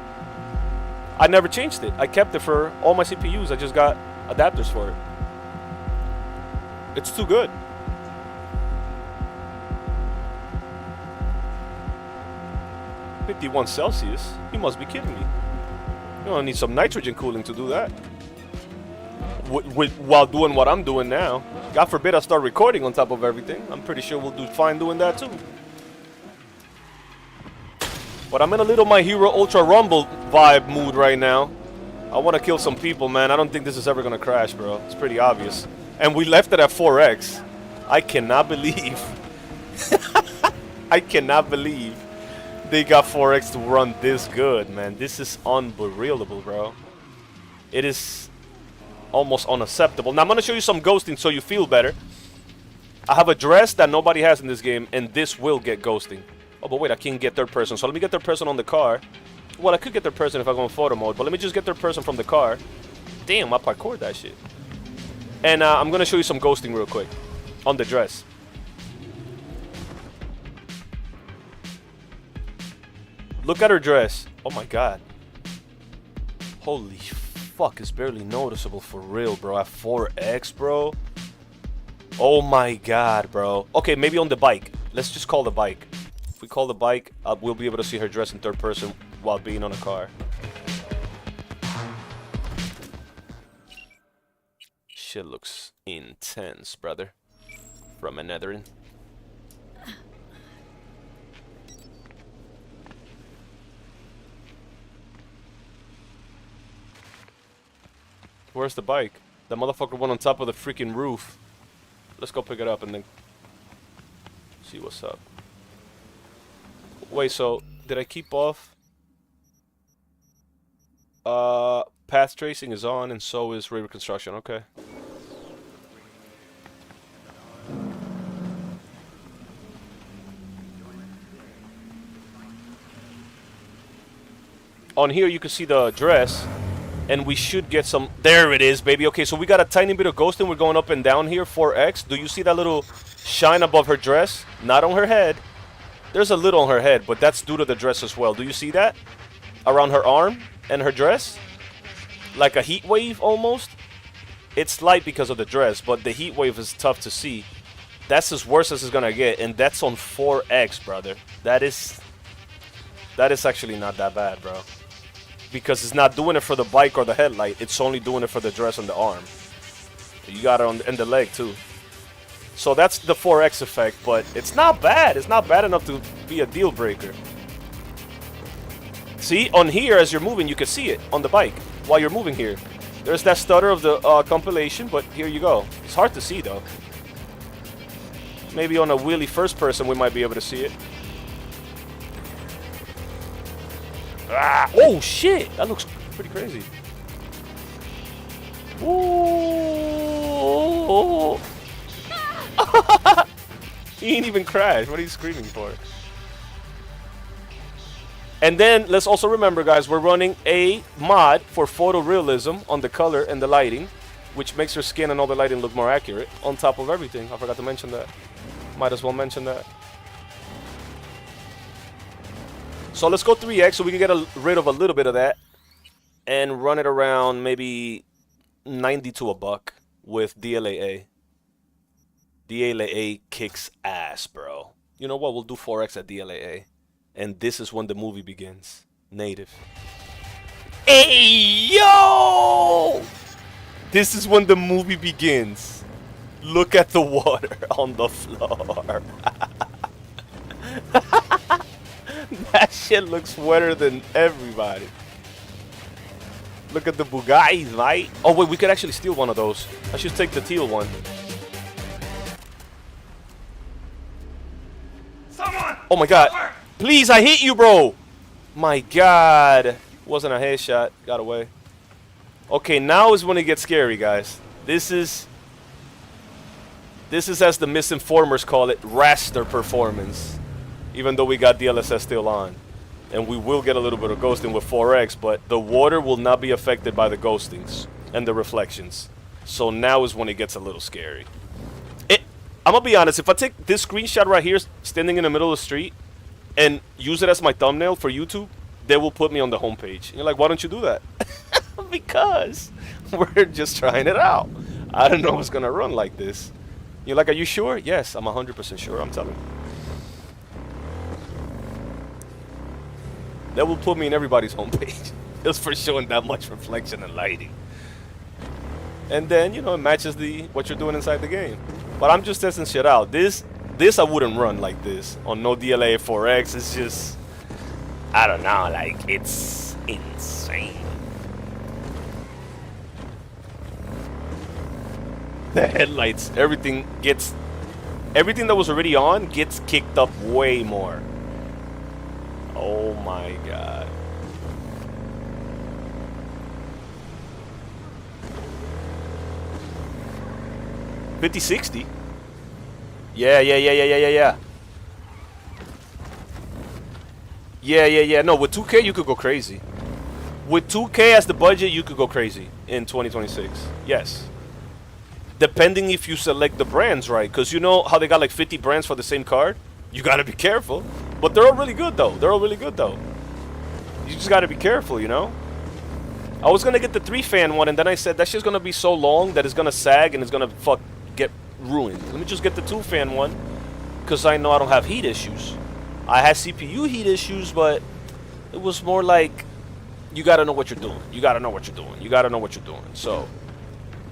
I never changed it. I kept it for all my CPUs. I just got adapters for it. It's too good. $51 Celsius? You must be kidding me. You don't need some nitrogen cooling to do that. While doing what I'm doing now. God forbid I start recording on top of everything. I'm pretty sure we'll do fine doing that too. But I'm in a little My Hero Ultra Rumble vibe mood right now. I want to kill some people, man. I don't think this is ever going to crash, bro. It's pretty obvious. And we left it at 4x. I cannot believe. I cannot believe they got 4x to run this good, man. This is unbelievable, bro. It is almost unacceptable. Now, I'm going to show you some ghosting so you feel better. I have a dress that nobody has in this game, and this will get ghosting. Oh, but wait, I can't get third person. So let me get third person on the car. Well, I could get third person if I go in photo mode, but let me just get third person from the car. Damn, I parkoured that shit. And I'm going to show you some ghosting real quick on the dress. Look at her dress. Oh, my God. Holy fuck, it's barely noticeable for real, bro. At 4x, bro. Oh, my God, bro. Okay, maybe on the bike. Let's just call the bike. If we call the bike, we'll be able to see her dress in third person while being on a car. Shit looks intense, brother. From a Netherin. Where's the bike? The motherfucker went on top of the freaking roof. Let's go pick it up and then see what's up. Wait, so did I keep off? Path tracing is on, and so is ray reconstruction. Okay. On here you can see the dress, and we should get some. There it is, baby. Okay, so we got a tiny bit of ghosting. We're going up and down here. 4x. Do you see that little shine above her dress? Not on her head. There's a little on her head, but that's due to the dress as well. Do you see that? Around her arm and her dress? Like a heat wave almost. It's light because of the dress, but the heat wave is tough to see. That's as worse as it's gonna get, and that's on 4x, brother. That is actually not that bad, bro. Because it's not doing it for the bike or the headlight. It's only doing it for the dress on the arm. You got it on the leg too. So that's the 4x effect, but it's not bad. It's not bad enough to be a deal breaker. See, on here as you're moving, you can see it on the bike while you're moving here. There's that stutter of the compilation, but here you go. It's hard to see though. Maybe on a wheelie first person we might be able to see it. Ah, oh shit! That looks pretty crazy. Ooh. He ain't even crashed. What are you screaming for? And then let's also remember, guys, we're running a mod for photorealism on the color and the lighting. which makes your skin and all the lighting look more accurate on top of everything. I forgot to mention that. Might as well mention that. So let's go 3x so we can get rid of a little bit of that and run it around maybe 90 to a buck with DLAA. DLAA kicks ass, bro. You know what? We'll do 4x at DLAA. And this is when the movie begins. Native. Hey, yo! This is when the movie begins. Look at the water on the floor. That shit looks wetter than everybody. Look at the Bugattis, right? Oh, wait, we could actually steal one of those. I should take the teal one. Someone! Oh my god. Please, I hit you, bro. My god. Wasn't a headshot. Got away. Okay, now is when it gets scary, guys. This is, as the misinformers call it, raster performance. Even though we got DLSS still on. And we will get a little bit of ghosting with 4x, but the water will not be affected by the ghostings and the reflections. So now is when it gets a little scary. I'm gonna be honest, if I take this screenshot right here, standing in the middle of the street, and use it as my thumbnail for YouTube, they will put me on the homepage. And you're like, why don't you do that? Because we're just trying it out. I don't know if it's gonna run like this. You're like, are you sure? Yes, I'm 100% sure, I'm telling you. That will put me in everybody's homepage. Just for showing that much reflection and lighting. And then, you know, it matches what you're doing inside the game. But I'm just testing shit out. This I wouldn't run like this on no DLA 4X. It's just, I don't know, like, it's insane. The headlights, everything that was already on gets kicked up way more. Oh my god. $50-60? Yeah. Yeah. No, with 2K you could go crazy. With 2K as the budget, you could go crazy in 2026. Yes. Depending if you select the brands right. Because you know how they got like 50 brands for the same card? You gotta be careful. But they're all really good though. You just gotta be careful, you know? I was gonna get the 3-fan one, and then I said that shit's gonna be so long that it's gonna sag and it's gonna get ruined. Let me just get the 2-fan one, because I know I don't have heat issues. I had CPU heat issues, but it was more like, you gotta know what you're doing. So,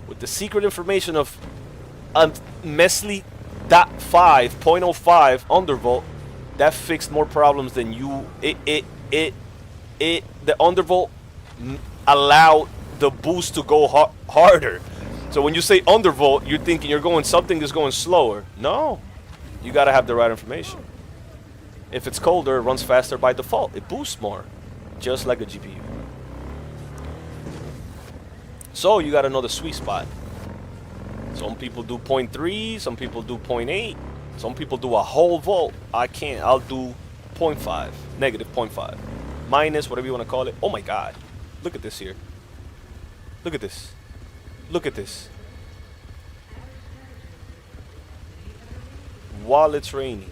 with the secret information of Mesley .5.05 undervolt, that fixed more problems than the undervolt allowed the boost to go harder. So when you say undervolt, you're thinking something is going slower. No, you gotta have the right information. If it's colder, it runs faster by default. It boosts more, just like a GPU. So you gotta know the sweet spot. Some people do 0.3, some people do 0.8, some people do a whole volt. I can't. I'll do 0.5, negative 0.5, minus, whatever you want to call it. Oh my god. Look at this here. Look at this. While it's raining.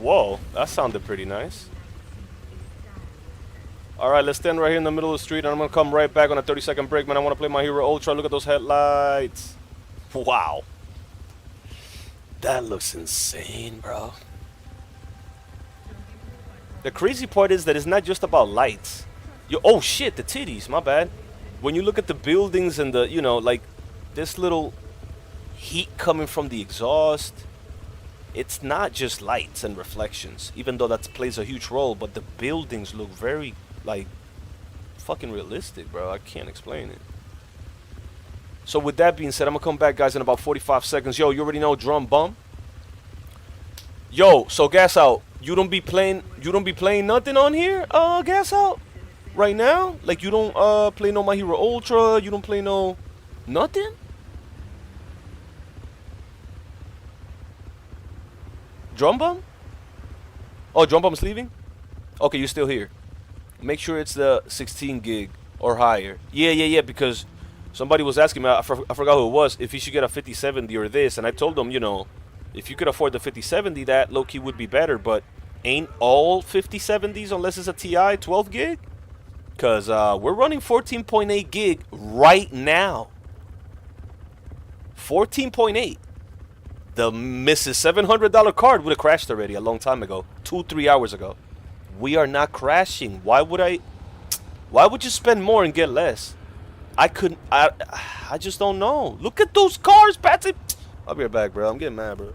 Whoa, that sounded pretty nice. Alright, let's stand right here in the middle of the street, and I'm gonna come right back on a 30-second break, man. I wanna play my Hero Ultra. Look at those headlights. Wow. That looks insane, bro. The crazy part is that it's not just about lights. Oh shit, the titties, my bad. When you look at the buildings and the, you know, like this little heat coming from the exhaust, it's not just lights and reflections, even though that plays a huge role, but the buildings look very, like, fucking realistic, bro. I can't explain it. So with that being said, I'm gonna come back, guys, in about 45 seconds. Yo, you already know drum bum. Yo, so gas out. You don't be playing nothing on here, gas out? Right now? Like you don't play no My Hero Ultra, you don't play no nothing? Drum bum? Oh, drum bum's leaving? Okay, you're still here. Make sure it's the 16 gig or higher. Yeah, because somebody was asking me, I forgot who it was, if he should get a 5070 or this, and I told them, you know, if you could afford the 5070, that low-key would be better, but ain't all 5070s unless it's a TI 12 gig? Because we're running 14.8 gig right now. 14.8. The Mrs. $700 card would have crashed already a long time ago. 2-3 hours ago. We are not crashing. Why would you spend more and get less? I just don't know. Look at those cars, Patsy. I'll be right back, bro. I'm getting mad, bro.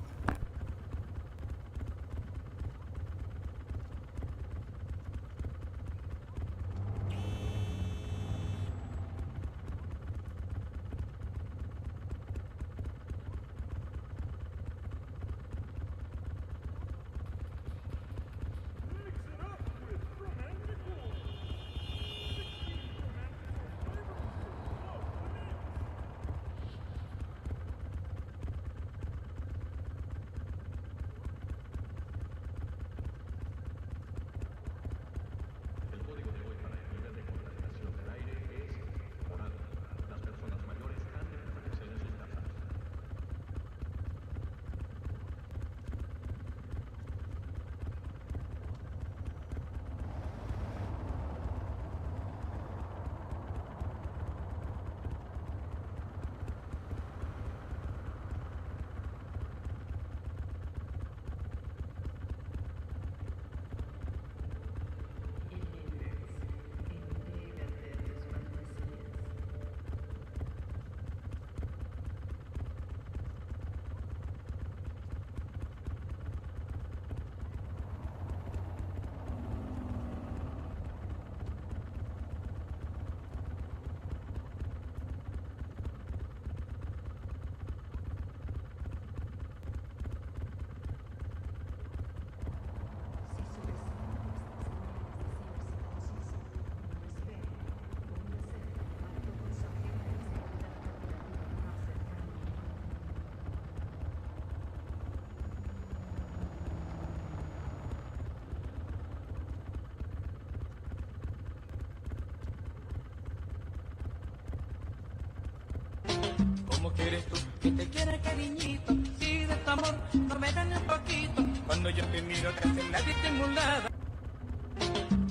¿Cómo quieres tú que te quiera, cariñito? Si de tu amor no me dan un poquito. Cuando yo te miro te hace la disimulada.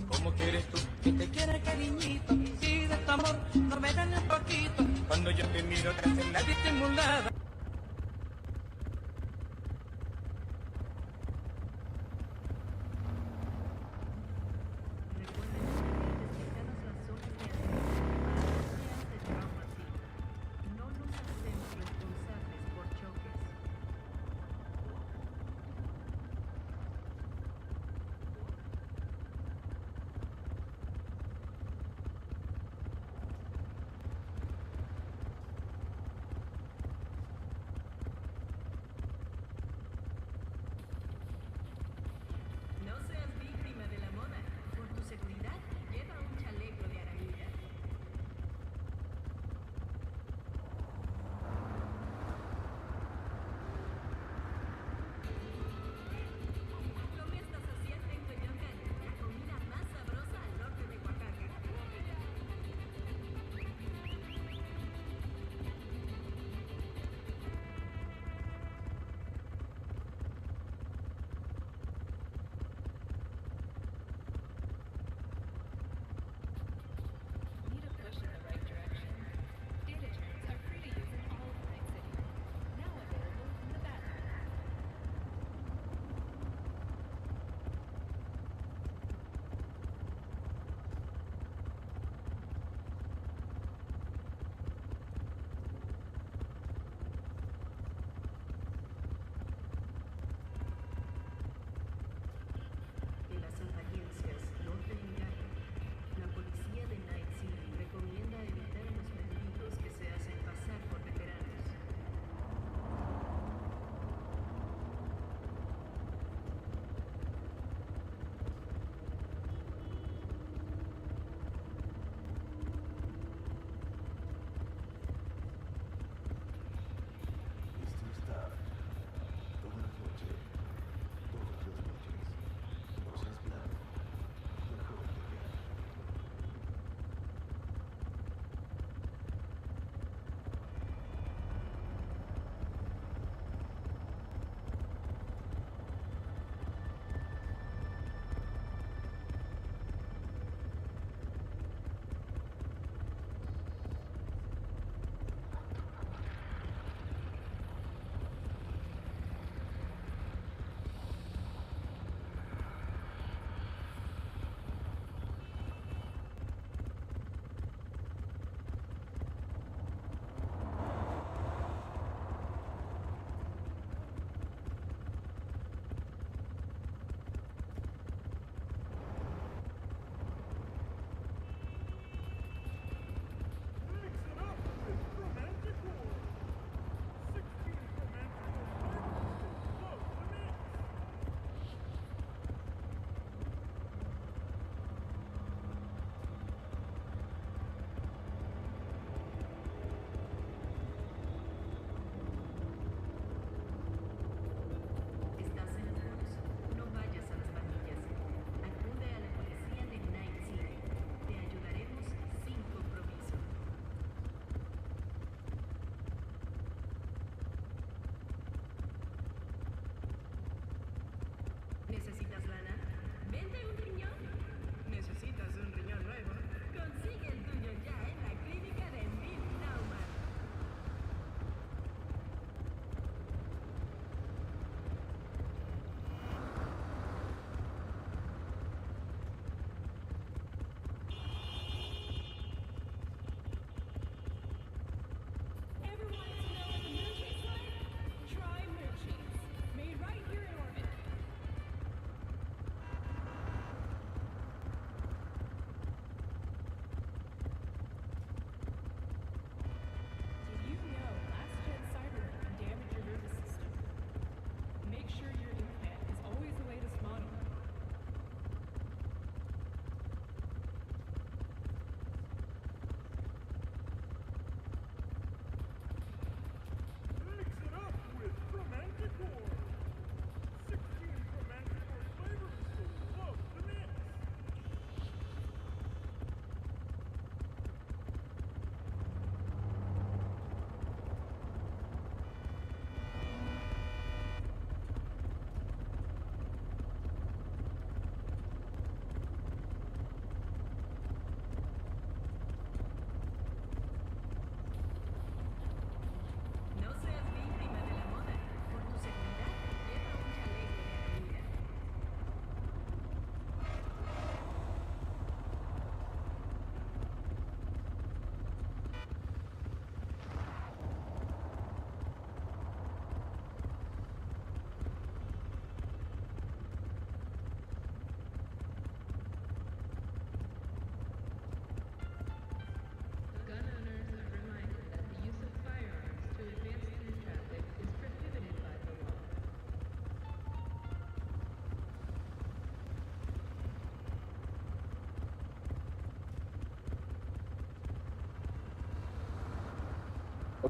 ¿Cómo quieres tú que te quiera, cariñito? Si de tu amor no me dan un poquito. Cuando yo te miro te hace la disimulada.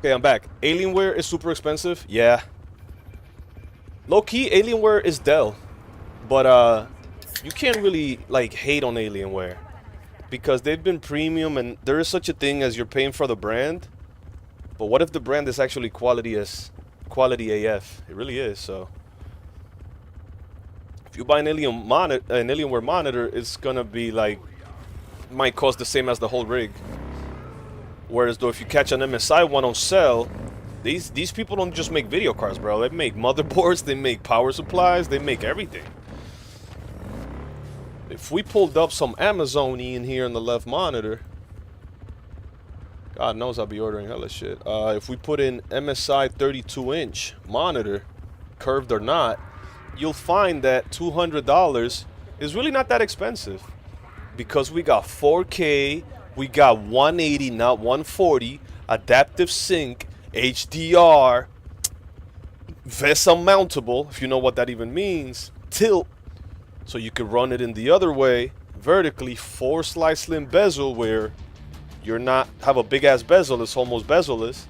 Okay, I'm back. Alienware is super expensive. Yeah. Low-key, Alienware is Dell. But you can't really like hate on Alienware because they've been premium, and there is such a thing as you're paying for the brand. But what if the brand is actually quality AF? It really is. So if you buy an Alienware monitor, it's gonna be like, might cost the same as the whole rig. Whereas though if you catch an MSI one on sale, these people don't just make video cards, bro. They make motherboards, they make power supplies, they make everything. If we pulled up some Amazon in here in the left monitor, God knows I'll be ordering hella shit. If we put in MSI 32-inch monitor, curved or not, you'll find that $200 is really not that expensive. Because we got 4K, we got 180, not 140, adaptive sync, HDR, VESA mountable, if you know what that even means, tilt, so you can run it in the other way, vertically, 4-slice slim bezel where you're not have a big ass bezel, it's almost bezel-less,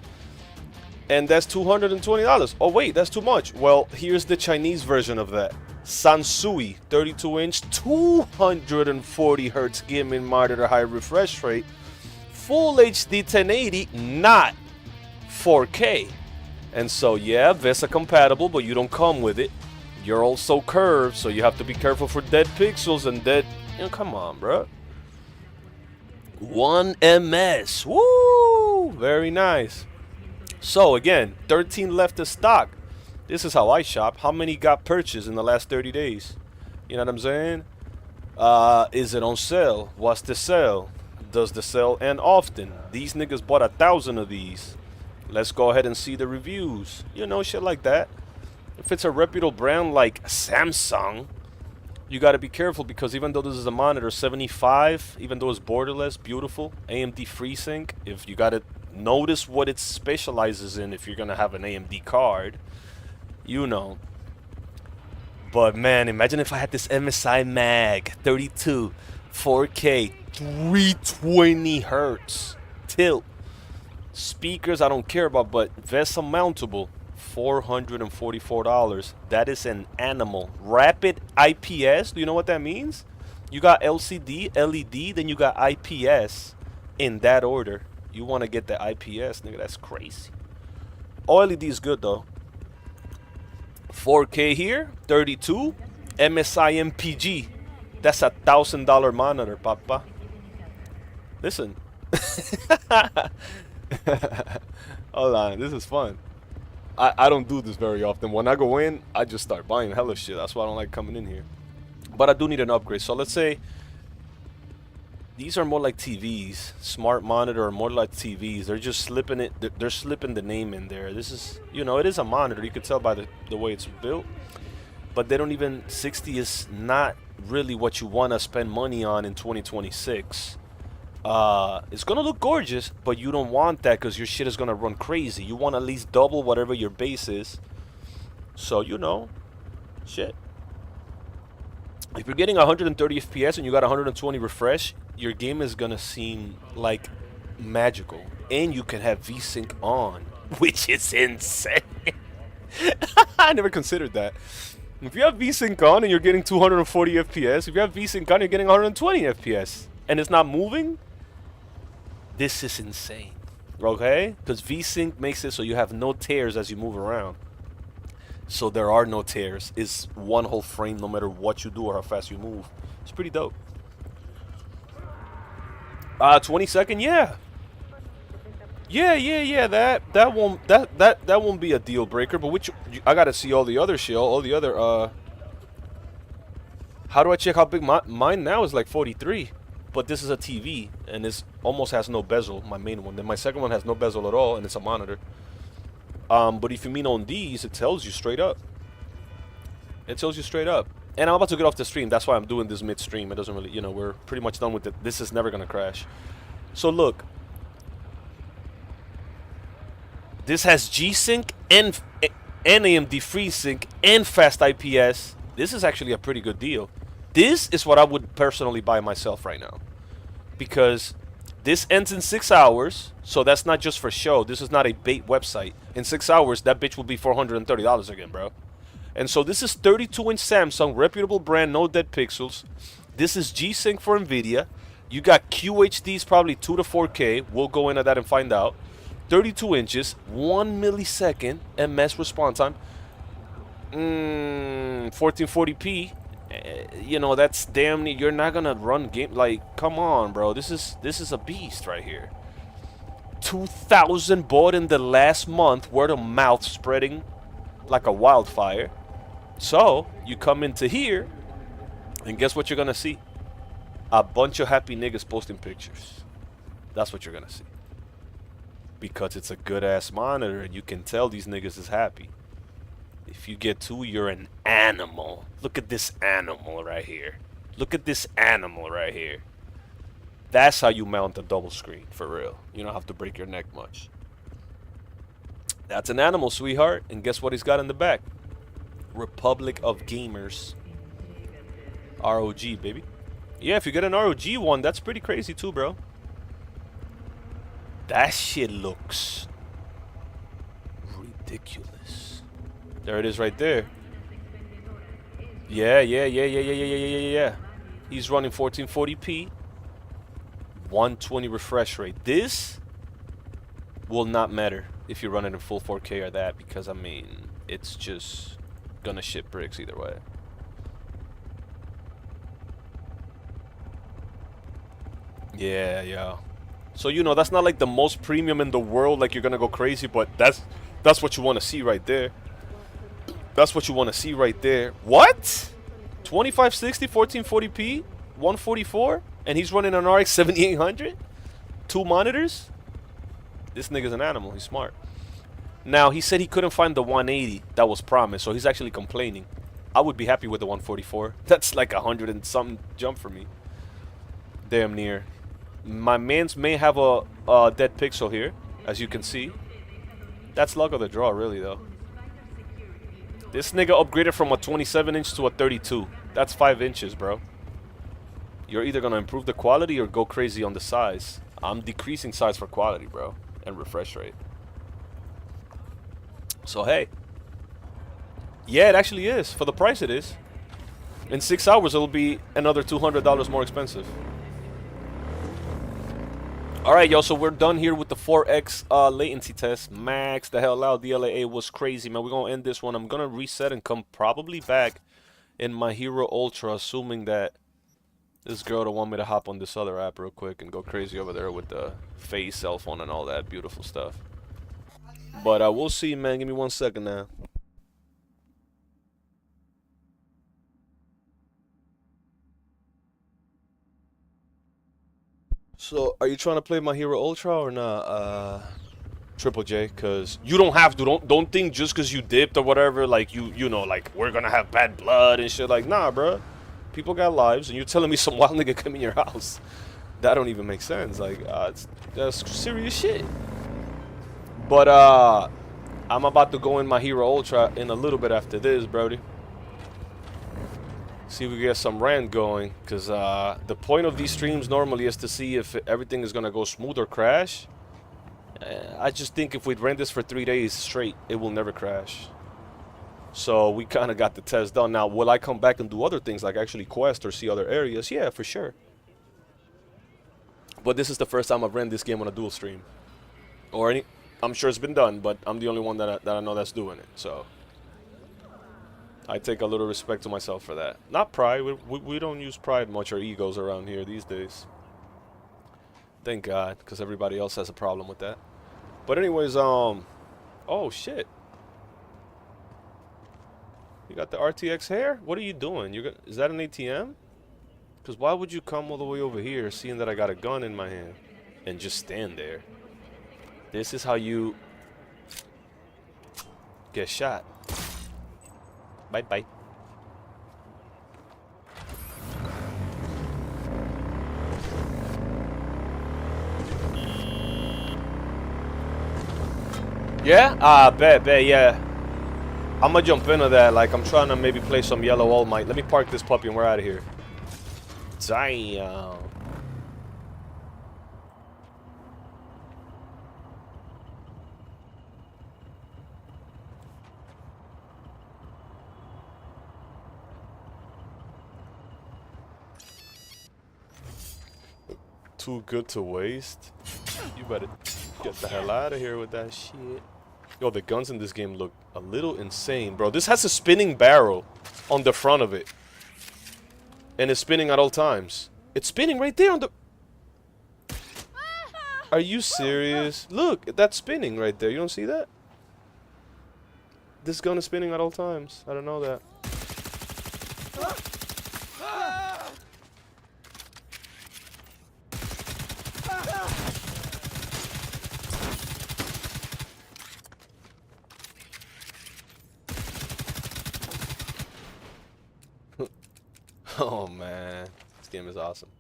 and that's $220. Oh wait, that's too much. Well, here's the Chinese version of that. Sansui 32-inch 240 hertz gaming monitor, high refresh rate, full HD 1080, not 4K. And so yeah, VESA compatible, but you don't come with it. You're also curved, so you have to be careful for dead pixels and dead, you know, come on, bro. 1 ms, woo, very nice. So again, 13 left to stock. This is how I shop. How many got purchased in the last 30 days? You know what I'm saying? Is it on sale? What's the sale? Does the sale end often? These niggas bought 1,000 of these. Let's go ahead and see the reviews. You know, shit like that. If it's a reputable brand like Samsung, you got to be careful because even though this is a monitor 75, even though it's borderless, beautiful, AMD FreeSync, if you got to notice what it specializes in if you're going to have an AMD card, you know. But man, imagine if I had this MSI Mag 32 4K 320 hertz tilt speakers. I don't care about, but VESA mountable, $444. That is an animal. Rapid IPS, do you know what that means? You got LCD, LED, then you got IPS in that order. You want to get the IPS, nigga, that's crazy. OLED is good though. 4K here, 32, MSI MPG. That's $1,000 monitor, papa. Listen. Hold on, this is fun. I don't do this very often. When I go in, I just start buying hella shit. That's why I don't like coming in here. But I do need an upgrade. So let's say these are more like TVs. Smart monitor are more like TVs. They're just slipping it. They're slipping the name in there. This is, you know, it is a monitor. You could tell by the way it's built. But they don't even, 60 is not really what you want to spend money on in 2026. It's gonna look gorgeous, but you don't want that because your shit is gonna run crazy. You want at least double whatever your base is. So, you know, shit. If you're getting 130 FPS and you got 120 refresh, your game is gonna seem like magical. And you can have VSync on, which is insane. I never considered that. If you have VSync on and you're getting 240 FPS, if you have VSync on, you're getting 120 FPS, and it's not moving, this is insane. Okay? Because VSync makes it so you have no tears as you move around. So there are no tears. It's one whole frame no matter what you do or how fast you move. It's pretty dope. 20-second, yeah. Yeah. That won't be a deal breaker. But which I gotta see all the other shit, all the other. How do I check how big mine now is? Like 43, but this is a TV and this almost has no bezel. My main one. Then my second one has no bezel at all, and it's a monitor. But if you mean on these, it tells you straight up. It tells you straight up. And I'm about to get off the stream. That's why I'm doing this mid-stream. It doesn't really, you know, we're pretty much done with it. This is never gonna crash. So look. This has G-Sync and AMD FreeSync and fast IPS. This is actually a pretty good deal. This is what I would personally buy myself right now. Because This ends in 6 hours, so that's not just for show. This is not a bait website. In 6 hours, that bitch will be $430 again, bro. And so this is 32-inch Samsung, reputable brand, no dead pixels. This is G-Sync for NVIDIA. You got QHDs, probably 2 to 4K. We'll go into that and find out. 32 inches, 1 millisecond MS response time. 1440p. You know, that's damn near. You're not gonna run game. Like, come on, bro. This is a beast right here. 2,000 bought in the last month. Word of mouth spreading like a wildfire. So you come into here, and guess what you're gonna see? A bunch of happy niggas posting pictures. That's what you're gonna see. Because it's a good ass monitor, and you can tell these niggas is happy. If you get two, you're an animal. Look at this animal right here. Look at this animal right here. That's how you mount a double screen, for real. You don't have to break your neck much. That's an animal, sweetheart. And guess what he's got in the back? Republic of Gamers. ROG, baby. Yeah, if you get an ROG one, that's pretty crazy too, bro. That shit looks ridiculous. There it is right there. Yeah. He's running 1440p. 120 refresh rate. This will not matter if you run it in full 4K or that, because I mean, it's just gonna shit bricks either way. Yeah. So, you know, that's not like the most premium in the world, like you're gonna go crazy, but that's what you want to see right there. That's what you want to see right there. What? 2560, 1440p, 144, and he's running an RX 7800? 2 monitors? This nigga's an animal. He's smart. Now, he said he couldn't find the 180 that was promised, so he's actually complaining. I would be happy with the 144. That's like 100 and something jump for me. Damn near. My mans may have a dead pixel here, as you can see. That's luck of the draw, really, though. This nigga upgraded from a 27-inch to a 32. That's 5 inches, bro. You're either gonna improve the quality or go crazy on the size. I'm decreasing size for quality, bro, and refresh rate. So, hey. Yeah, it actually is. For the price it is. In 6 hours, it'll be another $200 more expensive. Alright, yo, so we're done here with the 4X latency test. Max the hell out. DLAA was crazy, man. We're going to end this one. I'm going to reset and come probably back in my Hero Ultra, assuming that this girl don't want me to hop on this other app real quick and go crazy over there with the face, cell phone, and all that beautiful stuff. But we'll see, man. Give me 1 second now. So, are you trying to play my Hero Ultra or not, Triple J? Because you don't have to. Don't think just because you dipped or whatever, like, you know, like, we're going to have bad blood and shit. Like, nah, bro. People got lives, and you're telling me some wild nigga come in your house. That don't even make sense. Like, that's serious shit. But, I'm about to go in my Hero Ultra in a little bit after this, brody. See if we get some rant going, because the point of these streams normally is to see if everything is going to go smooth or crash. I just think if we rent this for 3 days straight, it will never crash. So we kind of got the test done. Now, will I come back and do other things like actually quest or see other areas? Yeah, for sure. But this is the first time I've ran this game on a dual stream. Or any, I'm sure it's been done, but I'm the only one that I know that's doing it. So I take a little respect to myself for that. Not pride. We don't use pride much or egos around here these days. Thank God, because everybody else has a problem with that. But anyways, oh shit. You got the RTX hair? What are you doing? Is that an ATM? Because why would you come all the way over here seeing that I got a gun in my hand and just stand there? This is how you get shot. Bye-bye. Yeah? Bet, yeah. I'm gonna jump into that. Like, I'm trying to maybe play some Yellow All Might. Let me park this puppy and we're out of here. Damn. too good to waste. You better get the hell out of here with that shit. Yo, the guns in this game look a little insane, bro. This has a spinning barrel on the front of it. And it's spinning at all times. It's spinning right there on the... Are you serious? Look, that's spinning right there. You don't see that? This gun is spinning at all times. I don't know that. Oh man, this game is awesome.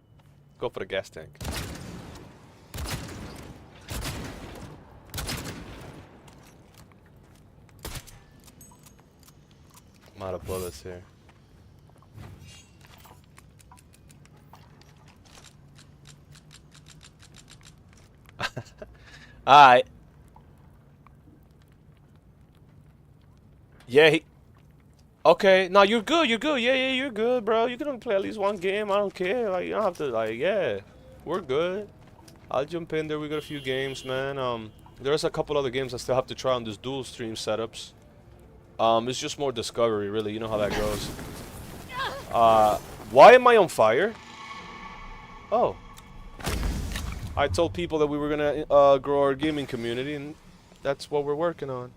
Go for the gas tank. I'm out of bullets here. Alright. Yeah, okay, no, you're good, you're good. Yeah, you're good, bro. You can only play at least one game. I don't care. Like, you don't have to, like, yeah. We're good. I'll jump in there. We got a few games, man. There's a couple other games I still have to try on this dual stream setups. It's just more discovery, really. You know how that goes. Why am I on fire? Oh. I told people that we were gonna grow our gaming community, and that's what we're working on.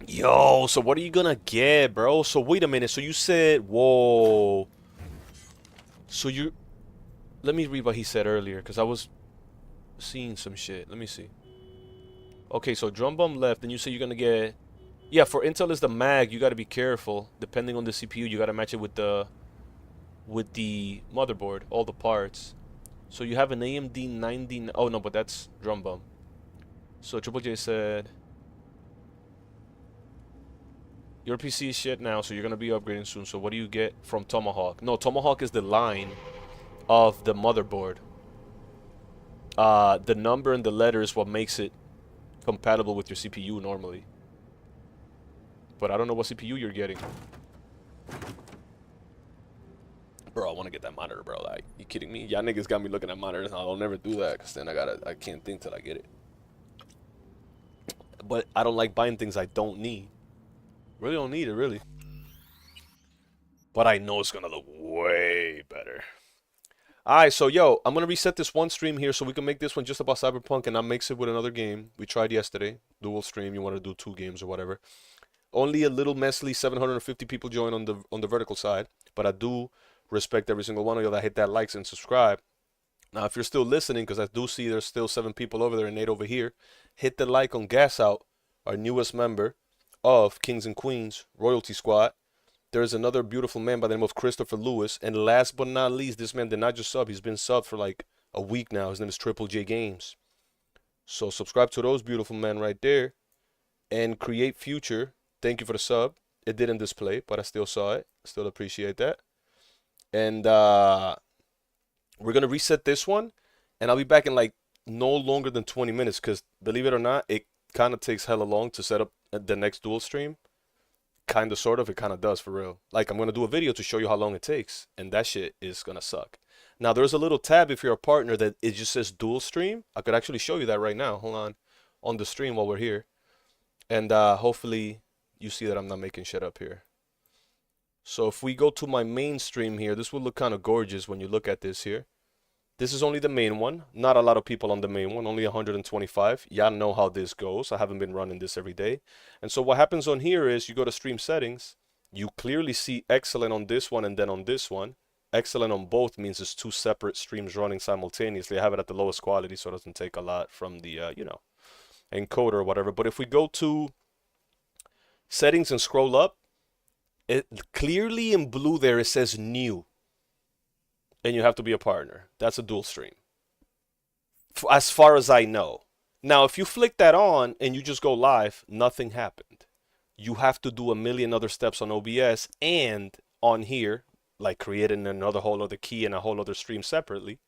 Yo, so what are you gonna get, bro? So wait a minute. So you said, whoa. So you... Let me read what he said earlier, because I was seeing some shit. Let me see. Okay, so drum bum left, and you say you're gonna get... Yeah, for Intel is the mag. You gotta be careful. Depending on the CPU, you gotta match it with the motherboard, all the parts. So you have an AMD 90... Oh, no, but that's drum bum. So Triple J said... Your PC is shit now, so you're gonna be upgrading soon. So what do you get from Tomahawk? No, Tomahawk is the line of the motherboard. The number and the letter is what makes it compatible with your CPU normally. But I don't know what CPU you're getting. Bro, I want to get that monitor, bro. Like, you kidding me? Y'all niggas got me looking at monitors. I'll never do that, because then I can't think till I get it. But I don't like buying things I don't need. Really don't need it, really. But I know it's gonna look way better. Alright, so yo, I'm gonna reset this one stream here so we can make this one just about Cyberpunk and not mix it with another game. We tried yesterday. Dual stream, you want to do 2 games or whatever. Only a little messily 750 people join on the vertical side. But I do respect every single one of you that hit that likes and subscribe. Now, if you're still listening, because I do see there's still 7 people over there and 8 over here, hit the like on Gas Out, our newest member of Kings and Queens Royalty Squad. There is another beautiful man by the name of Christopher Lewis. And last but not least, this man did not just sub. He's been subbed for like a week now. His name is Triple J Games. So subscribe to those beautiful men right there. And Create Future, thank you for the sub. It didn't display, but I still saw it. Still appreciate that. And we're going to reset this one. And I'll be back in like no longer than 20 minutes. Because believe it or not, it kind of takes hella long to set up the next dual stream. Kind of, sort of, it kind of does for real. Like, I'm going to do a video to show you how long it takes, and that shit is going to suck. Now, there's a little tab if you're a partner that it just says dual stream. I could actually show you that right now. Hold on the stream while we're here. And hopefully you see that I'm not making shit up here. So if we go to my main stream here, this will look kind of gorgeous when you look at this here. This is only the main one. Not a lot of people on the main one. Only 125. Y'all know how this goes. I haven't been running this every day. And so what happens on here is you go to stream settings. You clearly see excellent on this one and then on this one. Excellent on both means it's 2 separate streams running simultaneously. I have it at the lowest quality so it doesn't take a lot from the, you know, encoder or whatever. But if we go to settings and scroll up, it clearly in blue there it says new. And you have to be a partner. That's a dual stream. As far as I know. Now, if you flick that on and you just go live, nothing happened. You have to do a million other steps on OBS and on here, like creating another whole other key and a whole other stream separately,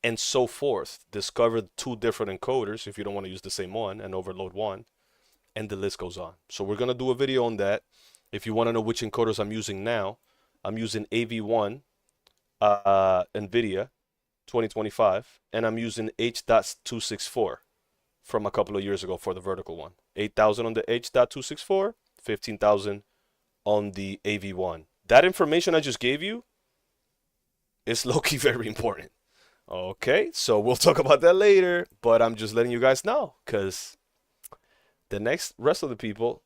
and so forth. Discover 2 different encoders if you don't want to use the same one and overload one, and the list goes on. So we're going to do a video on that. If you want to know which encoders I'm using now, I'm using AV1. NVIDIA, 2025, and I'm using H.264 from a couple of years ago for the vertical one. 8,000 on the H.264, 15,000 on the AV1. That information I just gave you is low-key very important. Okay, so we'll talk about that later, but I'm just letting you guys know, because the rest of the people,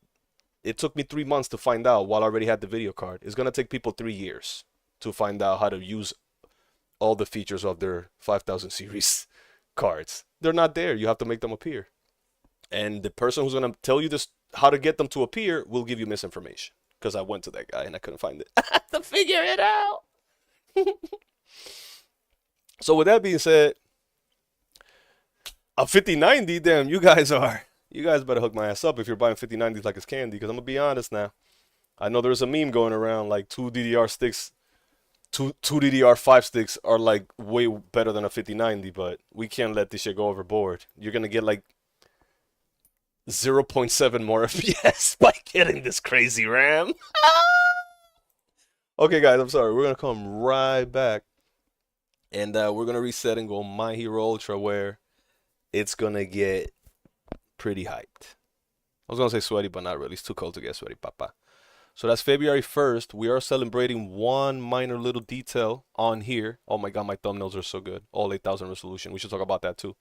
it took me 3 months to find out while I already had the video card. It's going to take people 3 years to find out how to use all the features of their 5000 series cards. They're not there. You have to make them appear. And the person who's going to tell you this, how to get them to appear, will give you misinformation. Because I went to that guy and I couldn't find it. I had to figure it out. So with that being said, a 5090, damn, you guys better hook my ass up if you're buying 5090s like it's candy. Because I'm going to be honest now. I know there's a meme going around like two DDR5 sticks are like way better than a 5090, but we can't let this shit go overboard. You're going to get like 0.7 more FPS by getting this crazy RAM. Okay, guys, I'm sorry. We're going to come right back. And we're going to reset and go My Hero Ultra, where it's going to get pretty hyped. I was going to say sweaty, but not really. It's too cold to get sweaty, papa. So that's February 1st. We are celebrating one minor little detail on here. Oh my God, my thumbnails are so good. All 8,000 resolution. We should talk about that too.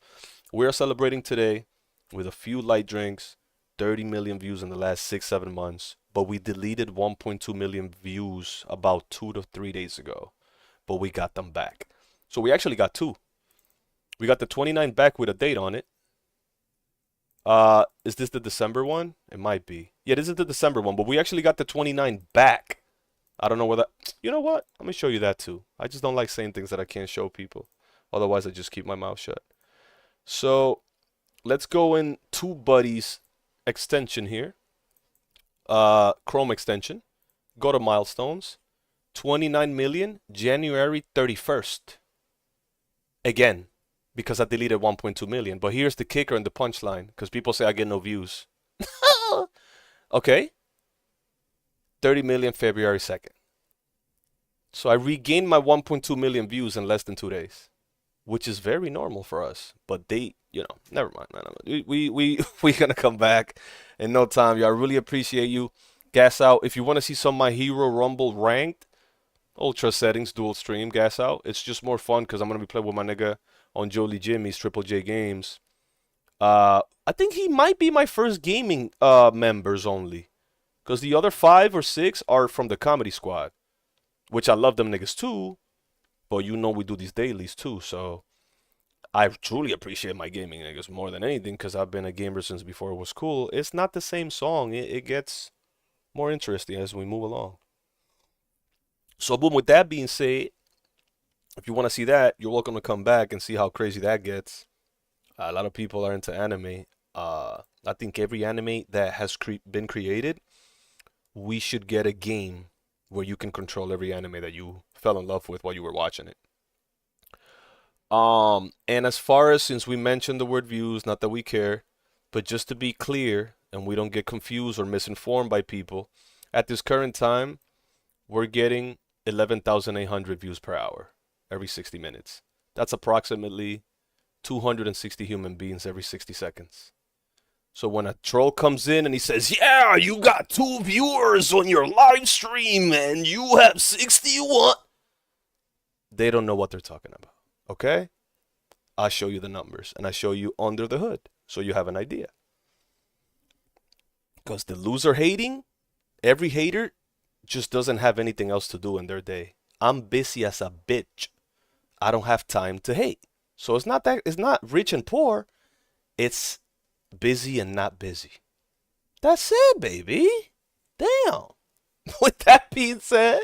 We are celebrating today with a few light drinks, 30 million views in the last 6-7 months. But we deleted 1.2 million views about 2 to 3 days ago. But we got them back. So we actually got 2. We got the 29 back with a date on it. Is this the December one? It might be. Yeah, this is the December one, but we actually got the 29 back. I don't know whether... You know what? Let me show you that too. I just don't like saying things that I can't show people. Otherwise, I just keep my mouth shut. So, let's go in TubeBuddy's extension here. Chrome extension. Go to milestones. 29 million, January 31st. Again, because I deleted 1.2 million. But here's the kicker and the punchline, because people say I get no views. Okay. 30 million, February 2nd. So I regained my 1.2 million views in less than 2 days, which is very normal for us. But they, you know, never mind. We're going to come back in no time. Y'all, really appreciate you. Gas out. If you want to see some of My Hero Rumble ranked, Ultra settings, dual stream, gas out. It's just more fun because I'm going to be playing with my nigga on Jolie Jimmy's Triple J Games. I think he might be my first gaming members only. Because the other 5 or 6 are from the Comedy Squad. Which I love them niggas too. But you know we do these dailies too. So I truly appreciate my gaming niggas more than anything. Because I've been a gamer since before it was cool. It's not the same song. It gets more interesting as we move along. So boom, with that being said, if you want to see that, you're welcome to come back and see how crazy that gets. A lot of people are into anime. I think every anime that has been created, we should get a game where you can control every anime that you fell in love with while you were watching it. And as far as, since we mentioned the word views, not that we care, but just to be clear, and we don't get confused or misinformed by people, at this current time, we're getting 11,800 views per hour every 60 minutes. That's approximately 260 human beings every 60 seconds. So when a troll comes in and he says, yeah, you got 2 viewers on your live stream and you have 61, they don't know what they're talking about. Okay? I'll show you the numbers and I show you under the hood so you have an idea. Because the loser hating, every hater just doesn't have anything else to do in their day. I'm busy as a bitch. I don't have time to hate. So it's not rich and poor. It's busy and not busy. That's it, baby. Damn. With that being said,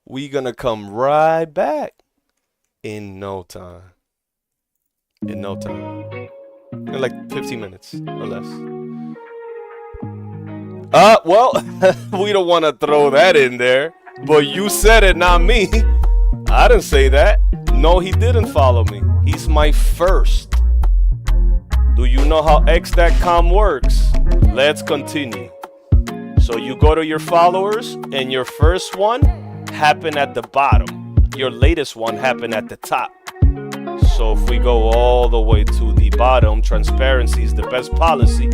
we gonna come right back in no time. In no time. In like 15 minutes or less. Well, we don't want to throw that in there, but you said it, not me. I didn't say that. No, he didn't follow me. He's my first. Do you know how X.com works? Let's continue. So you go to your followers, and your first one happened at the bottom. Your latest one happened at the top. So if we go all the way to the bottom, transparency is the best policy.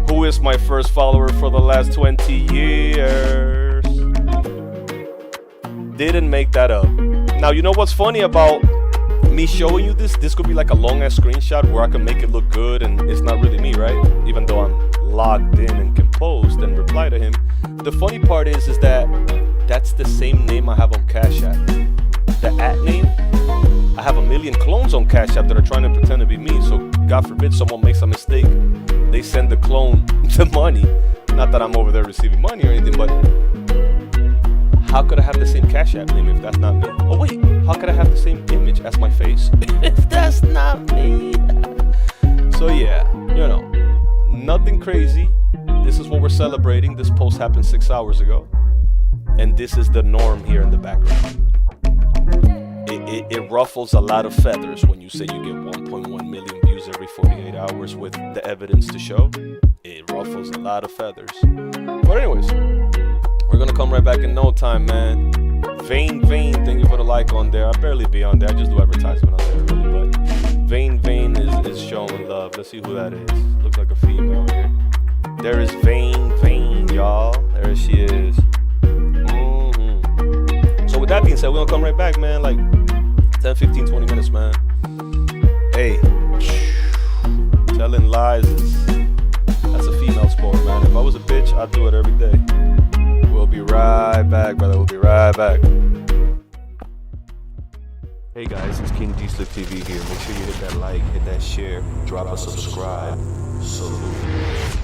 Who is my first follower for the last 20 years? Didn't make that up. Now, you know what's funny about me showing you this? This could be like a long ass screenshot where I can make it look good and it's not really me, right? Even though I'm logged in and can post and reply to him. The funny part is that that's the same name I have on Cash App. The @ name, I have a million clones on Cash App that are trying to pretend to be me. So God forbid someone makes a mistake, they send the clone the money. Not that I'm over there receiving money or anything, but how could I have the same Cash App name if that's not me? Oh wait, how could I have the same image as my face if that's not me? So yeah, you know, nothing crazy. This is what we're celebrating. This post happened 6 hours ago. And this is the norm here in the background. It ruffles a lot of feathers when you say you get 1.1 million views every 48 hours with the evidence to show. It ruffles a lot of feathers. But anyways, we're gonna come right back in no time, man. Vain, thank you for the like on there. I barely be on there. I just do advertisement on there, really. But Vain is showing love. Let's see who that is. Looks like a female here. There is Vain, y'all. There she is. So with that being said, we're gonna come right back, man. Like 10, 15, 20 minutes, man. Hey, telling lies that's a female sport, man. If I was a bitch, I'd do it every day. We'll be right back, brother. We'll be right back. Hey guys, it's King G-Slick TV here. Make sure you hit that like, hit that share, drop a subscribe. Salute.